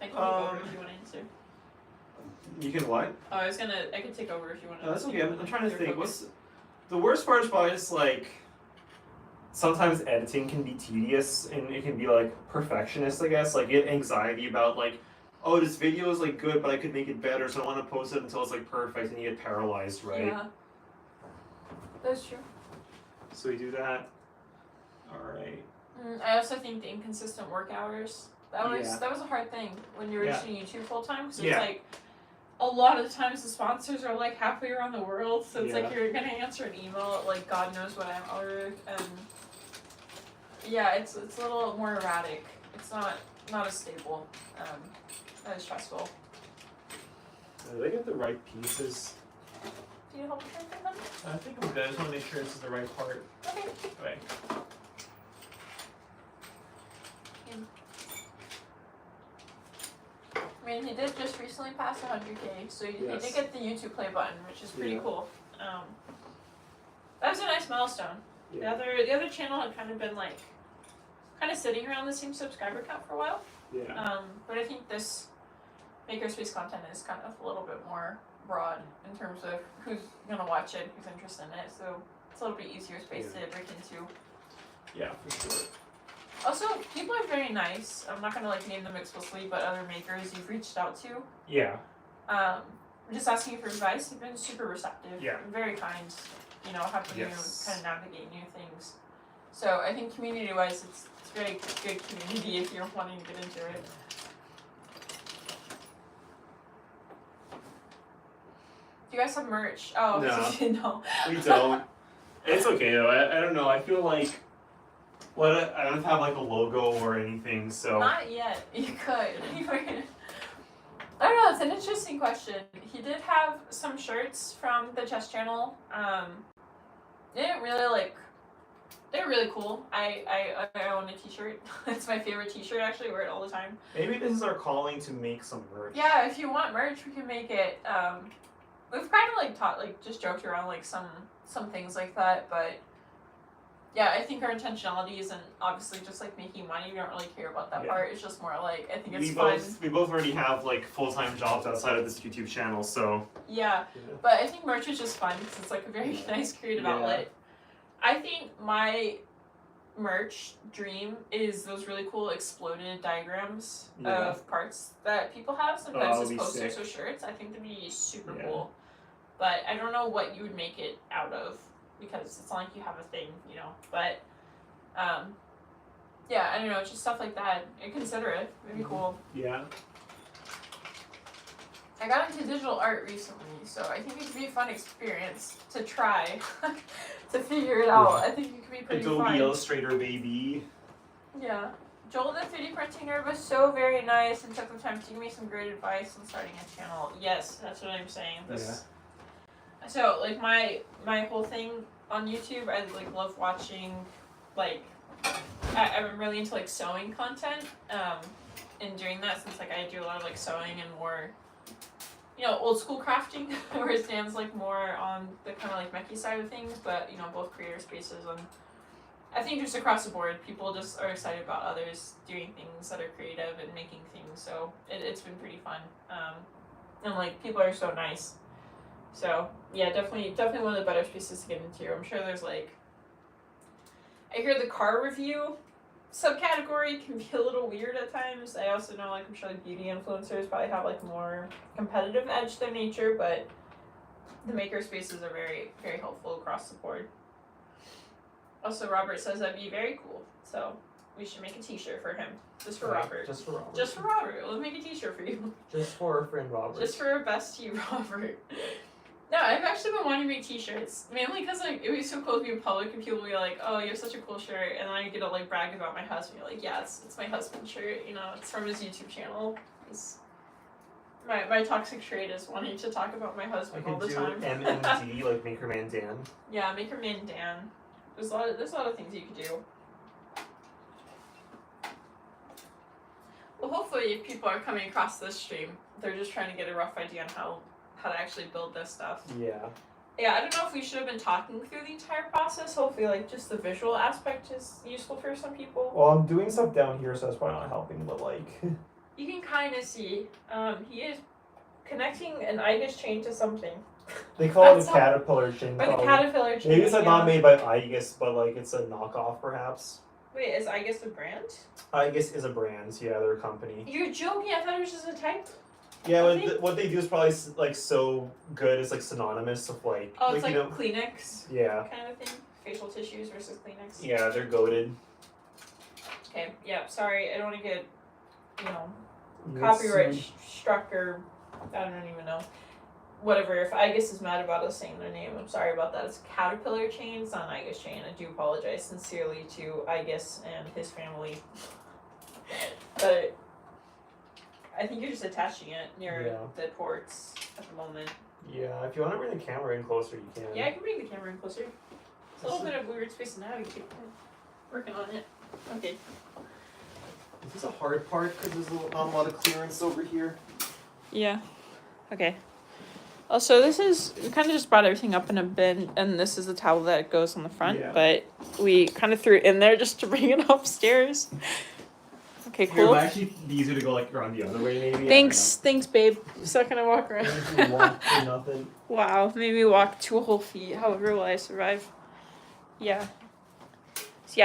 I can take over if you want to answer. You can what? Oh, I could take over if you want to. No, that's okay. I'm trying to think. What's the worst part is probably just like sometimes editing can be tedious and it can be like perfectionist, I guess. Like you get anxiety about like, oh, this video is like good, but I could make it better, so I want to post it until it's like perfect, and you get paralyzed, right? Yeah. That's true. So we do that. All right. I also think the inconsistent work hours. That was a hard thing when you were Yeah. doing YouTube full time because Yeah. it's like a lot of the times the sponsors are like halfway around the world, so it's Yeah. like you're gonna answer an email at like God knows what hour, and yeah, it's a little more erratic. It's not as stable, as stressful. Did I get the right pieces? Do you help with anything then? I think I'm good. I just want to make sure this is the right part. Okay. Okay. I mean, he did just recently pass 100K, so he Yes. did get the YouTube play button, which is pretty Yeah. cool. That was a nice milestone. Yeah. The other channel had kind of been like, kind of sitting around the same subscriber count for a while. Yeah. But I think this makerspace content is kind of a little bit more broad in terms of who's gonna watch it, who's interested in it. So it's a little bit easier space to break into. Yeah, for sure. Also, people are very nice. I'm not gonna like name them explicitly, but other makers you've reached out to. Yeah. Just asking you for advice. You've been super receptive. Yeah. Very kind. Helping Yes. you kind of navigate new things. So I think community-wise, it's very good community if you're wanting to get into it. Do you guys have merch? Oh, No. no. We don't. It's okay though. I don't know. I feel like I don't have like a logo or anything, so Not yet. You could. I don't know. It's an interesting question. He did have some shirts from the chess channel. They didn't really like. They're really cool. I own a T-shirt. It's my favorite T-shirt. Actually, I wear it all the time. maybe this is our calling to make some merch. Yeah, if you want merch, we can make it. We've kind of like just joked around like some things like that, but yeah, I think our intentionality isn't obviously just like making money. We don't really care about that Yeah. part. It's just more like I think it's we fun. we both already have like full-time jobs outside of this YouTube channel, so Yeah, but I think merch is just fun because it's like a very nice creative Yeah. outlet. I think my merch dream is those really cool exploded diagrams Yeah. of parts that people have sometimes that'd as be posters sick. or shirts. I think that'd be super Yeah. cool. But I don't know what you would make it out of because it's not like you have a thing, But yeah, I don't know, just stuff like that. I consider it. It'd be cool. yeah. I got into digital art recently, so I think it could be a fun experience to try to figure it out. I think it could be pretty Adobe fun. Illustrator, baby. Yeah. Joel, the 3D printing nerd, was so very nice and took the time to give me some great advice on starting a channel. Yes, that's what I'm saying. So, like, my whole thing on YouTube, I, like, love watching, like, I'm really into, like, sewing content, and doing that since, like, I do a lot of, like, sewing and more, you know, old school crafting, whereas Dan's, like, more on the kind of, like, mechy side of things, but, you know, both creator spaces, and I think just across the board, people just are excited about others doing things that are creative and making things, so it's been pretty fun, and, like, people are so nice. So, yeah, definitely one of the better spaces to get into. I'm sure there's, like, I hear the car review subcategory can be a little weird at times. I also know, like, I'm sure, like, beauty influencers probably have, like, more competitive edge to their nature, but the maker spaces are very, very helpful across the board. Also, Robert says that'd be very cool, so we should make a t-shirt for him. Just for Robert. Just for Robert. Just for Robert. We'll make a t-shirt for you. Just for our friend Robert. Just for our bestie, Robert. No, I've actually been wanting to make t-shirts, mainly because, like, it would be so cool to be in public and people would be like, oh, you have such a cool shirt, and then I get to, like, brag about my husband. You're like, yeah, it's my husband's shirt, you know, it's from his YouTube channel. My toxic trait is wanting to talk about my husband all the time. MMD, like Maker Man Dan. Yeah, Maker Man Dan. There's a lot of things you could do. Well, hopefully if people are coming across this stream, they're just trying to get a rough idea on how to actually build this stuff. Yeah. Yeah, I don't know if we should have been talking through the entire process. Hopefully, like, just the visual aspect is useful for some people. Well, I'm doing stuff down here, so that's probably not helping, but, like... You can kind of see, he is connecting an IGUS chain to something. They call it the caterpillar chain. Or the caterpillar chain. Maybe it's, like, not made by IGUS, but, like, it's a knockoff, perhaps. Wait, is IGUS a brand? IGUS is a brand, yeah, they're a company. You're joking? I thought it was just a type. Yeah, what they do is probably, like, so good, it's, like, synonymous with, like... Oh, it's like, like you know, Kleenex yeah. kind of thing? Facial tissues versus Kleenex? Yeah, they're goated. Okay, yeah, sorry, I don't want to get, you know, copyright struck or, I don't even know. Whatever, if IGUS is mad about us saying their name, I'm sorry about that. It's Caterpillar Chain, it's not IGUS Chain. I do apologize sincerely to IGUS and his family. But I think you're just attaching it near the ports at the moment. Yeah, if you want to bring the camera in closer, you can. Yeah, I can bring the camera in closer. It's a little bit of weird space to navigate. Working on it. Okay. Is this a hard part because there's not a lot of clearance over here? Yeah. Okay. Also, this is, we kind of just brought everything up in a bin, and this is the towel that goes on the front, but we kind of threw it in there just to bring it upstairs. Okay, cool. It might actually be easier to go, like, around the other way, maybe. Thanks, babe. So can I walk around? Nothing. Wow, made me walk 2 whole feet. However will I survive? Yeah.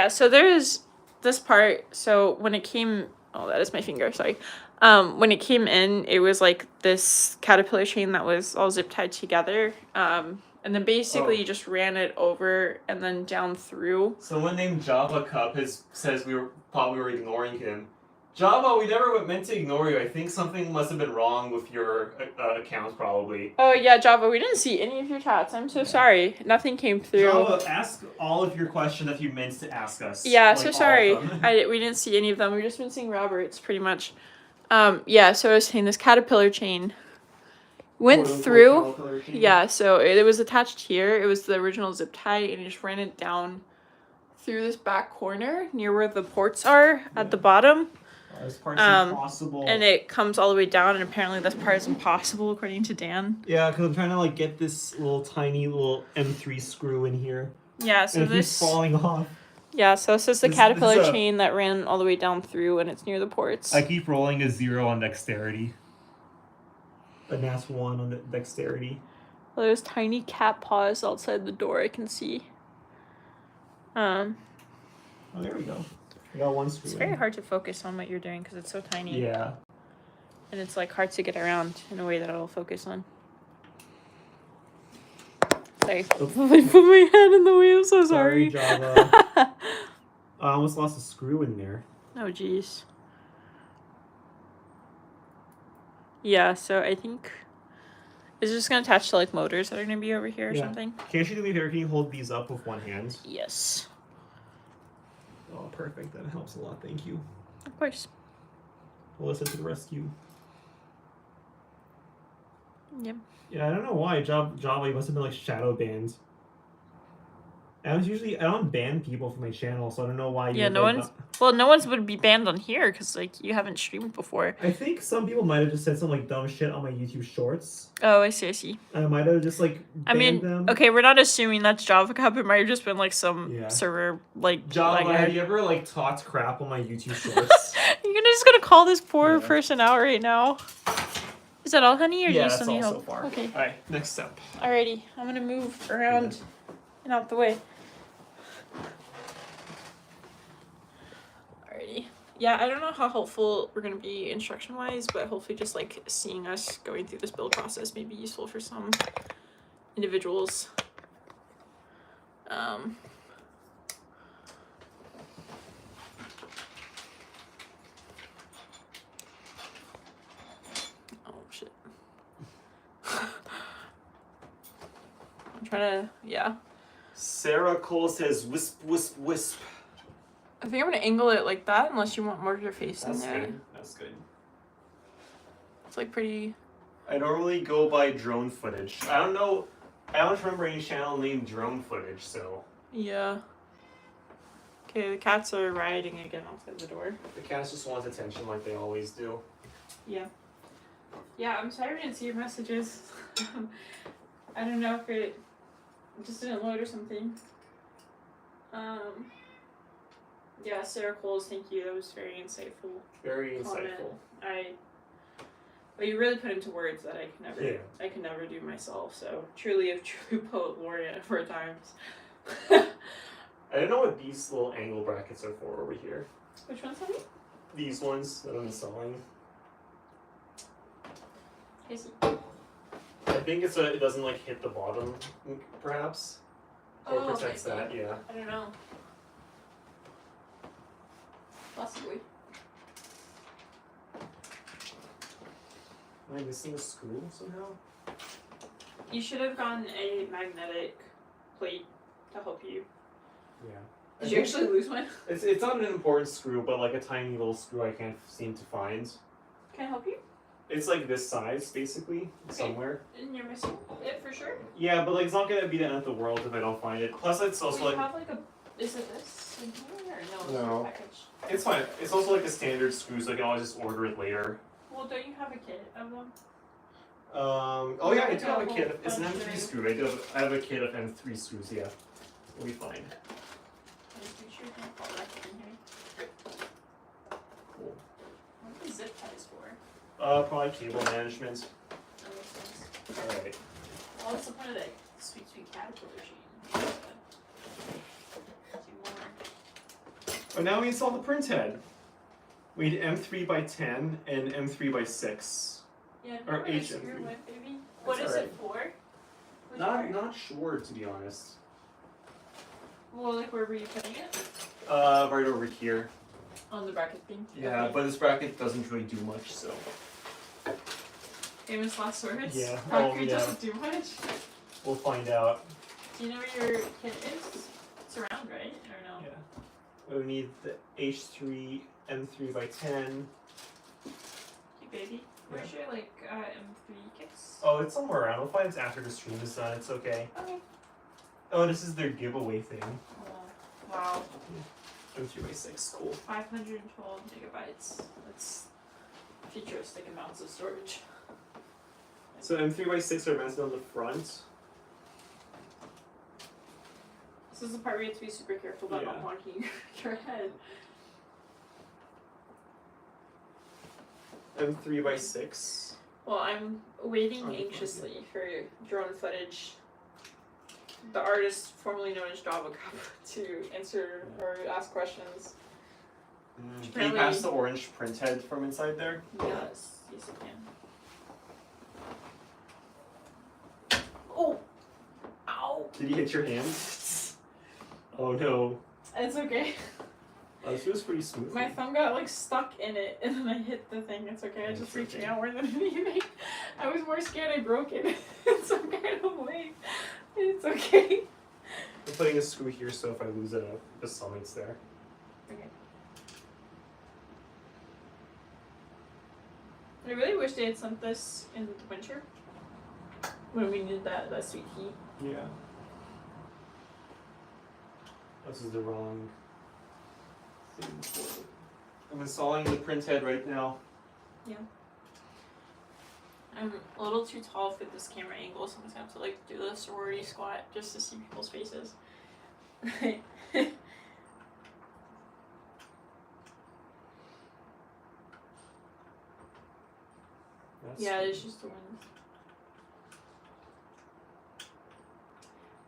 So there's this part. So when it came, oh, that is my finger. Sorry. When it came in, it was like this caterpillar chain that was all zip tied together. And then basically you just ran it over and then down through. Someone named Java Cup says we were ignoring him. Java, we never meant to ignore you. I think something must have been wrong with your account, probably. Oh yeah, Java, we didn't see any of your chats. I'm so sorry. Nothing came through. Java, ask all of your questions that you meant to ask us. Yeah, like, so sorry. We didn't see any of them. We've just been seeing Robert's pretty much. Yeah, so I was saying this caterpillar chain went through. Yeah, so it was attached here. It was the original zip tie, and you just ran it down through this back corner near where the ports are at the bottom. This part's impossible. And it comes all the way down, and apparently this part is impossible according to Dan. Yeah, because I'm trying to, like, get this tiny little M3 screw in here. Yeah, so and it keeps falling off. Yeah, so this is the caterpillar chain that ran all the way down through, and it's near the ports. I keep rolling a 0 on dexterity. A NAS 1 on the dexterity. Well, there's tiny cat paws outside the door I can see. Oh, there we go. I got one screw. It's very hard to focus on what you're doing because it's so tiny. Yeah. And it's like hard to get around in a way that I'll focus on. Sorry. I put my head in the way. I'm so sorry. Java. I almost lost a screw in there. Oh, jeez. Yeah, so I think Is it just gonna attach to like motors that are gonna be over here or Yeah. something? Can't you do me a favor? Can you hold these up with one hand? Yes. Oh, perfect. That helps a lot. Thank you. Of course. Melissa to the rescue. Yep. Yeah, I don't know why Java must have been like shadow banned. I don't ban people from my channel, so I don't know why. Yeah, no one's would be banned on here because like you haven't streamed before. I think some people might have just said some like dumb shit on my YouTube Shorts. Oh, I see. I might have just like banned them. Okay, we're not assuming that's Java Cup. It might have just been like some Yeah. server like. Java, have you ever like talked crap on my YouTube Shorts? You're just gonna call this poor person out right now. Is that all, honey, or do you that's still need all help? so far. Okay. All right, next step. Alrighty, I'm gonna move around and out the way. Alrighty. Yeah, I don't know how helpful we're gonna be instruction-wise, but hopefully just like seeing us going through this build process may be useful for some individuals. Oh shit. I'm trying to, yeah. Sarah Cole says wisp, wisp, wisp. I think I'm gonna angle it like that unless you want more of your face in there. Good. That's good. It's like pretty. I normally go by drone footage. I don't remember any channel named drone footage, so. Yeah. Okay, the cats are rioting again outside the door. The cats just want attention like they always do. Yeah. Yeah, I'm sorry I didn't see your messages. I don't know if it just didn't load or something. Yeah, Sarah Coles, thank you. That was very insightful. Very comment. insightful. But you really put into words that I can never do myself. So truly a true poet laureate for times. I don't know what these little angle brackets are for over here. Which ones, honey? These ones that I'm installing. I see. I think it doesn't like hit the bottom, perhaps. Or protects maybe. that, yeah. I don't know. Possibly. Am I missing a screw somehow? You should have gotten a magnetic plate to help you. Yeah. Did you actually lose one? It's not an important screw, but like a tiny little screw I can't seem to find. Can I help you? It's like this size, basically, somewhere. And you're missing it for sure? Yeah, but like it's not gonna be the end of the world if I don't find it. Plus, it's also like have like a. Is it this in here or no? No. It's package. it's fine. It's also like a standard screw, so I can always just order it later. Well, don't you have a kit of them? Oh yeah, I do have a kit. It's an bunch M3 of- screw. I have a kit of M3 screws. Yeah, we'll be fine. Just make sure you don't fall back in here. Cool. What are the zip ties for? Probably cable management. That makes sense. All right. Oh, what's the point of that sweet caterpillar chain? Two more. Oh, now we install the print head. We need M3 by 10 and M3 by 6. Yeah, Or no, it's HM3. your one, baby. What That's is alright. it for? Which part? Not sure, to be honest. Well, like where were you putting it? Right over here. On the bracket thing. Yeah, Okay. but this bracket doesn't really do much, so. Famous last words. Yeah. Concrete yeah. doesn't do much. We'll find out. Do you know where your kit is? It's around, right? Or no? Yeah. We need the H3 M3 by 10. Hey, baby. Where's your like M3 kits? Oh, it's somewhere around. We'll find it after the stream is done. It's okay. Okay. Oh, this is their giveaway thing. Oh, wow. M3 by 6. Cool. 512 gigabytes. That's futuristic amounts of storage. So M3 by 6 are mounted on the front. This is the part where you have to be super careful about not blocking your head. M3 by 6. Well, I'm waiting Okay, anxiously for drone footage. The artist formerly known as Java Cup to answer or ask questions. Can you pass the orange print head from inside there? Yes, yes I can. Oh! Ow! Did you hit your hand? Oh no. It's okay. This was pretty smooth. My thumb got like stuck in it and then I hit the thing. It's okay, I That's just reaching okay. out more than anything. I was more scared I broke it in some kind of way. It's okay. I'm putting a screw here so if I lose it, the summit's there. Okay. I really wish they had sent this in the winter when we needed that sweet heat. Yeah. This is the wrong thing for it. I'm installing the print head right now. Yeah. I'm a little too tall for this camera angle, so I'm just gonna have to like do the sorority squat just to see people's faces. Yeah, it's just the wind.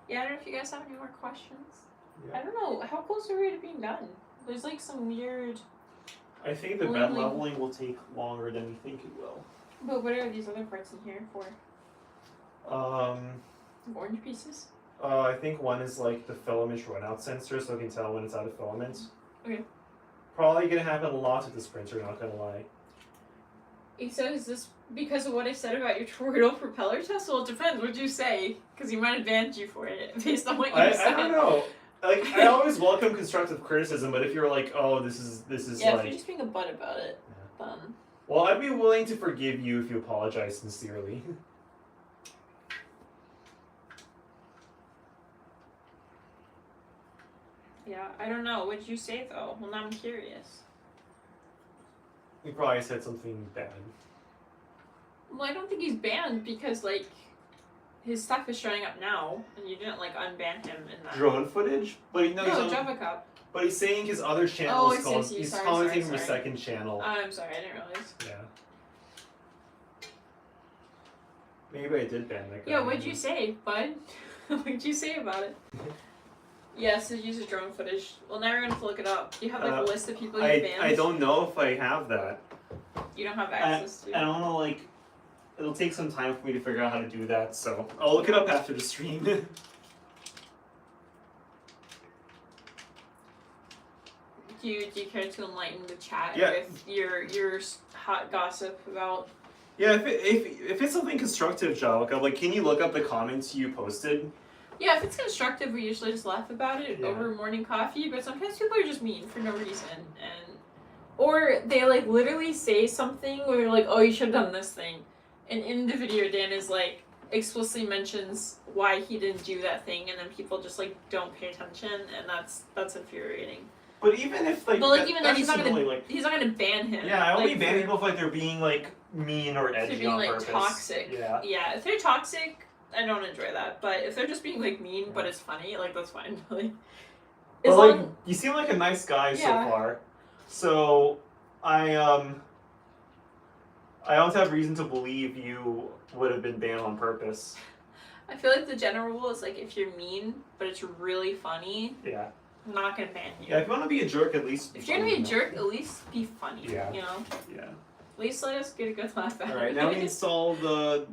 Yeah, I don't know if you guys have any more questions. Yeah. I don't know, how close are we to being done? There's like some weird... I think the bed leveling will take longer than we think it will. But what are these other parts in here for? Orange pieces? I think one is like the filament runout sensor, so it can tell when it's out of filament. Okay. Probably gonna happen a lot with this printer, not gonna lie. So is this because of what I said about your toroidal propeller test? Well, it depends. What'd you say? Because he might have banned you for it based on what you said. I don't know. Like, I always welcome constructive criticism, but if you're like, oh, this is yeah, like... if you're just being a butt about it, Well, I'd be willing to forgive you if you apologize sincerely. Yeah, I don't know. What'd you say, though? Well, now I'm curious. We probably said something bad. Well, I don't think he's banned because, like, his stuff is showing up now, and you didn't, like, unban him in that. Drone footage? But he knows No, Java Cup. But he's saying his other channel is called... see. He's Sorry, commenting sorry. from a second channel. I'm sorry, I didn't realize. Yeah. Maybe I did ban that guy. Yeah, what'd you say, bud? What'd you say about it? Yes, it uses drone footage. Well, now we're gonna have to look it up. Do you have like a list of people you banned? I don't know if I have that. You don't have access to. I don't know, like, it'll take some time for me to figure out how to do that, so I'll look it up after the stream. Do you care to enlighten the chat Yeah. with your hot gossip about? Yeah, if it's something constructive, Jalika, like, can you look up the comments you posted? Yeah, if it's constructive, we usually just laugh about it Yeah. over morning coffee. But sometimes people are just mean for no reason, or they like literally say something where you're like, "Oh, you should have done this thing," and in the video, Dan is like explicitly mentions why he didn't do that thing, and then people just like don't pay attention, and that's infuriating. But even if like, But like even then, he's not really, gonna he's not gonna ban him. Yeah, I only like, ban for- people if like they're being like mean or If edgy they're being on like purpose. toxic. Yeah. Yeah, if they're toxic, I don't enjoy that. But if they're just being like mean, but it's funny, like that's fine. Like, But like, you seem like a nice guy Yeah. so far. So I don't have reason to believe you would have been banned on purpose. I feel like the general rule is like if you're mean, but it's really funny, Yeah. I'm not gonna ban you. Yeah, if you want to be a jerk, at least. If you're gonna be a jerk, at least be funny. Yeah. You know. Yeah. At least let us get a good laugh out of it. All right, now we install the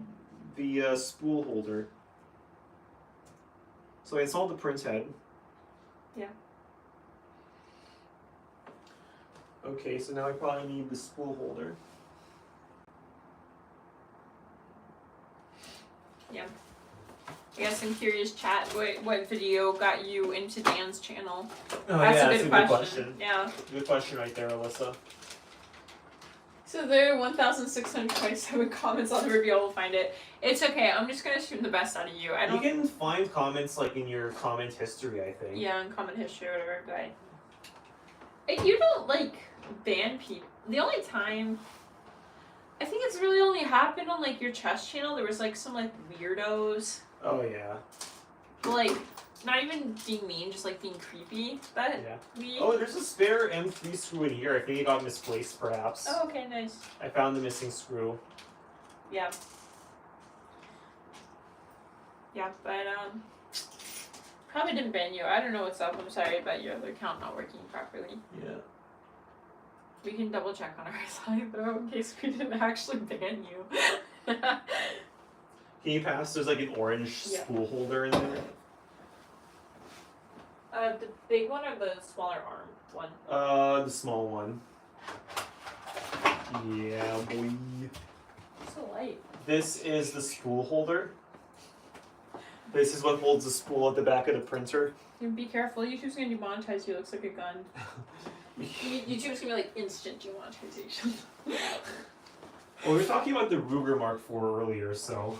spool holder. So I installed the print head. Yeah. Okay, so now I probably need the spool holder. Yeah. I guess I'm curious, chat. What video got you into Dan's channel? Oh, That's yeah, a good question. Yeah. Good question right there, Alyssa. So there are 1,627 comments on the review. I'll find it. It's okay. I'm just gonna assume the best out of you. I don't. You can find comments like in your comment history, I think. Yeah, in comment history or whatever. But you don't like ban people. The only time I think it's really only happened on like your chess channel. There was like some like weirdos. Oh yeah. But, like not even being mean, just like being creepy. That Yeah. we. Oh, there's a spare M3 screw in here. I think it got misplaced, perhaps. Oh, okay, nice. I found the missing screw. Yeah. Yeah, but probably didn't ban you. I don't know what's up. I'm sorry about your other account not working properly. Yeah. We can double check on our side though, in case we didn't actually ban you. Can you pass? There's like an orange Yeah. spool holder in there. The big one or the smaller arm one? The small one. Yeah, boy. So light. This is the spool holder. This is what holds the spool at the back of the printer. And be careful, YouTube's gonna demonetize you. Looks like a gun. YouTube's gonna be like instant demonetization. Well, we were talking about the Ruger Mark IV earlier, so.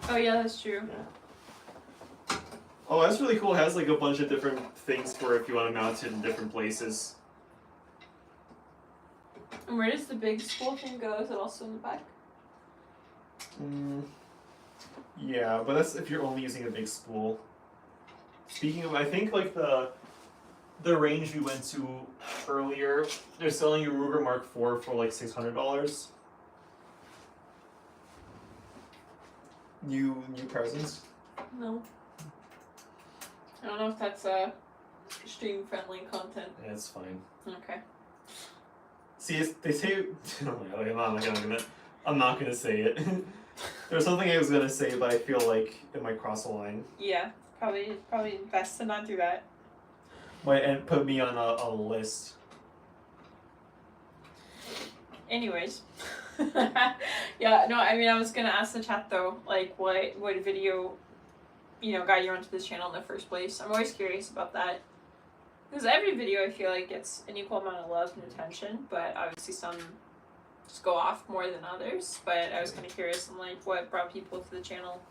Oh yeah, that's true. Oh, that's really cool. It has like a bunch of different things for if you want to mount it in different places. And where does the big spool thing go? Is it also in the back? Yeah, but that's if you're only using a big spool. Speaking of, I think like the range we went to earlier, they're selling a Ruger Mark IV for like $600. New presents. No. I don't know if that's stream friendly content. Yeah, it's fine. Okay. See, they say. Oh my God, I'm not gonna say it. There's something I was gonna say, but I feel like it might cross a line. Yeah, probably best to not do that. Might put me on a list. Anyways. Yeah, no, I mean, I was gonna ask the chat though, like, what video, got you onto this channel in the first place. I'm always curious about that. Because every video I feel like gets an equal amount of love and attention, but obviously some just go off more than others. But I was kind of curious on, like, what brought people to the channel,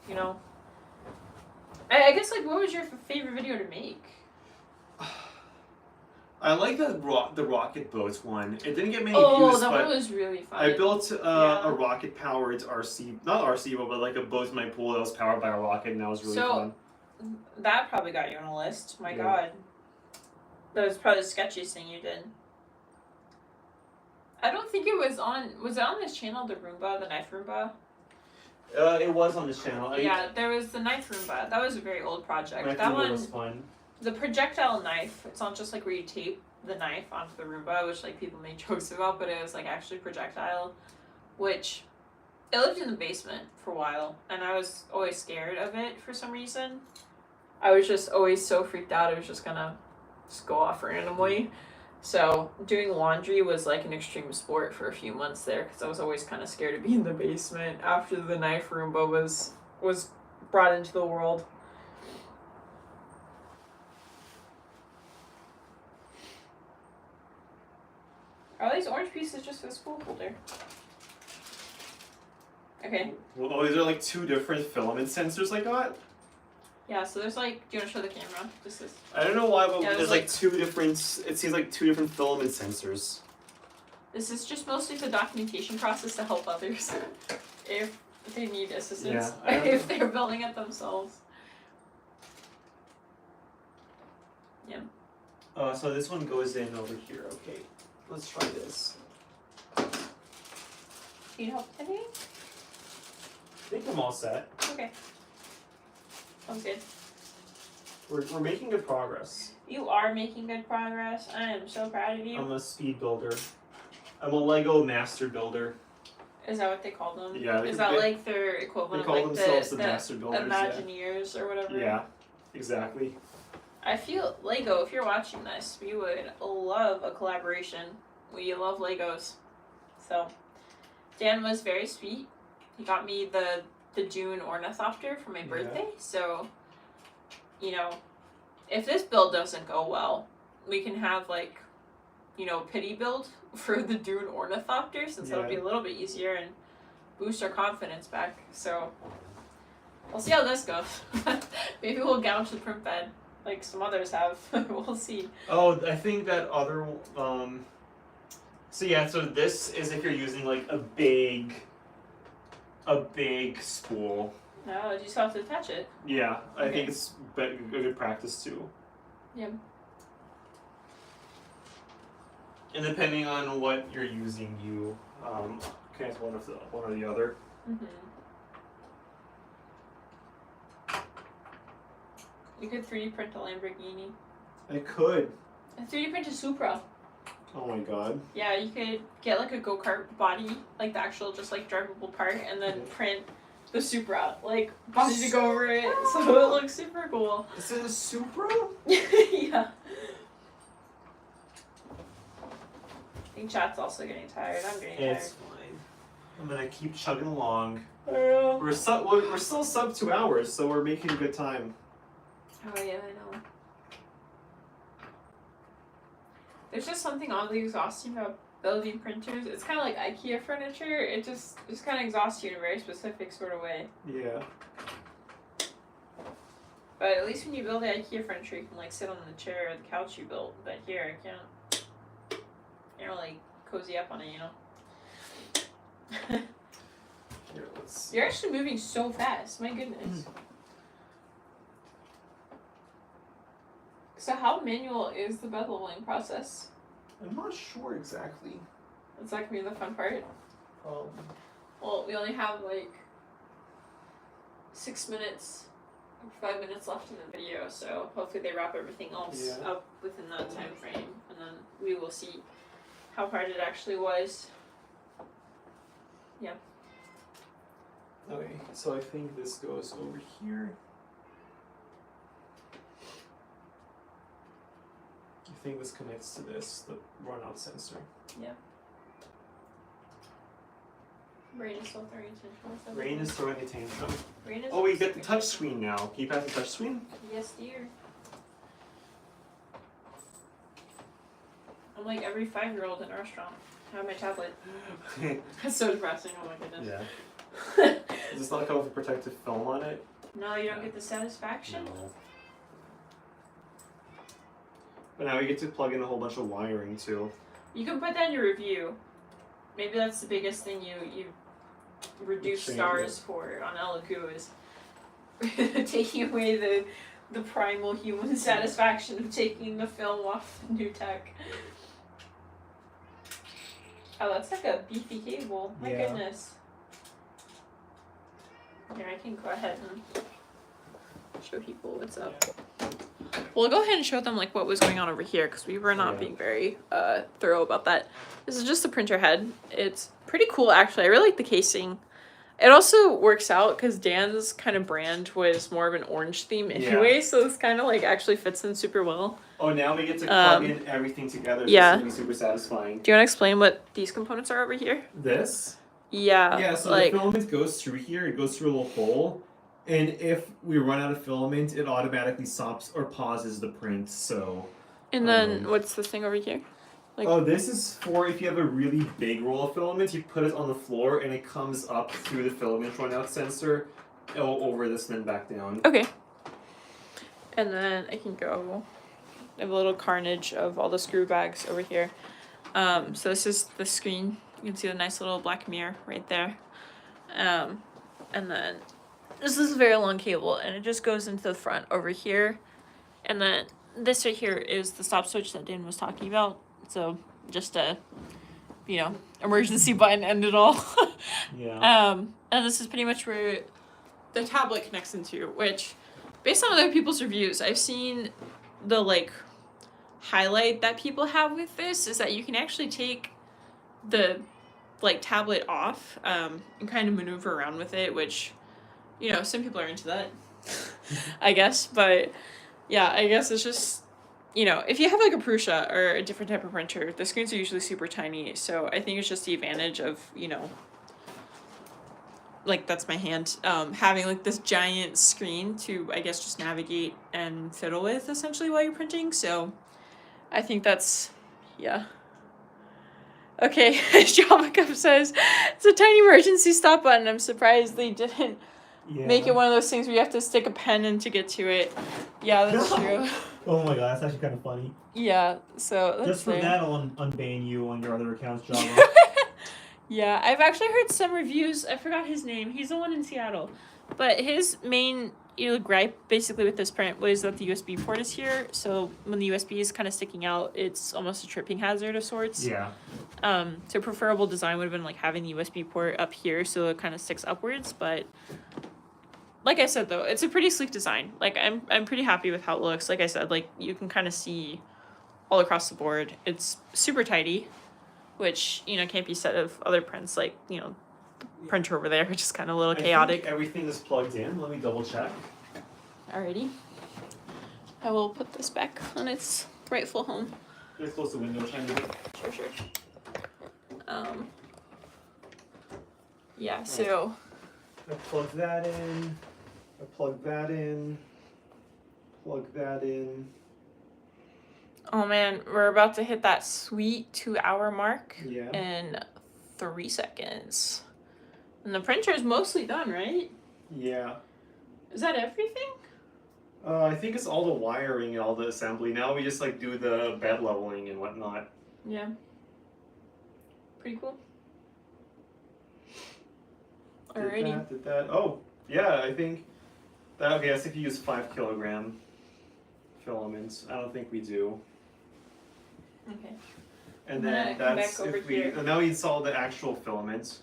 I guess, like, what was your favorite video to make? I like the rocket boats one. It didn't get many Oh, views, that but one was really fun. I built a rocket powered RC, not RC, but like a boat in my pool that was powered by a rocket, and that was really fun. That probably got you on a list. My God. That was probably the sketchiest thing you did. I don't think it was on. Was it on this channel, the Roomba, the knife Roomba? It was on this channel. Yeah, there was the knife Roomba. That was a very old project. Knife That Roomba one was fun. The projectile knife, it's not just like where you tape the knife onto the Roomba, which like people make jokes about, but it was like actually projectile, which it lived in the basement for a while, and I was always scared of it for some reason. I was just always so freaked out it was just gonna just go off randomly. So doing laundry was like an extreme sport for a few months there, because I was always kind of scared to be in the basement after the knife Roomba was brought into the world. Are these orange pieces just for the spool holder? Okay. Well, these are like two different filament sensors I got. Yeah, so there's like, do you want to show the camera? This is. I don't know why, but Yeah, there's like two different, it seems like two different filament sensors. This is just mostly the documentation process to help others if they need assistance, if they're building it themselves. Yeah. So this one goes in over here, okay. Let's try this. Need help today? I think I'm all set. Okay. Sounds good. We're making good progress. You are making good progress. I am so proud of you. I'm a speed builder. I'm a Lego master builder. Is that what they call them? Yeah. Is that like their equivalent they call of like themselves the master builders, Imagineers or whatever? Yeah, exactly. I feel Lego, if you're watching this, we would love a collaboration. We love Legos. So, Dan was very sweet. He got me the Dune Ornithopter for my birthday. So, if this build doesn't go well, we can have like, pity build for the Dune Ornithopter, since that'll be a little bit easier and boost our confidence back. So, we'll see how this goes. Maybe we'll gouge the print bed like some others have. We'll see. Oh, I think that other so this is if you're using like a big spool. No, you just have to attach it. Yeah, I think it's a good practice too. Yeah. And depending on what you're using, you connect one or the other. Mm-hmm. You could 3D print a Lamborghini. I could. A 3D print a Supra. Oh my god. Yeah, you could get like a go-kart body, like the actual just like drivable part, and then print the Supra, like body to go over it, so it looks super cool. Is it a Supra? Yeah. I think chat's also getting tired. I'm getting tired. It's fine. I'm gonna keep chugging along. I know. We're still sub 2 hours, so we're making a good time. Oh yeah, I know. There's just something oddly exhausting about building printers. It's kind of like IKEA furniture. It just kind of exhausts you in a very specific sort of way. Yeah. But at least when you build the IKEA furniture, you can like sit on the chair or the couch you built. But here, I can't. You know, like cozy up on it, you know. Here, let's. You're actually moving so fast. My goodness. So how manual is the beveling process? I'm not sure exactly. Is that gonna be the fun part? Well, we only have like 6 minutes, 5 minutes left in the video, so hopefully they wrap everything else up within that time frame, and then we will see how hard it actually was. Yeah. Okay, so I think this goes over here. I think this connects to this, the runout sensor. Yeah. Rain is still throwing attention. Rain is throwing attention. Rain is Oh, we get the touch screen now. Can you pass the touch screen? Yes, dear. I'm like every 5-year-old in a restaurant. I have my tablet. That's so depressing. Oh my goodness. Yeah. Does this not come with a protective film on it? No, you don't get the satisfaction. No. But now we get to plug in a whole bunch of wiring too. You can put that in your review. Maybe that's the biggest thing you reduce stars for on Elegoo is taking away the primal human satisfaction of taking the film off the new tech. Oh, that's like a beefy cable. My goodness. Here, I can go ahead and show people what's up. We'll go ahead and show them like what was going on over here because we were not being very thorough about that. This is just the printer head. It's pretty cool actually. I really like the casing. It also works out because Dan's kind of brand was more of an orange theme anyway, so this kind of like actually fits in super well. Oh, now we get to plug in everything together. So yeah. This is super satisfying. Do you want to explain what these components are over here? This? Yeah. Yeah, so like, the filament goes through here. It goes through a little hole. And if we run out of filament, it automatically stops or pauses the print, so... And then, what's this thing over here? Like, oh, this is for if you have a really big roll of filament, you put it on the floor and it comes up through the filament runout sensor over this and then back down. Okay. And then I can go... I have a little carnage of all the screw bags over here. So this is the screen. You can see the nice little black mirror right there. And then... This is a very long cable, and it just goes into the front over here. And then this right here is the stop switch that Dan was talking about. So just a, you know, emergency button, end it all. Yeah. And this is pretty much where the tablet connects into, which, based on other people's reviews, I've seen the, like, highlight that people have with this is that you can actually take the, like, tablet off and kind of maneuver around with it, which... You know, some people are into that, I guess. But, yeah, I guess it's just, you know, if you have, like, a Prusa or a different type of printer, the screens are usually super tiny. So I think it's just the advantage of, you know, like, that's my hand, having, like, this giant screen to, I guess, just navigate and fiddle with, essentially, while you're printing. So I think that's, yeah. Okay, Java Cup says, it's a tiny emergency stop button. I'm surprised they didn't... Yeah. Make it one of those things where you have to stick a pen in to get to it. Yeah, that's true. Oh my god, that's actually kind of funny. Yeah, so that's just for there. that, I'll unban you on your other accounts, Java. Yeah, I've actually heard some reviews. I forgot his name. He's the one in Seattle. But his main gripe, basically, with this print was that the USB port is here. So when the USB is kind of sticking out, it's almost a tripping hazard of sorts. Yeah. So preferable design would have been like having the USB port up here so it kind of sticks upwards, but... Like I said, though, it's a pretty sleek design. Like, I'm pretty happy with how it looks. Like I said, like, you can kind of see all across the board. It's super tidy, which, you know, can't be said of other prints. Like, you know, the printer over there, which is kind of a little chaotic. I think everything is plugged in. Let me double check. Alrighty. I will put this back on its rightful home. Just close the window, China. Sure. Yeah, so I plug that in. I plug that in. Plug that in. oh man, we're about to hit that sweet 2-hour mark Yeah. in 3 seconds. And the printer's mostly done, right? Yeah. Is that everything? I think it's all the wiring and all the assembly. Now we just like do the bed leveling and whatnot. Yeah. Pretty cool. Alrighty. Did that. Oh, yeah, I think that, okay, I think you use 5 kilogram filaments. I don't think we do. Okay. And I'm then gonna come that's back over if we, here. and now we install the actual filaments.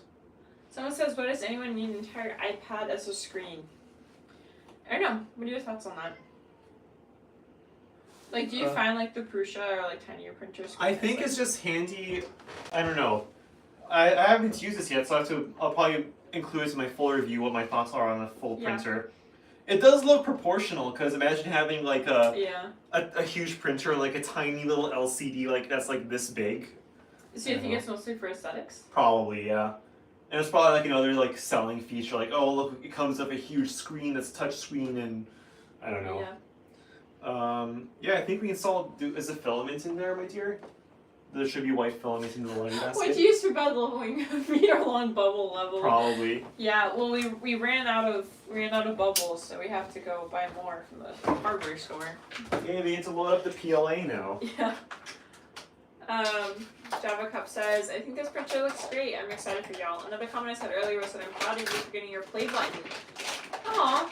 Someone says, "Why does anyone need an entire iPad as a screen?" I don't know. What are your thoughts on that? Like, do you find like the Prusa or like tinier printers? I think it's just handy. I don't know. I haven't used this yet, so I'll probably include it in my full review what my thoughts are on a full printer. It does look proportional because imagine having like a huge printer, like a tiny little LCD like that's like this big. So you think it's mostly for aesthetics? Probably, yeah. And it's probably like another like selling feature, like, oh look, it comes up a huge screen that's touch screen, and I don't know. Yeah, I think we installed. Is a filament in there, my dear? There should be white filament in the lighting basket. What do you use for bed leveling? Meter-long bubble level. Probably. Yeah. Well, we ran out of bubbles, so we have to go buy more from the hardware store. Yeah, they need to load up the PLA now. Yeah. Java Cup says, "I think this printer looks great. I'm excited for y'all." Another comment I said earlier was that I'm proud of you for getting your play button. Aw.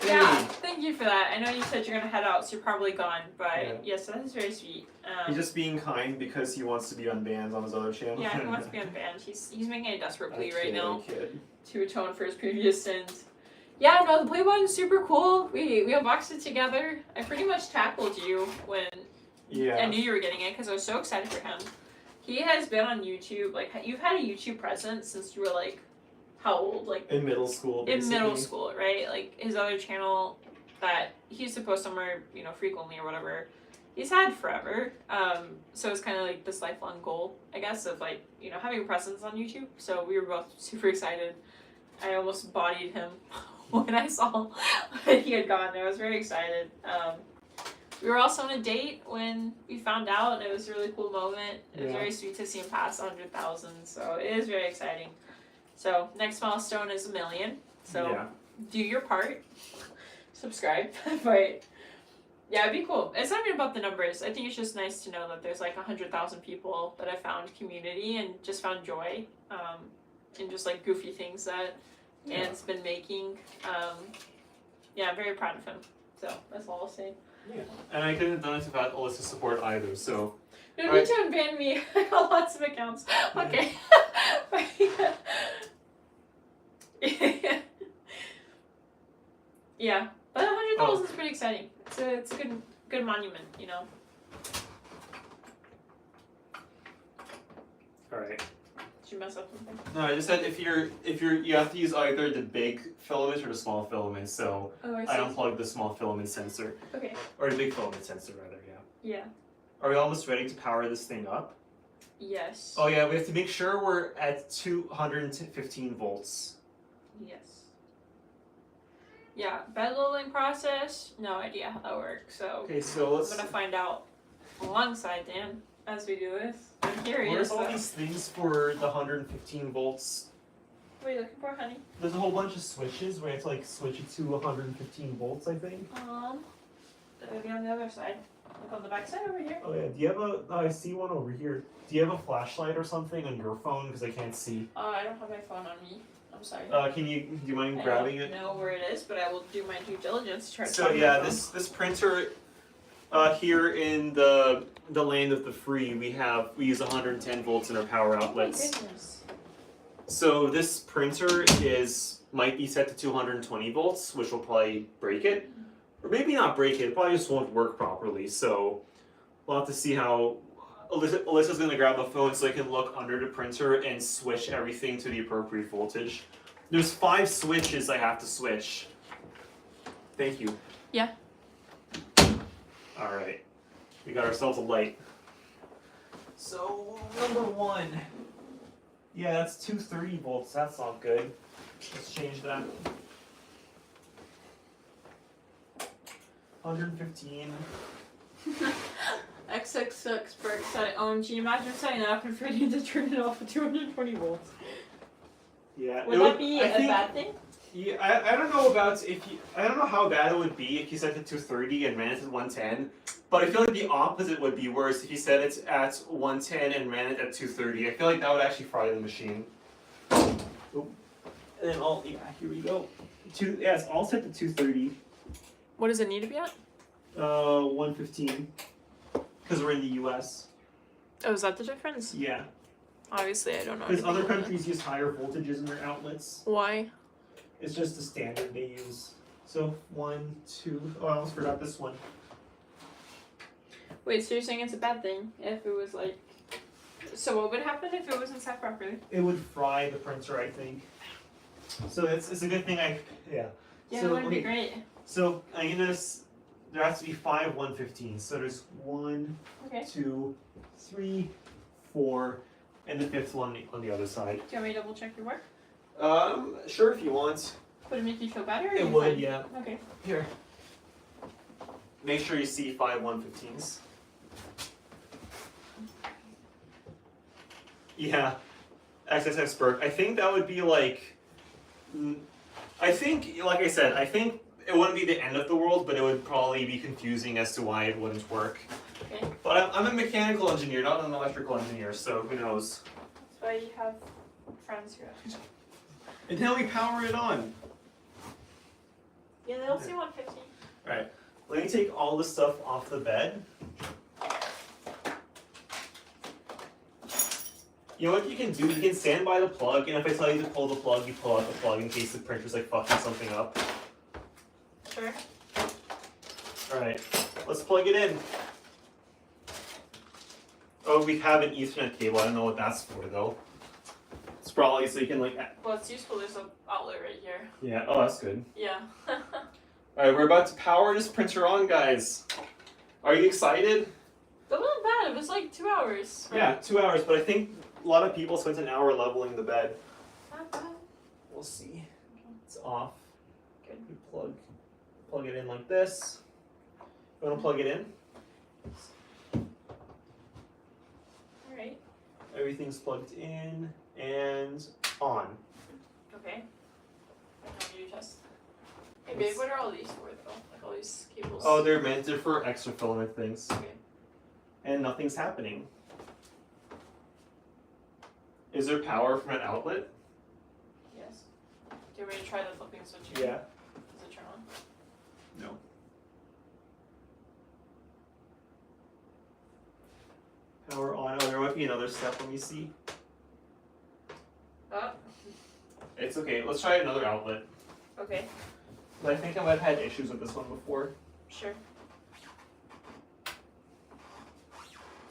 Yeah, thank you for that. I know you said you're gonna head out, so you're probably gone, but yes, that is very sweet. He's just being kind because he wants to be unbanned on his other channel. Yeah, he wants to be unbanned. He's making a desperate plea right now Kid. to atone for his previous sins. Yeah, no, the play button's super cool. We unboxed it together. I pretty much tackled you when I knew you were getting it because I was so excited for him. He has been on YouTube, like, you've had a YouTube presence since you were like, how old? Like in middle school, basically. In middle school, right? Like his other channel that he used to post somewhere, frequently or whatever, he's had forever. So it's kind of like this lifelong goal, I guess, of like, having a presence on YouTube. So we were both super excited. I almost bodied him when I saw that he had gone. I was very excited. We were also on a date when we found out, and it was a really cool moment. It was very sweet to see him pass 100,000. So it is very exciting. So next milestone is 1 million. So do your part. Subscribe. But yeah, it'd be cool. It's not even about the numbers. I think it's just nice to know that there's like 100,000 people that have found community and just found joy in just like goofy things that Dan's been making. I'm very proud of him. So that's all I'll say. Yeah, and I couldn't have done it without Alyssa's support either. So. No need to unban me. I got lots of accounts. Okay. Yeah, but 100,000 is pretty exciting. It's a good monument, All right. Did you mess up something? No, I just said if you have to use either the big filament or the small filament. So I unplugged the small filament sensor. Okay. Or the big filament sensor rather. Yeah. Yeah. Are we almost ready to power this thing up? Yes. Oh yeah, we have to make sure we're at 215 volts. Yes. Yeah, bed leveling process, no idea how that works, so okay, so I'm gonna find out alongside Dan as we do this. I'm curious. Where's all these things for the 115 volts? What are you looking for, honey? There's a whole bunch of switches where you have to like switch it to 115 volts, I think. It'll be on the other side. Look on the back side over here. Oh yeah, do you have oh, I see one over here. Do you have a flashlight or something on your phone? Because I can't see. I don't have my phone on me. I'm sorry. Do you mind grabbing it? I don't know where it is, but I will do my due diligence to try to So find yeah, my phone. this printer here in the land of the free, we use 110 volts in our power outlets. Oh my goodness. So this printer might be set to 220 volts, which will probably break it. Or maybe not break it, probably just won't work properly. So we'll have to see how Alyssa's gonna grab the phone so I can look under the printer and switch everything to the appropriate voltage. There's 5 switches I have to switch. Thank you. Yeah. Alright. We got ourselves a light. So number 1. Yeah, that's 230 volts. That's not good. Let's change that. 115. XXX Berg said, OMG, imagine setting that up and forgetting to turn it off at 220 volts. Yeah. Would that be a bad thing? Yeah, I don't know about if you. I don't know how bad it would be if you set it to 230 and ran it at 110. But I feel like the opposite would be worse if you set it at 110 and ran it at 230. I feel like that would actually fry the machine. Oh. And then here we go. It's all set to 230. What does it need to be at? 115. Because we're in the US. Oh, is that the difference? Yeah. Obviously, I don't know. Because other anything about countries use higher voltages in their outlets. it. Why? It's just the standard they use. So 1, 2. Oh, I almost forgot this one. Wait, so you're saying it's a bad thing if it was like... So what would happen if it wasn't set properly? It would fry the printer, I think. So it's a good thing yeah. Yeah, So, that would be great. So I'm gonna there has to be 5 115s. So there's 1, Okay. 2, 3, 4, and the fifth one on the other side. Do you want me to double check your work? Sure if you want. Would it make you feel better? Or It you would, fine? yeah. Okay. Here. Make sure you see 5 115s. Yeah. XXX Berg. I think that would be like. I think, like I said, I think it wouldn't be the end of the world, but it would probably be confusing as to why it wouldn't work. Okay. But I'm a mechanical engineer, not an electrical engineer, so who knows? That's why you have friends who have. And now we power it on. Yeah, they'll see 115. Alright, let me take all the stuff off the bed. You know what you can do? You can stand by the plug, and if I tell you to pull the plug, you pull out the plug in case the printer's like fucking something up. Sure. Alright, let's plug it in. Oh, we have an Ethernet cable. I don't know what that's for though. It's probably so you can like. Well, it's useful. There's an outlet right here. Yeah. Oh, that's good. Yeah. Alright, we're about to power this printer on, guys. Are you excited? That wasn't bad. It was like 2 hours. Right? Yeah, 2 hours, but I think a lot of people spent an hour leveling the bed. Not bad. We'll see. It's off. Good. We plug it in like this. You want to plug it in? Alright. Everything's plugged in and on. Okay. Now you test. Hey babe, what are all these for though? Like all these cables? Oh, they're for extra filament things. Okay. And nothing's happening. Is there power from an outlet? Yes. Do you want me to try the flipping switch Yeah. again? Does it turn on? No. Power on. Oh, there might be another step. Let me see. Oh. It's okay. Let's try another outlet. Okay. I think I might have had issues with this one before. Sure.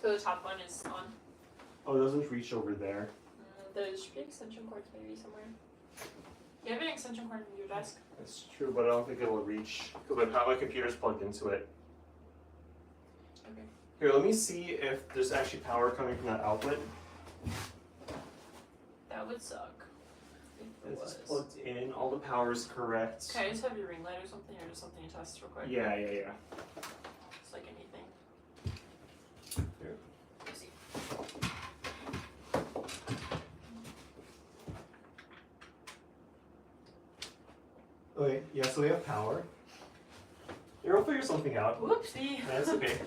So the top one is on. Oh, it doesn't reach over there. There should be extension cords maybe somewhere. You have an extension cord on your desk? That's true, but I don't think it'll reach because my computer's plugged into it. Okay. Here, let me see if there's actually power coming from that outlet. That would suck. If it It's was. plugged in. All the power is correct. Can I just have your ring light or something, or just something to test real quick? Yeah. It's like anything. Here. Let's see. Okay, yeah, so we have power. Here, we'll figure something out. Whoopsie. That's okay.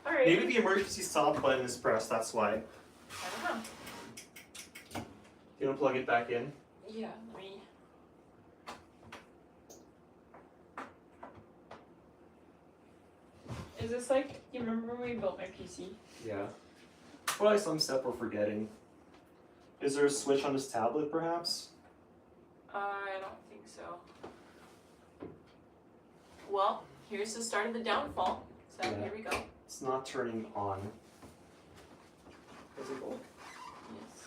Alright. Maybe the emergency stop button is pressed, that's why. I don't know. You want to plug it back in? Yeah, let me. Is this like, you remember when we built my PC? Yeah. Probably some step we're forgetting. Is there a switch on this tablet, perhaps? I don't think so. Well, here's the start of the downfall. So Yeah. here we go. It's not turning on. Does it go? Yes.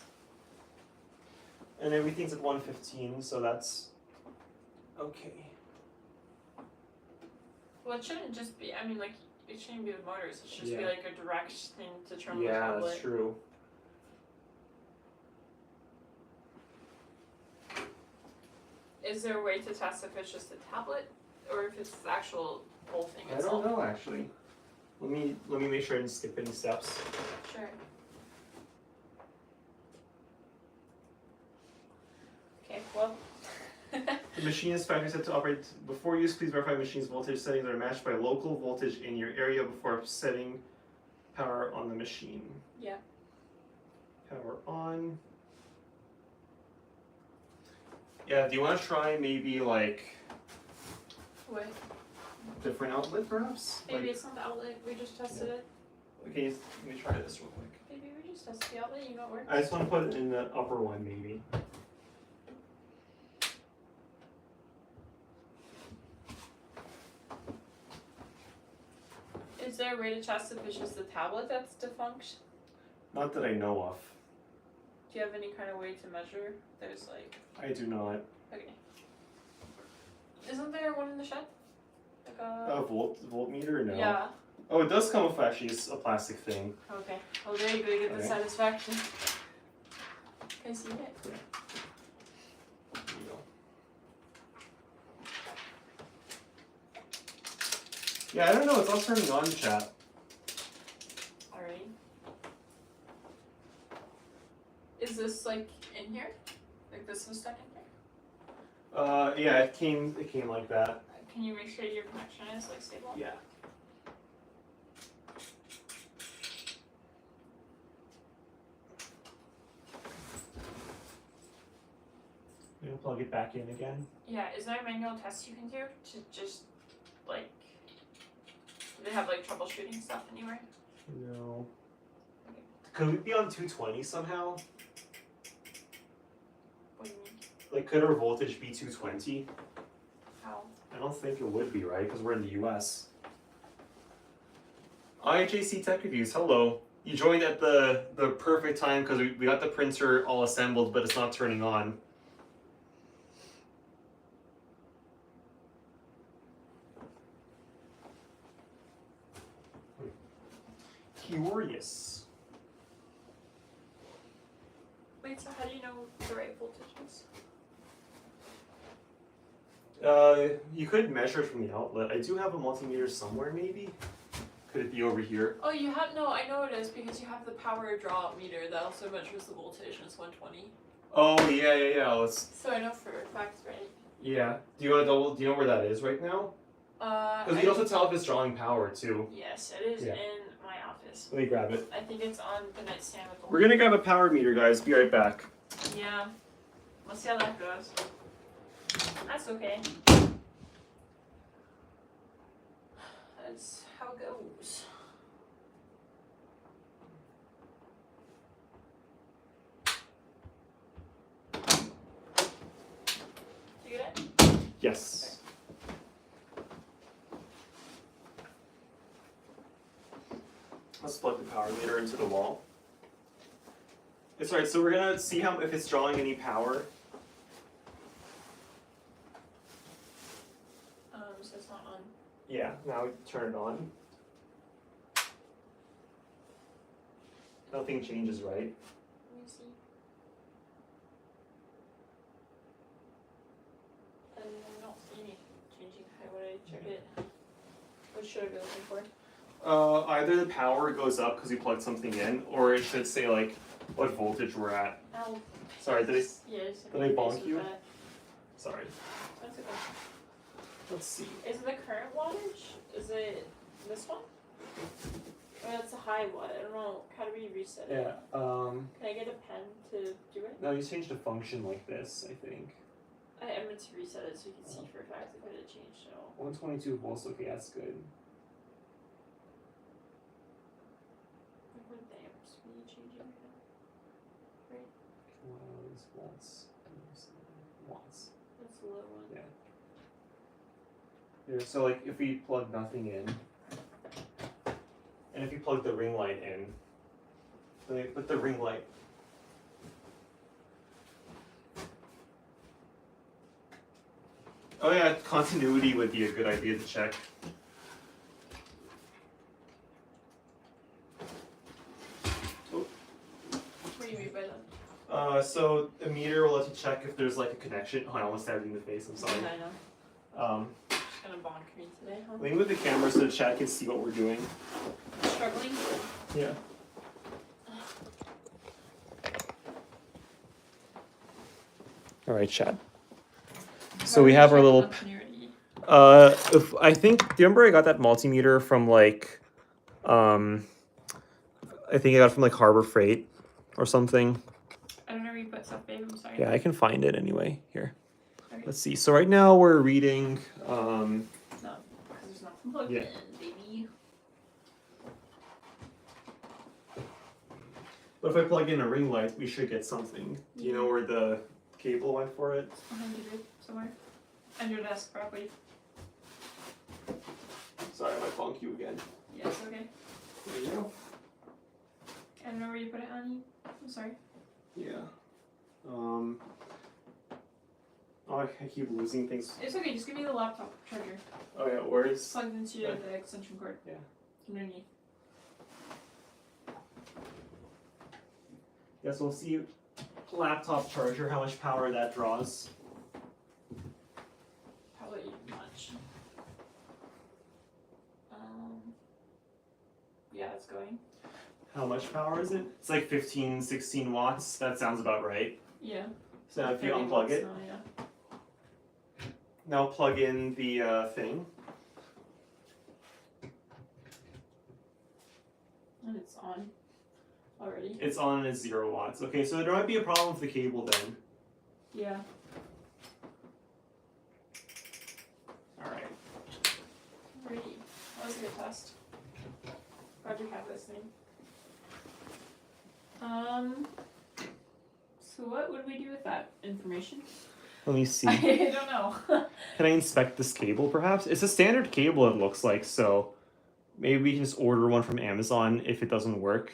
And everything's at 115, so that's okay. Well, it shouldn't just be, I mean, like, it shouldn't be with motors. It should just be Yeah. like a direct thing to turn on the Yeah, tablet. that's true. is there a way to test if it's just a tablet or if it's the actual whole thing I itself? don't know actually. Let me make sure I didn't skip any steps. Sure. Okay, well. The machine is factory set to operate. Before use, please verify machine's voltage settings are matched by local voltage in your area before setting power on the machine. Yeah. Power on. Yeah, do you want to try maybe like What? different outlet perhaps? Maybe Like, it's not the outlet, we just tested it. okay, let me try this real quick. Maybe we just tested the outlet, you know it works. I just want to put it in the upper one maybe. Is there a way to test if it's just the tablet that's defunct? Not that I know of. Do you have any kind of way to measure? There's like, I do not. okay. Isn't there one in the shed? Like A voltmeter? No. Yeah. Oh, it does come with actually a plastic thing. Okay. Well, there you go. You get the Okay. satisfaction. Can I see it? There you go. Yeah, I don't know. It's all turning on, chat. Alright. Is this like in here? Like this was stuck in here? Yeah, it came like that. Can you make sure your connection is like stable? Yeah. I'm gonna plug it back in again. Yeah. Is there a manual test you can do to just like? Do they have like troubleshooting stuff anywhere? No. Could we be on 220 somehow? What do you mean? Like, could our voltage be 220? How? I don't think it would be, right? Because we're in the US. IJC Tech Reviews, hello. You joined at the perfect time because we got the printer all assembled, but it's not turning on. Curious. Wait. So how do you know the right voltage is? You could measure it from the outlet. I do have a multimeter somewhere, maybe. Could it be over here? Oh, you have no. I know it is because you have the power draw meter that also measures the voltage and it's 120. Oh yeah. Let's. So I know for a fact, right? Yeah. Do you want to double? Do you know where that is right now? Because you can also tell if it's drawing power too. Yes, it is Yeah. in my office. Let me grab it. I think it's on the nightstand with the. We're gonna grab a power meter, guys. Be right back. Yeah. We'll see how that goes. That's okay. That's how it goes. You get it? Yes. Let's plug the power meter into the wall. It's alright, so we're gonna see how if it's drawing any power. So it's not on. Yeah, now we turn it on. Nothing changes, right? Let me see. I don't see any changing. How would I check it? What should I be looking for? Either the power goes up because we plugged something in, or it should say like what voltage we're at. Ow. Sorry, did I? Yes. Did I bonk you? Sorry. That's okay. Let's see. Is the current wattage? Is it this one? Or that's a high watt. I don't know. How do we reset it? Yeah. Can I get a pen to do it? No, you changed the function like this, I think. I meant to reset it so you can see for a fact if it had changed at all. 122 volts. Okay, that's good. What the amps are you changing right now? Right? Watts. Watts. That's the low one. Yeah. Here, so like if we plug nothing in, and if you plug the ring light in, then we put the ring light. Oh yeah, continuity would be a good idea to check. What do you mean by that? So the meter will let you check if there's like a connection. Oh, I almost stabbed you in the face. I'm sorry. I know. Just gonna bonk me today, huh? let me move the camera so the chat can see what we're doing. Struggling. Yeah. All right, chat. So we have our little. If I think, do you remember I got that multimeter from like, I think I got it from like Harbor Freight or something. I don't know where you put stuff, babe. I'm sorry. Yeah, I can find it anyway. Here, Okay. let's see. So right now we're reading. No, because there's nothing plugged Yeah. in, baby. But if I plug in a ring light, we should get something. Do you know where the cable went for it? Behind you, babe, somewhere. Under your desk, probably. Sorry, I might bonk you again. Yes, okay. There you go. I don't know where you put it, honey. I'm sorry. Yeah. Oh, I keep losing things. It's okay, just give me the laptop charger. Oh yeah, where is? Plugged into Yeah. the extension cord. Yeah. Underneath. Guess we'll see. Laptop charger, how much power that draws. Probably much. Yeah, it's going. How much power is it? It's like 15, 16 watts. That sounds about right. Yeah. So now if you 30 unplug watts it, now, yeah. now plug in the thing. And it's on already. It's on and it's 0 watts. Okay, so there might be a problem with the cable then. Yeah. Alright. Alrighty. That was a good test. Glad you have this thing. So what would we do with that information? Let me see. I don't know. Can I inspect this cable perhaps? It's a standard cable it looks like, so maybe we can just order one from Amazon if it doesn't work.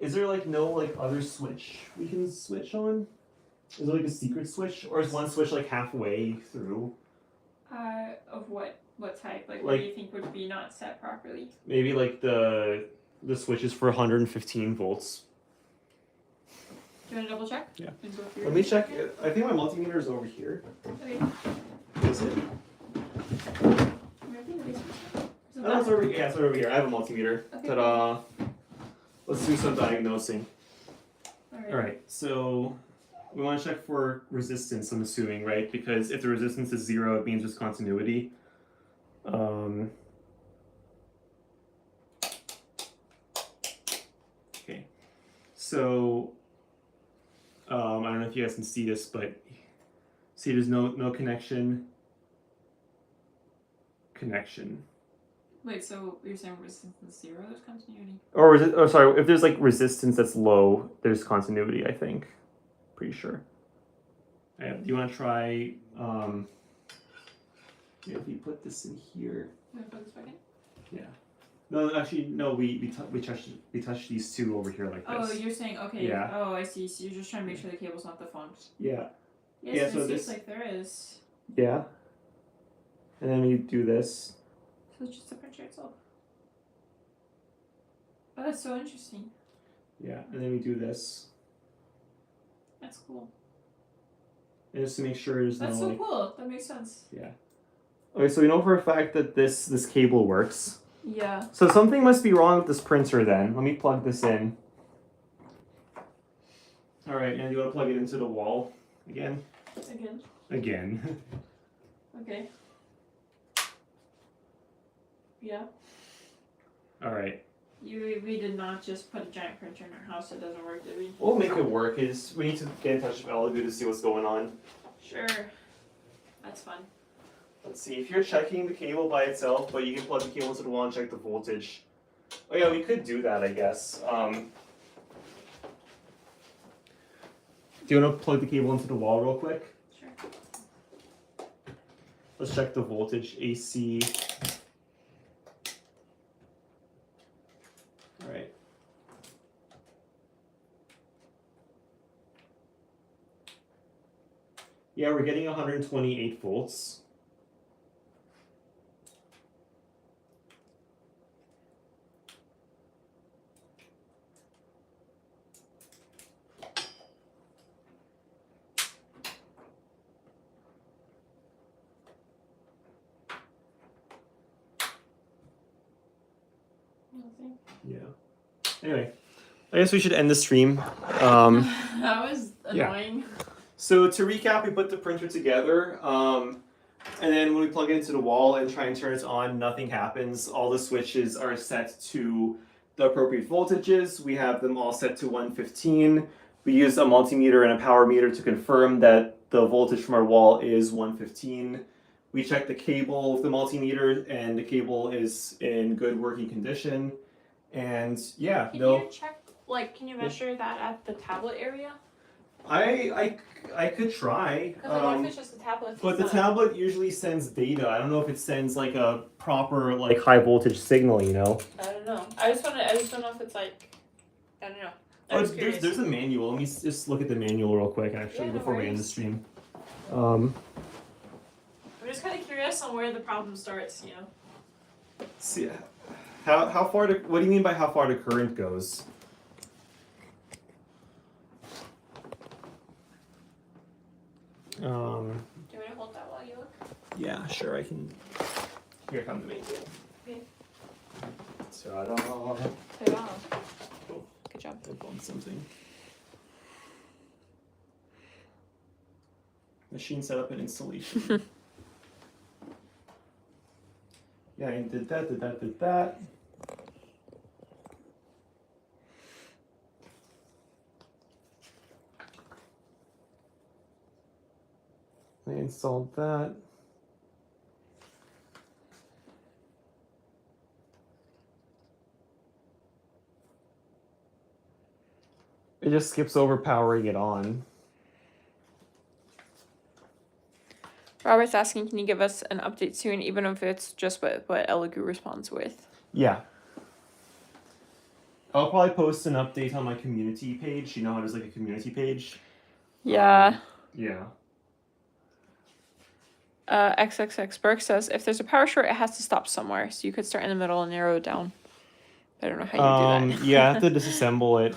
Is there like no like other switch we can switch on? Is there like a secret switch? Or is one switch like halfway through? Of what? What type? Like what do you think would be not set properly? Maybe like the switch is for 115 volts. Do you want to double check? Yeah. And go through Let me it? check. I think my multimeter is over here. Okay. Is it? Maybe in the basement. Is it Oh, it's that? over. Yeah, it's over here. I have a multimeter. Okay. Ta-da! Let's do some diagnosing. Alright. All right. So we want to check for resistance. I'm assuming, right? Because if the resistance is 0, it means there's continuity. Okay. So I don't know if you guys can see this, but see, there's no connection. Wait, so you're saying resistance is 0, there's continuity? Or is it? Oh, sorry. If there's like resistance that's low, there's continuity. I think. Pretty sure. Yeah, do you want to try? If we put this in here. You want to put this back in? Yeah. No, actually, no. We touched these two over here like this. Oh, you're saying, okay. Yeah. Oh, I see. So you're just trying to make sure the cable's not defunct. Yeah. Yes, Yeah, it so seems this- like there is. Yeah. And then we do this. So it's just the printer itself. Oh, that's so interesting. Yeah. And then we do this. That's cool. And just to make sure there's That's no so like. cool. That makes sense. Yeah. Okay, so we know for a fact that this cable works. Yeah. So something must be wrong with this printer then. Let me plug this in. Alright, and you want to plug it into the wall again? Again. Again. Okay. Yeah. Alright. We did not just put a giant printer in our house. It doesn't work, did we? We'll make it work. Is we need to get in touch with Elegoo to see what's going on. Sure. That's fun. Let's see. If you're checking the cable by itself, but you can plug the cable into the wall and check the voltage. Oh yeah, we could do that, I guess. Do you want to plug the cable into the wall real quick? Sure. Let's check the voltage, AC. All right. Yeah, we're getting 128 volts. Yeah. Anyway, I guess we should end the stream. That was Yeah. annoying. So to recap, we put the printer together, and then when we plug it into the wall and try and turn it on, nothing happens. All the switches are set to the appropriate voltages. We have them all set to 115. We use a multimeter and a power meter to confirm that the voltage from our wall is 115. We check the cable of the multimeter, and the cable is in good working condition. And yeah, Can no. you check, like, can you measure that at the tablet area? I could try. Because like, what if it's just the tablet? But the tablet usually sends data. I don't know if it sends like a proper like high voltage signal, you know. I don't know. I just don't know if it's like, I don't know. Oh, there's a manual. Let me just look at the manual real quick actually Yeah, no before we end the worries. stream. I'm just kind of curious on where the problem starts, you know. See, how far the what do you mean by how far the current goes? Do you want to hold that while you look? Yeah, sure, I can. Here comes the manual. Okay. Ta-da. Ta-da. Good job. I bumped something. Machine setup and installation. Yeah, I did that. I installed that. It just skips over powering it on. Robert's asking, can you give us an update soon, even if it's just what Elegoo responds with? Yeah. I'll probably post an update on my community page. You know how there's like a community page? Yeah. Yeah. XXX Burke says, if there's a power short, it has to stop somewhere. So you could start in the middle and narrow it down. I don't know how you do that. Yeah, I have to disassemble it.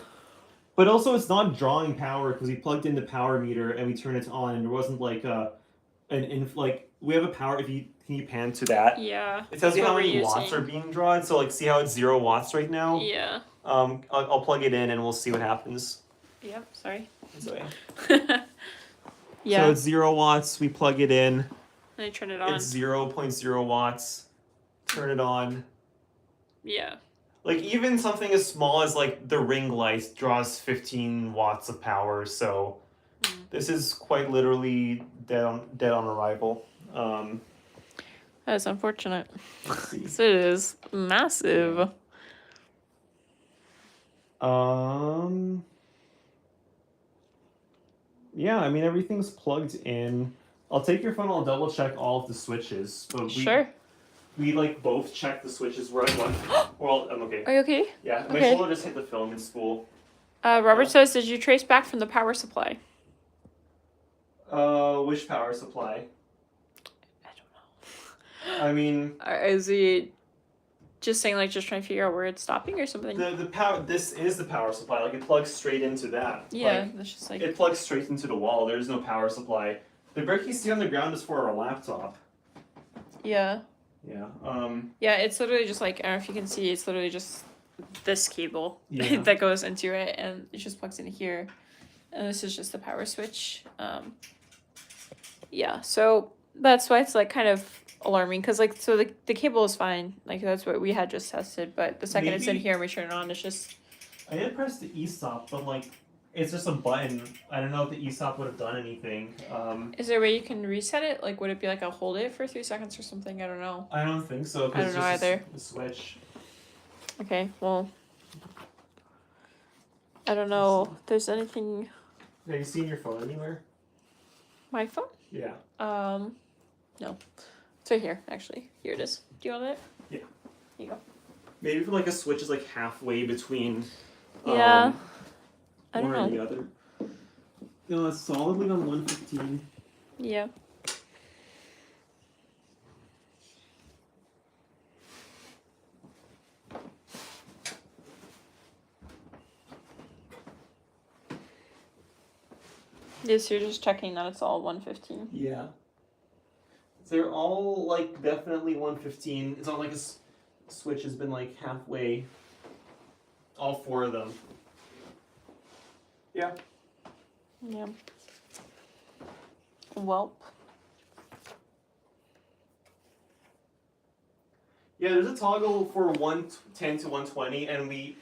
But also, it's not drawing power because we plugged in the power meter and we turned it on, and there wasn't like we have a power. Can you pan to that? Yeah. It tells you how what many we're watts using. are being drawn. So like, see how it's 0 watts right now? Yeah. I'll plug it in and we'll see what happens. Yep. Sorry. It's okay. Yeah. So it's 0 watts. We plug it in. And I turn it on. It's 0.0 watts. Turn it on. Yeah. Like even something as small as like the ring light draws 15 watts of power. So this is quite literally dead on arrival. That is unfortunate. Let's see. So it is massive. Yeah, I mean everything's plugged in. I'll take your phone. I'll double check all of the switches. But Sure. We like both check the switches where I want. Well, I'm okay. Are you okay? Yeah, my Okay. shoulder just hit the filament spool. Robert says, did you trace back from the power supply? Which power supply? I don't know. I mean, Is he just saying, like, just trying to figure out where it's stopping or something? the power. This is the power supply. Like it plugs straight into that. Yeah, Like, that's just like. it plugs straight into the wall. There's no power supply. The brick you see on the ground is for our laptop. Yeah. Yeah. Yeah, it's literally just like, I don't know if you can see, it's literally just this cable Yeah. that goes into it, and it just plugs into here. And this is just the power switch. Yeah, so that's why it's like kind of alarming, because like, so the cable is fine. Like, that's what we had just tested, but the second it's in Maybe- here and we turn it on, it's just. I did press the e-stop, but like, it's just a button. I don't know if the e-stop would have done anything. Is there a way you can reset it? Like, would it be like a hold it for 3 seconds or something? I don't know. I don't think so. 'Cause I don't it's know just either. a switch. Okay, well. I don't know if there's anything. Have you seen your phone anywhere? My phone? Yeah. No. It's right here, actually. Here it is. Do you want it? Yeah. Here you go. Maybe if like a switch is like halfway between. Yeah. I one don't or the know. other. No, it's solidly on 115. Yeah. Yes, you're just checking that it's all 115. Yeah. They're all like definitely 115. It's on like a switch has been like halfway. All 4 of them. Yeah. Yeah. Welp. Yeah, there's a toggle for 110 to 120, and we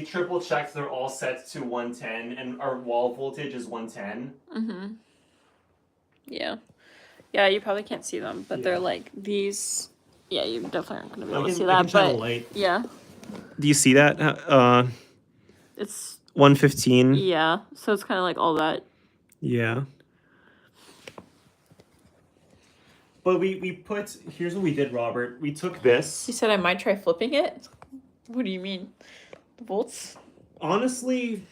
triple checked they're all set to 110, and our wall voltage is 110. Mm-hmm. Yeah. Yeah, you probably can't see them, but they're like these. Yeah, you definitely aren't going to be able to see that, but light. yeah. Do you see that? It's 115. yeah, so it's kind of like all that. Yeah. But we put, here's what we did, Robert. We took this. He said I might try flipping it. What do you mean? The volts? Honestly,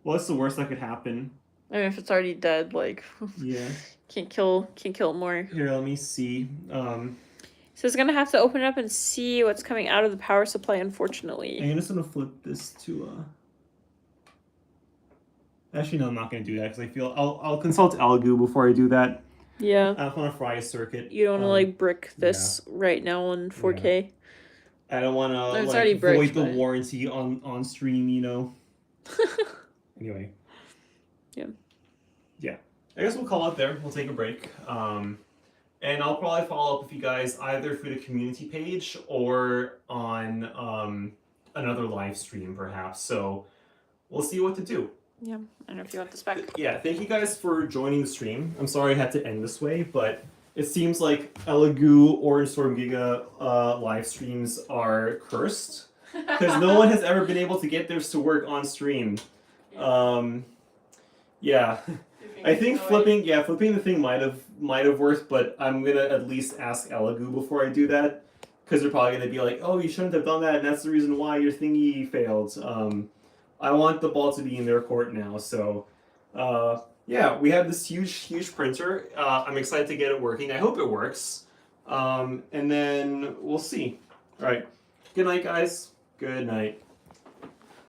what's the worst that could happen? I mean, if it's already dead, like Yeah. can't kill it more. Here, let me see. So it's gonna have to open it up and see what's coming out of the power supply, unfortunately. I'm just gonna flip this to Actually, no, I'm not gonna do that because I feel I'll consult Elegoo before I do that. Yeah. I don't want to fry a circuit. You don't want to like brick this right now on 4K. I don't want to It's already like bricked, void the but- warranty on stream, you know. Anyway. Yeah. Yeah. I guess we'll call it there. We'll take a break. And I'll probably follow up with you guys either through the community page or on another live stream, perhaps. So we'll see what to do. Yeah. I don't know if you want this back. Yeah, thank you guys for joining the stream. I'm sorry I had to end this way, but it seems like Elegoo or Storm Giga live streams are cursed because no one has ever been able to get theirs to work on stream. Yeah, I think flipping the thing might have worked, but I'm gonna at least ask Elegoo before I do that because they're probably gonna be like, oh, you shouldn't have done that, and that's the reason why your thingy failed. I want the ball to be in their court now, so yeah, we have this huge printer. I'm excited to get it working. I hope it works, and then we'll see. All right, good night, guys. Good night.